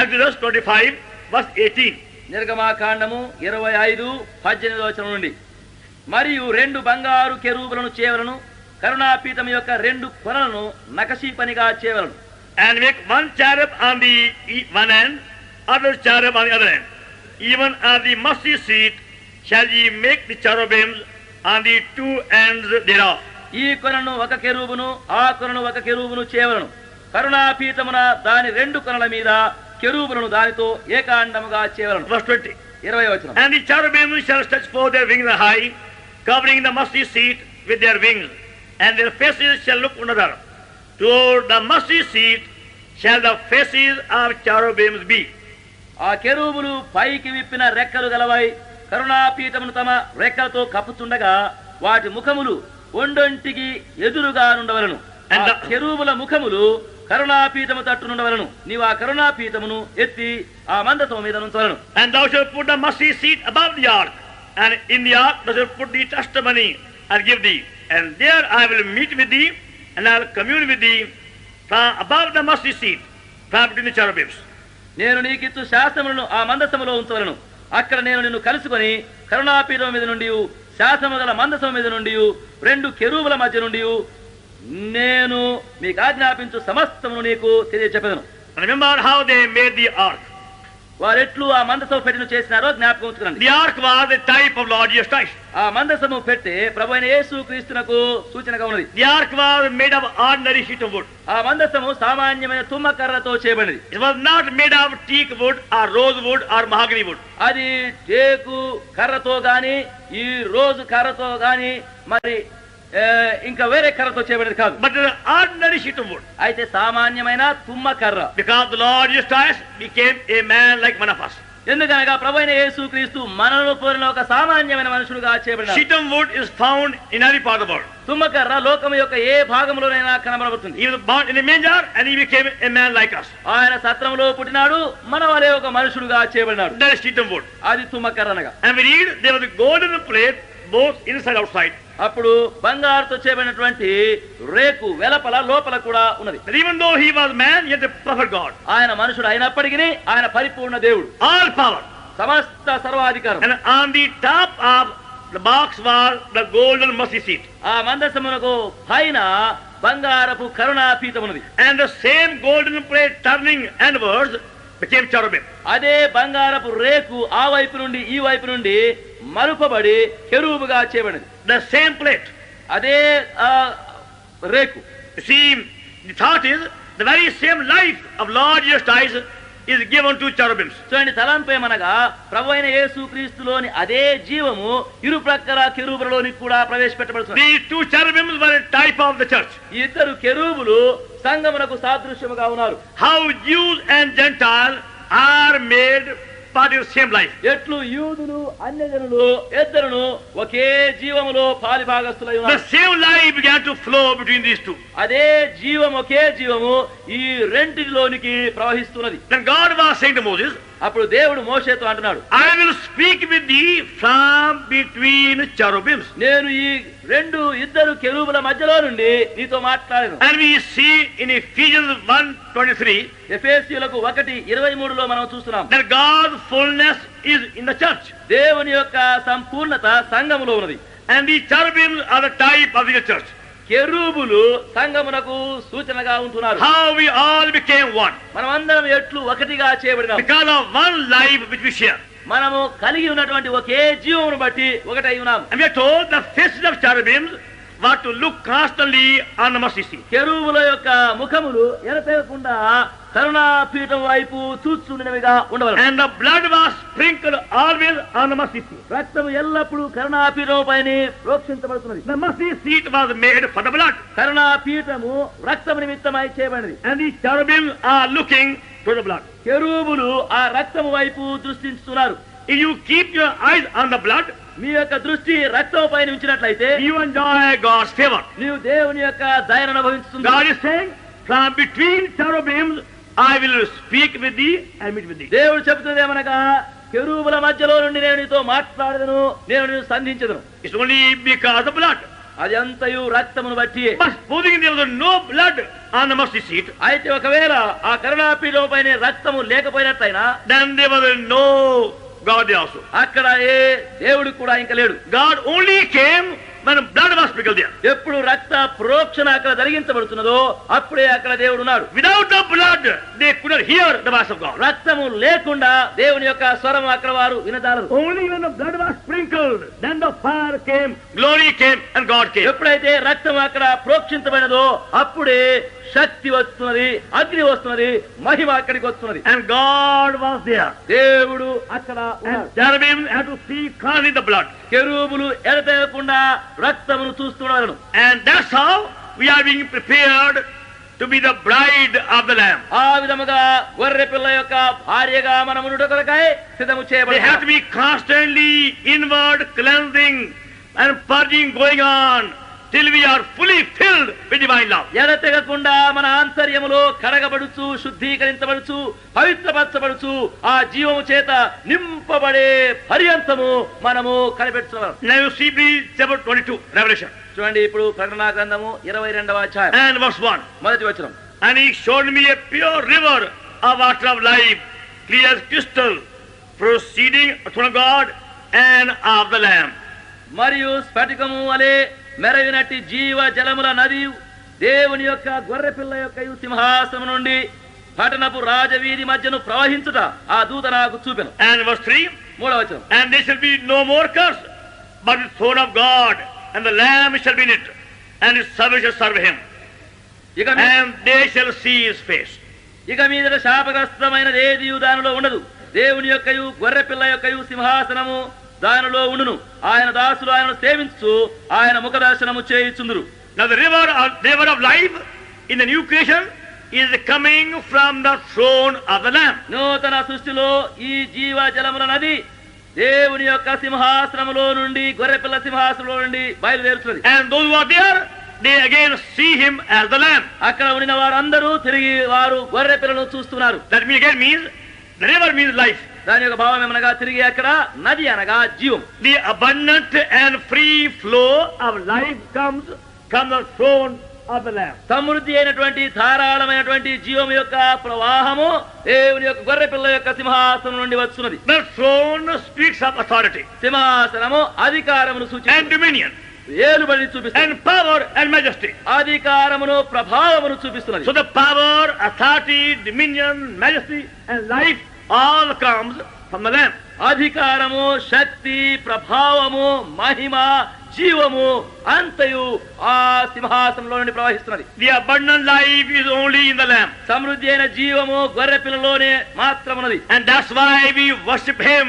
Exodus 25 verse 18. నిర్గమాకాండము 25:18వ వచనం నుండి. మరియు 2 బంగారు కెరూబులను చేయవలను, కరుణాపీఠం యొక్క 2 కొనలను నకషీ పనిగా చేయవలను. And make 1 cherub on the one end, other cherub on the other end. Even on the mercy seat shall ye make the cherubims on the 2 ends thereof. ఈ కొనను ఒక కెరూబును, ఆ కొనను ఒక కెరూబును చేయవలను. కరుణాపీఠమున దాని 2 కొనల మీద కెరూబులను దానితో ఏకాండముగా చేయవలను. Verse 20. 20వ వచనం. And the cherubims shall stretch forth their wings high, covering the mercy seat with their wings, and their faces shall look on the earth. Toward the mercy seat shall the faces of cherubims be. ఆ కెరూబులు పైకి విప్పిన రెక్కలు గలవై కరుణాపీఠమును తమ రెక్కలతో కప్పుచుండగా వాటి ముఖములు ఒండొంటికి ఎదురుగా నుండవలను. కెరూబుల ముఖములు కరుణాపీఠము తట్టు నుండవలను. నీవు ఆ కరుణాపీఠమును ఎత్తి ఆ మందసం మీద ఉంచవలను. And thou shalt put the mercy seat above the ark, and in the ark thou shalt put the testimony and give thee. And there I will meet with thee, and I will commune with thee from above the mercy seat, from between the cherubims. నేను నీకిచ్చు శాసనములను ఆ మందసములో ఉంచవలను. అక్కడ నేను నిన్ను కలుసుకొని కరుణాపీఠం మీద నుండి శాసనము గల మందసం మీద నుండి 2 కెరూబుల మధ్య నుండి నేను మీకు ఆజ్ఞాపించు సమస్తమును నీకు తెలియచెప్పెదను. Remember how they made the ark. వారెట్లు ఆ మందసము పెట్టెను చేసినారో జ్ఞాపకం ఉంచుకోండి. The ark was a type of Lord Jesus Christ. ఆ మందసము పెట్టె ప్రభువైన యేసు క్రీస్తునకు సూచనగా ఉన్నది. The ark was made of ordinary shittim wood. ఆ మందసము సామాన్యమైన తుమ్మ కర్రతో చేయబడినది. It was not made of teak wood or rose wood or mahogany wood. అది టేకు కర్రతో గాని ఈ రోజు కర్రతో గాని మరి ఇంకా వేరే కర్రతో చేయబడినది కాదు. But the ordinary shittim wood. అయితే సామాన్యమైన తుమ్మ కర్ర. Because the Lord Jesus Christ became a man like one of us. ఎందుకనగా ప్రభువైన యేసు క్రీస్తు మనలో పోలిన ఒక సామాన్యమైన మనుషుడుగా చేయబడినాడు. Shittim wood is found in every part of the world. తుమ్మ కర్ర లోకం యొక్క ఏ భాగంలోనైనా కనబడుతుంది. He was born in a manger and he became a man like us. ఆయన సత్రములో పుట్టినాడు, మన వలె ఒక మనుషుడుగా చేయబడినాడు. That is shittim wood. అది తుమ్మ కర్ర అనగా. And we read there was a golden plate both inside and outside. అప్పుడు బంగారుతో చేయబడినటువంటి రేకు వెలపల లోపల కూడా ఉన్నది. But even though he was man, yet a perfect God. ఆయన మనుషుడు అయినప్పటికీ ఆయన పరిపూర్ణ దేవుడు. All power. సమస్త సర్వాధికారం. And on the top of the box was the golden mercy seat. ఆ మందసమునకు పైన బంగారపు కరుణా పీఠం ఉన్నది. And the same golden plate turning inwards became cherubim. అదే బంగారపు రేకు ఆ వైపు నుండి ఈ వైపు నుండి మలుపబడి కెరూబుగా చేయబడింది. The same plate. అదే రేకు. See, the thought is the very same life of Lord Jesus Christ is given to cherubims. చూడండి, తలంపేమనగా ప్రభువైన యేసు క్రీస్తులోని అదే జీవము ఇరు ప్రక్కల కెరూబులలోని కూడా ప్రవేశపెట్టబడుతుంది. These two cherubims were a type of the church. ఈ ఇద్దరు కెరూబులు సంగమునకు సాదృశ్యముగా ఉన్నారు. How Jews and Gentiles are made part of the same life. ఎట్లు యూదులు అన్యజనులు ఇద్దరును ఒకే జీవములో పాలిభాగస్తులై The ఉన్నారు. same life began to flow between these two. అదే జీవం ఒకే జీవము ఈ రెంటిలోనికి ప్రవహిస్తున్నది. Then God was saying to Moses, అప్పుడు దేవుడు మోషేతో అంటున్నాడు, I will speak with thee from between cherubims. నేను ఈ ఇద్దరు కెరూబుల మధ్యలో నుండి నీతో మాట్లాడాను. And we see in Ephesians 1:23 ఎఫెసీయులకు 1:23లో మనం చూస్తున్నాం. that God's fullness is in the church. దేవుని యొక్క సంపూర్ణత సంఘములో ఉన్నది. And the cherubims are the type of the church. కెరూబులు సంఘమునకు సూచనగా ఉంటున్నారు. How we all became one. మనమందరం ఎట్లు ఒకటిగా చేయబడినాం. Because of one life which we share. మనము కలిగి ఉన్నటువంటి ఒకే జీవమును బట్టి ఒకటై ఉన్నాం. And we are told the faces of cherubims were to look constantly on the mercy seat. కెరూబుల యొక్క ముఖములు ఎడతెగకుండా కరుణా పీఠం వైపు చూస్తుండేవిగా ఉండవలెను. And the blood was sprinkled always on the mercy seat. రక్తము ఎల్లప్పుడూ కరుణా పీఠం పైన ప్రోక్షించబడుతున్నది. The mercy seat was made for the blood. కరుణా పీఠము రక్తము నిమిత్తమై చేయబడినది. And the cherubims are looking to the blood. కెరూబులు ఆ రక్తము వైపు దృష్టిస్తున్నారు. If you keep your eyes on the blood, మీ యొక్క దృష్టి రక్తం పైన ఉంచినట్లయితే you enjoy God's favor. నీవు దేవుని యొక్క దయను అనుభవిస్తుంది. God is saying, from between cherubims I will speak with thee and meet with thee. దేవుడు చెబుతుంది ఏమనగా, కెరూబుల మధ్యలో నుండి నేను నీతో మాట్లాడదను, నేను నిన్ను సంధించదను. It's only because of blood. అది అంతయు రక్తమును బట్టి. But supposing there was no blood on the mercy seat, అయితే ఒకవేళ ఆ కరుణాపీఠం పైన రక్తము లేకపోయినట్లయినా then there was no God there also. అక్కడ ఏ దేవుడు కూడా ఇంకా లేడు. God only came when blood was sprinkled there. ఎప్పుడు రక్త ప్రోక్షణ అక్కడ జరిగించబడుతున్నదో అప్పుడే అక్కడ దేవుడు ఉన్నాడు. Without the blood, they could not hear the voice of God. రక్తము లేకుండా దేవుని యొక్క స్వరం అక్కడ వారు వినదారు. Only when the blood was sprinkled, then the fire came, glory came, and God came. ఎప్పుడైతే రక్తం అక్కడ ప్రోక్షించబడినదో అప్పుడే శక్తి వస్తున్నది, అగ్ని వస్తున్నది, మహిమ అక్కడికి వస్తున్నది. And God was there. దేవుడు అక్కడ And cherubim had to see clearly the blood. కెరూబులు ఎడతెగకుండా రక్తమును చూస్తున్నారు. And that's how we are being prepared to be the bride of the Lamb. ఆ విధముగా గొర్రె పిల్ల యొక్క భార్యగా మనమునుట కొరకై సిద్ధము They చేయబడాలి. have to be constantly inward cleansing and purging going on till we are fully filled with divine love. ఎడతెగకుండా మన ఆంతర్యములో కడగబడుచు, శుద్ధీకరించబడుచు, పవిత్రపరచబడుచు, ఆ జీవము చేత నింపబడే పర్యంతము మనము కనిపెట్టుతున్నాం. Now you see please chapter 22, Revelation. చూడండి, ఇప్పుడు ప్రకటన గ్రంథము 22వ అధ్యాయం And verse 1. మొదటి వచనం. And he showed me a pure river of water of life, clear as crystal, proceeding from God and of the Lamb. మరియు స్ఫటికము వలె మెరవినట్టి జీవ జలముల నది దేవుని యొక్క గొర్రె పిల్ల యొక్క సింహాసనం నుండి పట్టణపు రాజవీధి మధ్యను ప్రవహించుట ఆ దూత నాకు చూపెను. And verse 3, 3వ వచనం, and there shall be no more curse, but the throne of God, and the Lamb shall be in it, and his servants shall serve him, ఇక and they shall see his face. ఇక మీదట శాపగ్రస్తమైనది ఏదియు దానిలో ఉండదు. దేవుని యొక్కయు గొర్రె పిల్ల యొక్కయు సింహాసనము దానిలో ఉండును. ఆయన దాసులు ఆయనను సేవించు ఆయన ముఖ దర్శనము చేయుచుందురు. Now the river of life in the new creation is coming from the throne of the Lamb. నూతన సృష్టిలో ఈ జీవ జలముల నది దేవుని యొక్క సింహాసనములో నుండి గొర్రె పిల్ల సింహాసనంలో నుండి బయలుదేరుతున్నది. And those who are there, they again see him as the Lamb. అక్కడ ఉండిన వారందరూ తిరిగి వారు గొర్రె పిల్లను చూస్తున్నారు. That again means the river means life. దాని యొక్క భావం ఏమనగా తిరిగి అక్కడ నది అనగా జీవం. The abundant and free flow of life comes from the throne of the Lamb. సమృద్ధి అయినటువంటి ధారాళమైనటువంటి జీవం యొక్క ప్రవాహము దేవుని యొక్క గొర్రె పిల్ల యొక్క సింహాసనం నుండి వస్తున్నది. The throne speaks of authority సింహాసనము అధికారమును and సూచిస్తుంది, dominion ఏలుబడిని చూపిస్తుంది, and power and majesty. అధికారమును ప్రభావమును చూపిస్తున్నది. So the power, authority, dominion, majesty and life all comes from the Lamb. అధికారము, శక్తి, ప్రభావము, మహిమ, జీవము అంతయు ఆ సింహాసనంలో నుండి ప్రవహిస్తున్నది. The abundant life is only in the Lamb. సమృద్ధి అయిన జీవము గొర్రె పిల్లలోనే మాత్రమున్నది. And that's why we worship him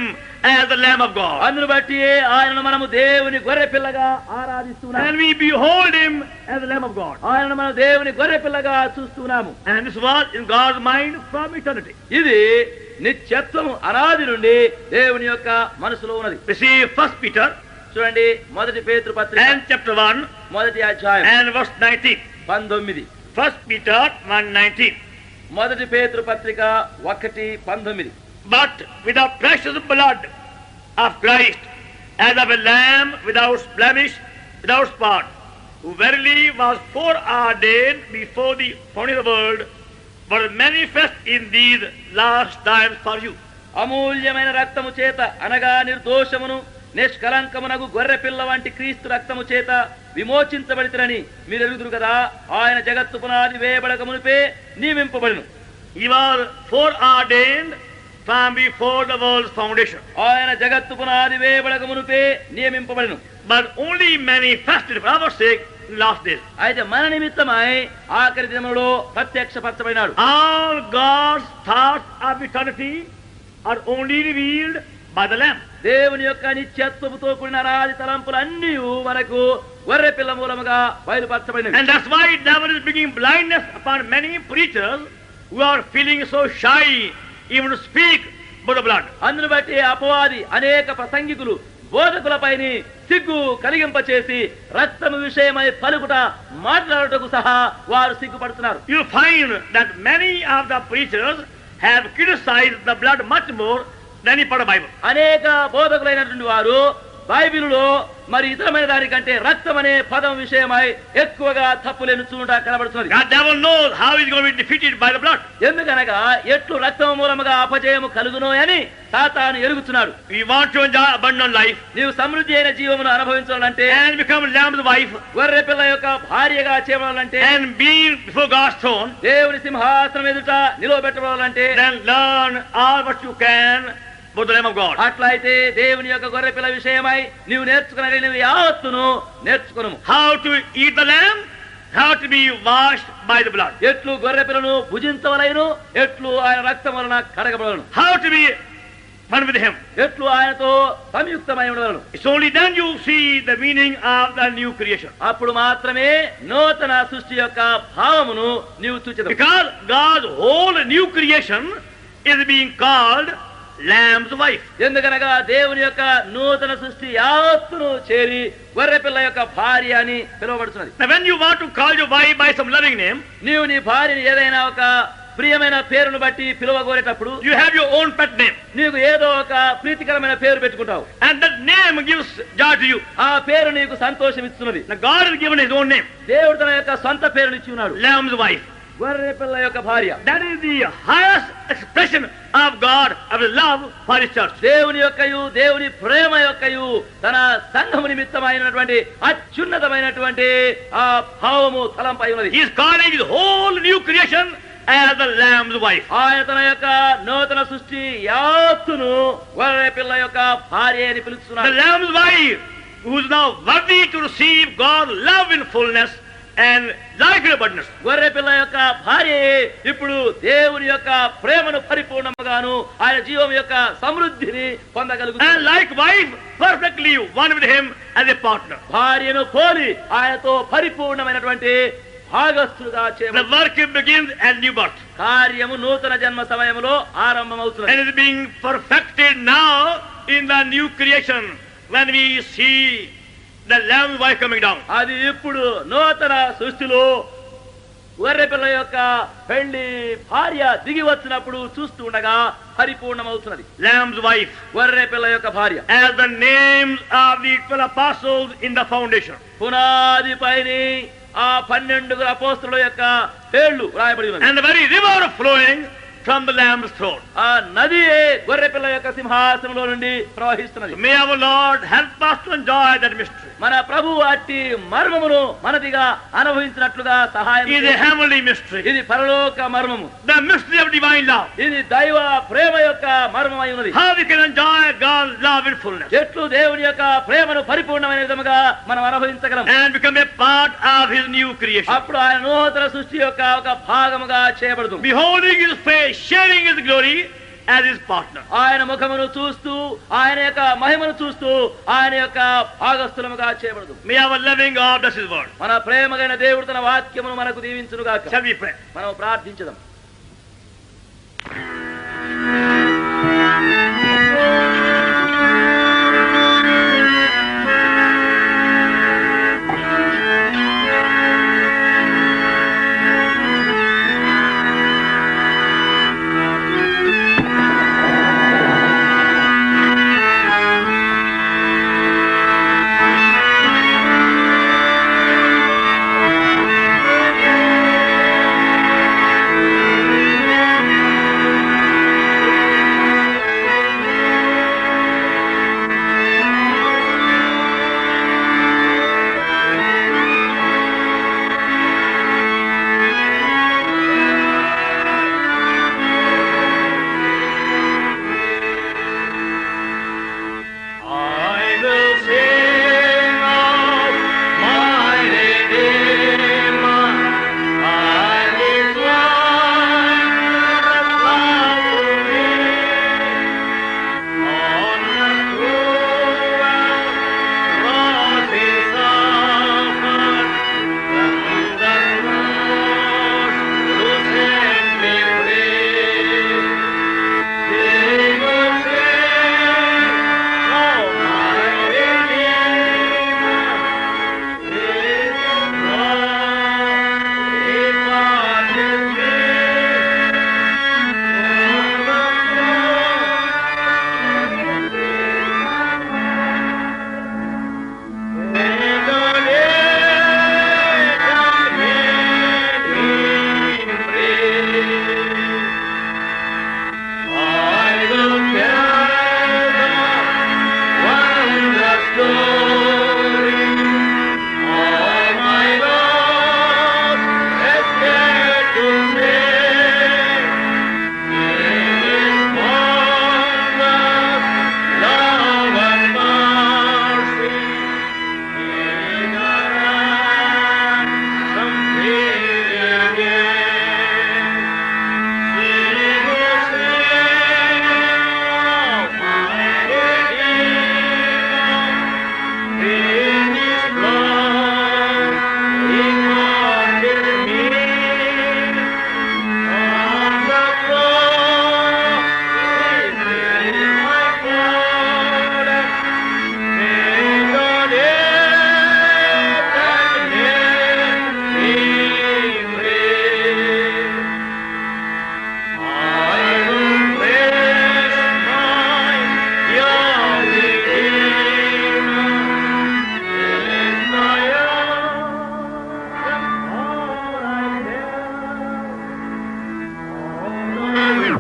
as the Lamb of God. అందును బట్టి ఆయనను మనము దేవుని గొర్రె పిల్లగా ఆరాధిస్తున్నాము. And we behold him as the Lamb of God. ఆయనను మనం దేవుని గొర్రె పిల్లగా చూస్తున్నాము. And this was in God's mind from eternity. ఇది నిత్యత్వము అనాది నుండి దేవుని యొక్క మనసులో ఉన్నది. We see 1 Peter చూడండి, మొదటి పేతురు పత్రిక and chapter 1 మొదటి అధ్యాయం and verse 19. 19. 1 Peter 1:19. మొదటి పేతురు పత్రిక 1:19. But with the precious blood of Christ, as of a lamb without blemish, without spot, who verily was foreordained before the founding of the world, but manifest in these last times for you. అమూల్యమైన రక్తము చేత అనగా నిర్దోషమును నిష్కలంకమునగు గొర్రె పిల్ల వంటి క్రీస్తు రక్తము చేత విమోచించబడితేనని మీరు ఎరుగుదురు కదా. ఆయన జగత్తు పునాది వేయబడక మునిపే నియమింపబడిను. He was foreordained from before the world's foundation, ఆయన జగత్తు పునాది వేయబడక మునిపే నియమింపబడిను. but only manifested for our sake in last days. అయితే మన నిమిత్తమై ఆఖరి దినములో ప్రత్యక్షపరచబడినాడు. All God's thoughts of eternity are only revealed by the Lamb. దేవుని యొక్క నిత్యత్వముతో కూడిన అనాది తలంపులన్నీ మనకు గొర్రె పిల్ల మూలముగా బయలుపరచబడినవి. And that's why devil is bringing blindness upon many preachers who are feeling so shy even to speak about the blood. అందును బట్టి అపవాది అనేక ప్రసంగికులు బోధకులపైని సిగ్గు కలిగింపచేసి రక్తము విషయమై పలుకుట మాట్లాడుటకు సహా వారు సిగ్గుపడుతున్నారు. You find that many of the preachers have criticized the blood much more than any part of the Bible. అనేక బోధకులైనటువంటి వారు బైబిలులో మరి ఇతరమైన దానికంటే రక్తం అనే పదం విషయమై ఎక్కువగా తప్పులేని చూడ కనబడుతున్నది. God devil knows how he is going to be defeated by the blood. ఎందుకనగా ఎట్లు రక్తం మూలముగా అపజయము కలుగునో అని సాతాను ఎరుగుచున్నాడు. We want to enjoy abundant life నీవు సమృద్ధి అయిన జీవమును అనుభవించాలంటే, and become Lamb's wife గొర్రె పిల్ల యొక్క భార్యగా చేయబడాలంటే, and be before God's throne, దేవుని సింహాసనం ఎదుట నిలవబెట్టబడాలంటే, then learn all what you can about the Lamb of God. అట్లయితే దేవుని యొక్క గొర్రె పిల్ల విషయమై నీవు నేర్చుకునగలిగినవి యావత్తును నేర్చుకును. How to eat the lamb, how to be washed by the blood, ఎట్లు గొర్రె పిల్లను భుజించవలెను, ఎట్లు ఆయన రక్తం వలన కడగబడను, how to be one with him. ఎట్లు ఆయనతో సంయుక్తమై ఉండవలను. It's only then you see the meaning of the new creation. అప్పుడు మాత్రమే నూతన సృష్టి యొక్క భావమును నీవు చూచెదవు. Because God's whole new creation is being called Lamb's wife. ఎందుకనగా దేవుని యొక్క నూతన సృష్టి యావత్తును చేరి గొర్రె పిల్ల యొక్క భార్య అని పిలువబడుతున్నది. Now when you want to call your wife by some loving name, నీవు నీ భార్యని ఏదైనా ఒక ప్రియమైన పేరును బట్టి పిలువగోరేటప్పుడు you have your own pet name, నీకు ఏదో ఒక ప్రీతికరమైన పేరు పెట్టుకుంటావు. and that name gives joy to you. ఆ పేరు నీకు సంతోషం ఇస్తున్నది. Now God has given his own name, దేవుడు తన యొక్క సొంత పేరుని ఇచ్చి ఉన్నాడు, Lamb's wife. గొర్రె పిల్ల యొక్క భార్య. That is the highest expression of God, of his love for his church. దేవుని యొక్కయు దేవుని ప్రేమ యొక్కయు తన సంఘము నిమిత్తమైనటువంటి అత్యున్నతమైనటువంటి ఆ భావము తలంపై ఉన్నది. He is calling his whole new creation as the Lamb's wife. ఆయన తన యొక్క నూతన సృష్టి యావత్తును గొర్రె పిల్ల యొక్క భార్య అని The పిలుస్తున్నాడు. Lamb's wife, who is now worthy to receive God's love in fullness and life in abundance. గొర్రె పిల్ల యొక్క భార్య ఇప్పుడు దేవుని యొక్క ప్రేమను పరిపూర్ణముగాను ఆయన జీవం యొక్క సమృద్ధిని And పొందగలుగుతుంది. like wife, perfectly one with him as a partner. భార్యను పోలి ఆయనతో పరిపూర్ణమైనటువంటి భాగస్థులుగా The చేయబడి work begins at new birth కార్యము నూతన జన్మ సమయంలో ఆరంభమవుతున్నది. and is being perfected now in the new creation when we see the Lamb's wife coming down. అది ఇప్పుడు నూతన సృష్టిలో గొర్రె పిల్ల యొక్క పెళ్లి భార్య దిగి వచ్చినప్పుడు చూస్తూ ఉండగా పరిపూర్ణమవుతున్నది. Lamb's wife, గొర్రె పిల్ల యొక్క భార్య as the names of the 12 apostles in the foundation. పునాది పైన ఆ 12 అపోస్తలుల యొక్క పేర్లు రాయబడి ఉన్నది. And the very river flowing from the Lamb's throne. ఆ నది గొర్రె పిల్ల యొక్క సింహాసనంలో నుండి ప్రవహిస్తున్నది. May our Lord help us to enjoy that mystery. మన ప్రభు అట్టి మర్మమును మనదిగా అనుభవించినట్లుగా సహాయం It is a చేయండి. heavenly mystery. ఇది పరలోక మర్మము. The mystery of divine love. ఇది దైవ ప్రేమ యొక్క మర్మమై ఉన్నది. How we can enjoy God's love in fullness ఎట్లు దేవుని యొక్క ప్రేమను పరిపూర్ణమైన విధముగా మనం అనుభవించగలం. and become a part of His new creation. అప్పుడు ఆయన నూతన సృష్టి యొక్క ఒక భాగముగా చేయబడుతుంది. Beholding His face, sharing His glory as His partner. ఆయన ముఖమును చూస్తూ ఆయన యొక్క మహిమను చూస్తూ ఆయన యొక్క భాగస్థులముగా చేయబడుతుంది. May our loving God bless His word. మన ప్రేమగైన దేవుడు తన వాక్యమును మనకు దీవించును గాక. Shall we pray? మనం ప్రార్థించుదాం.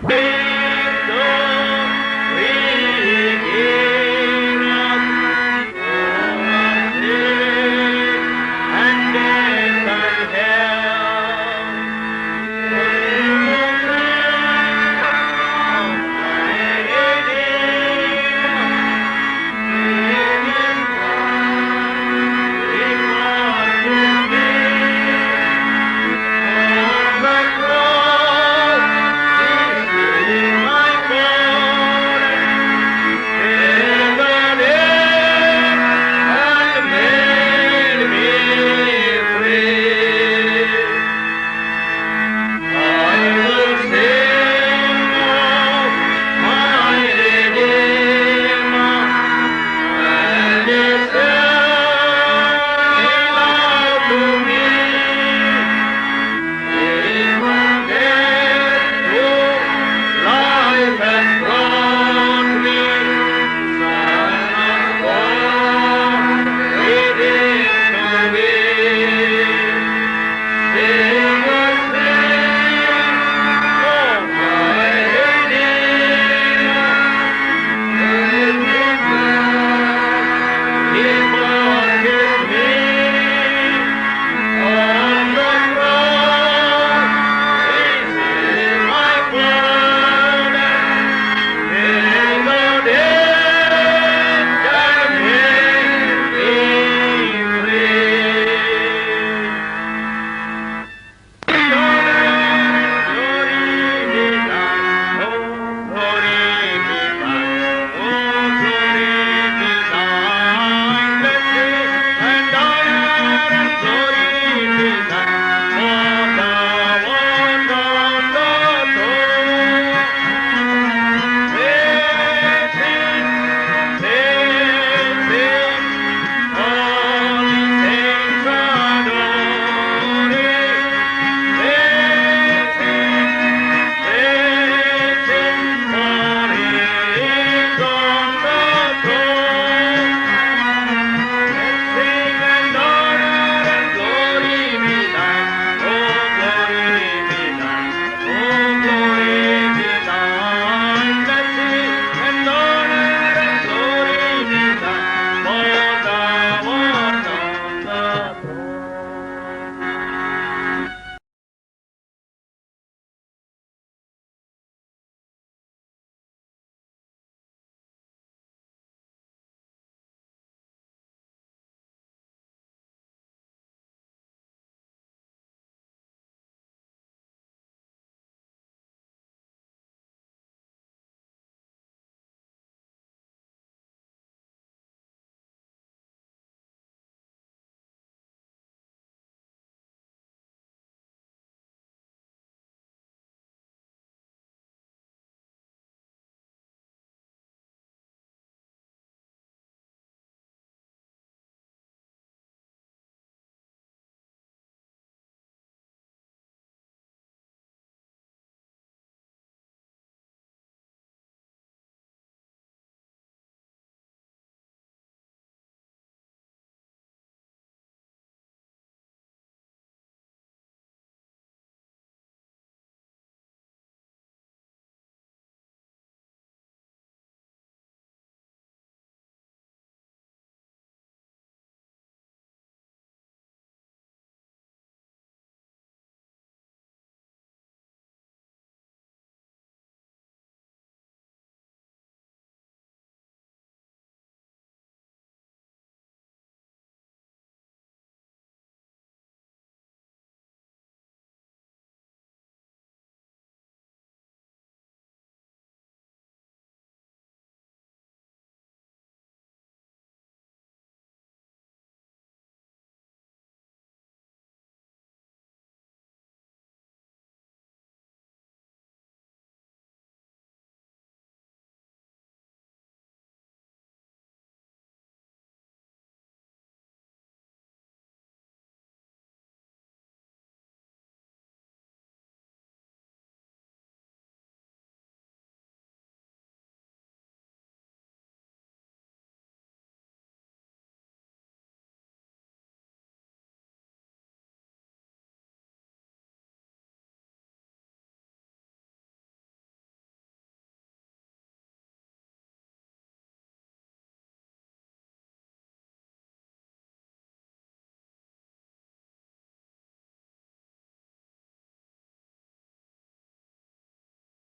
Hey!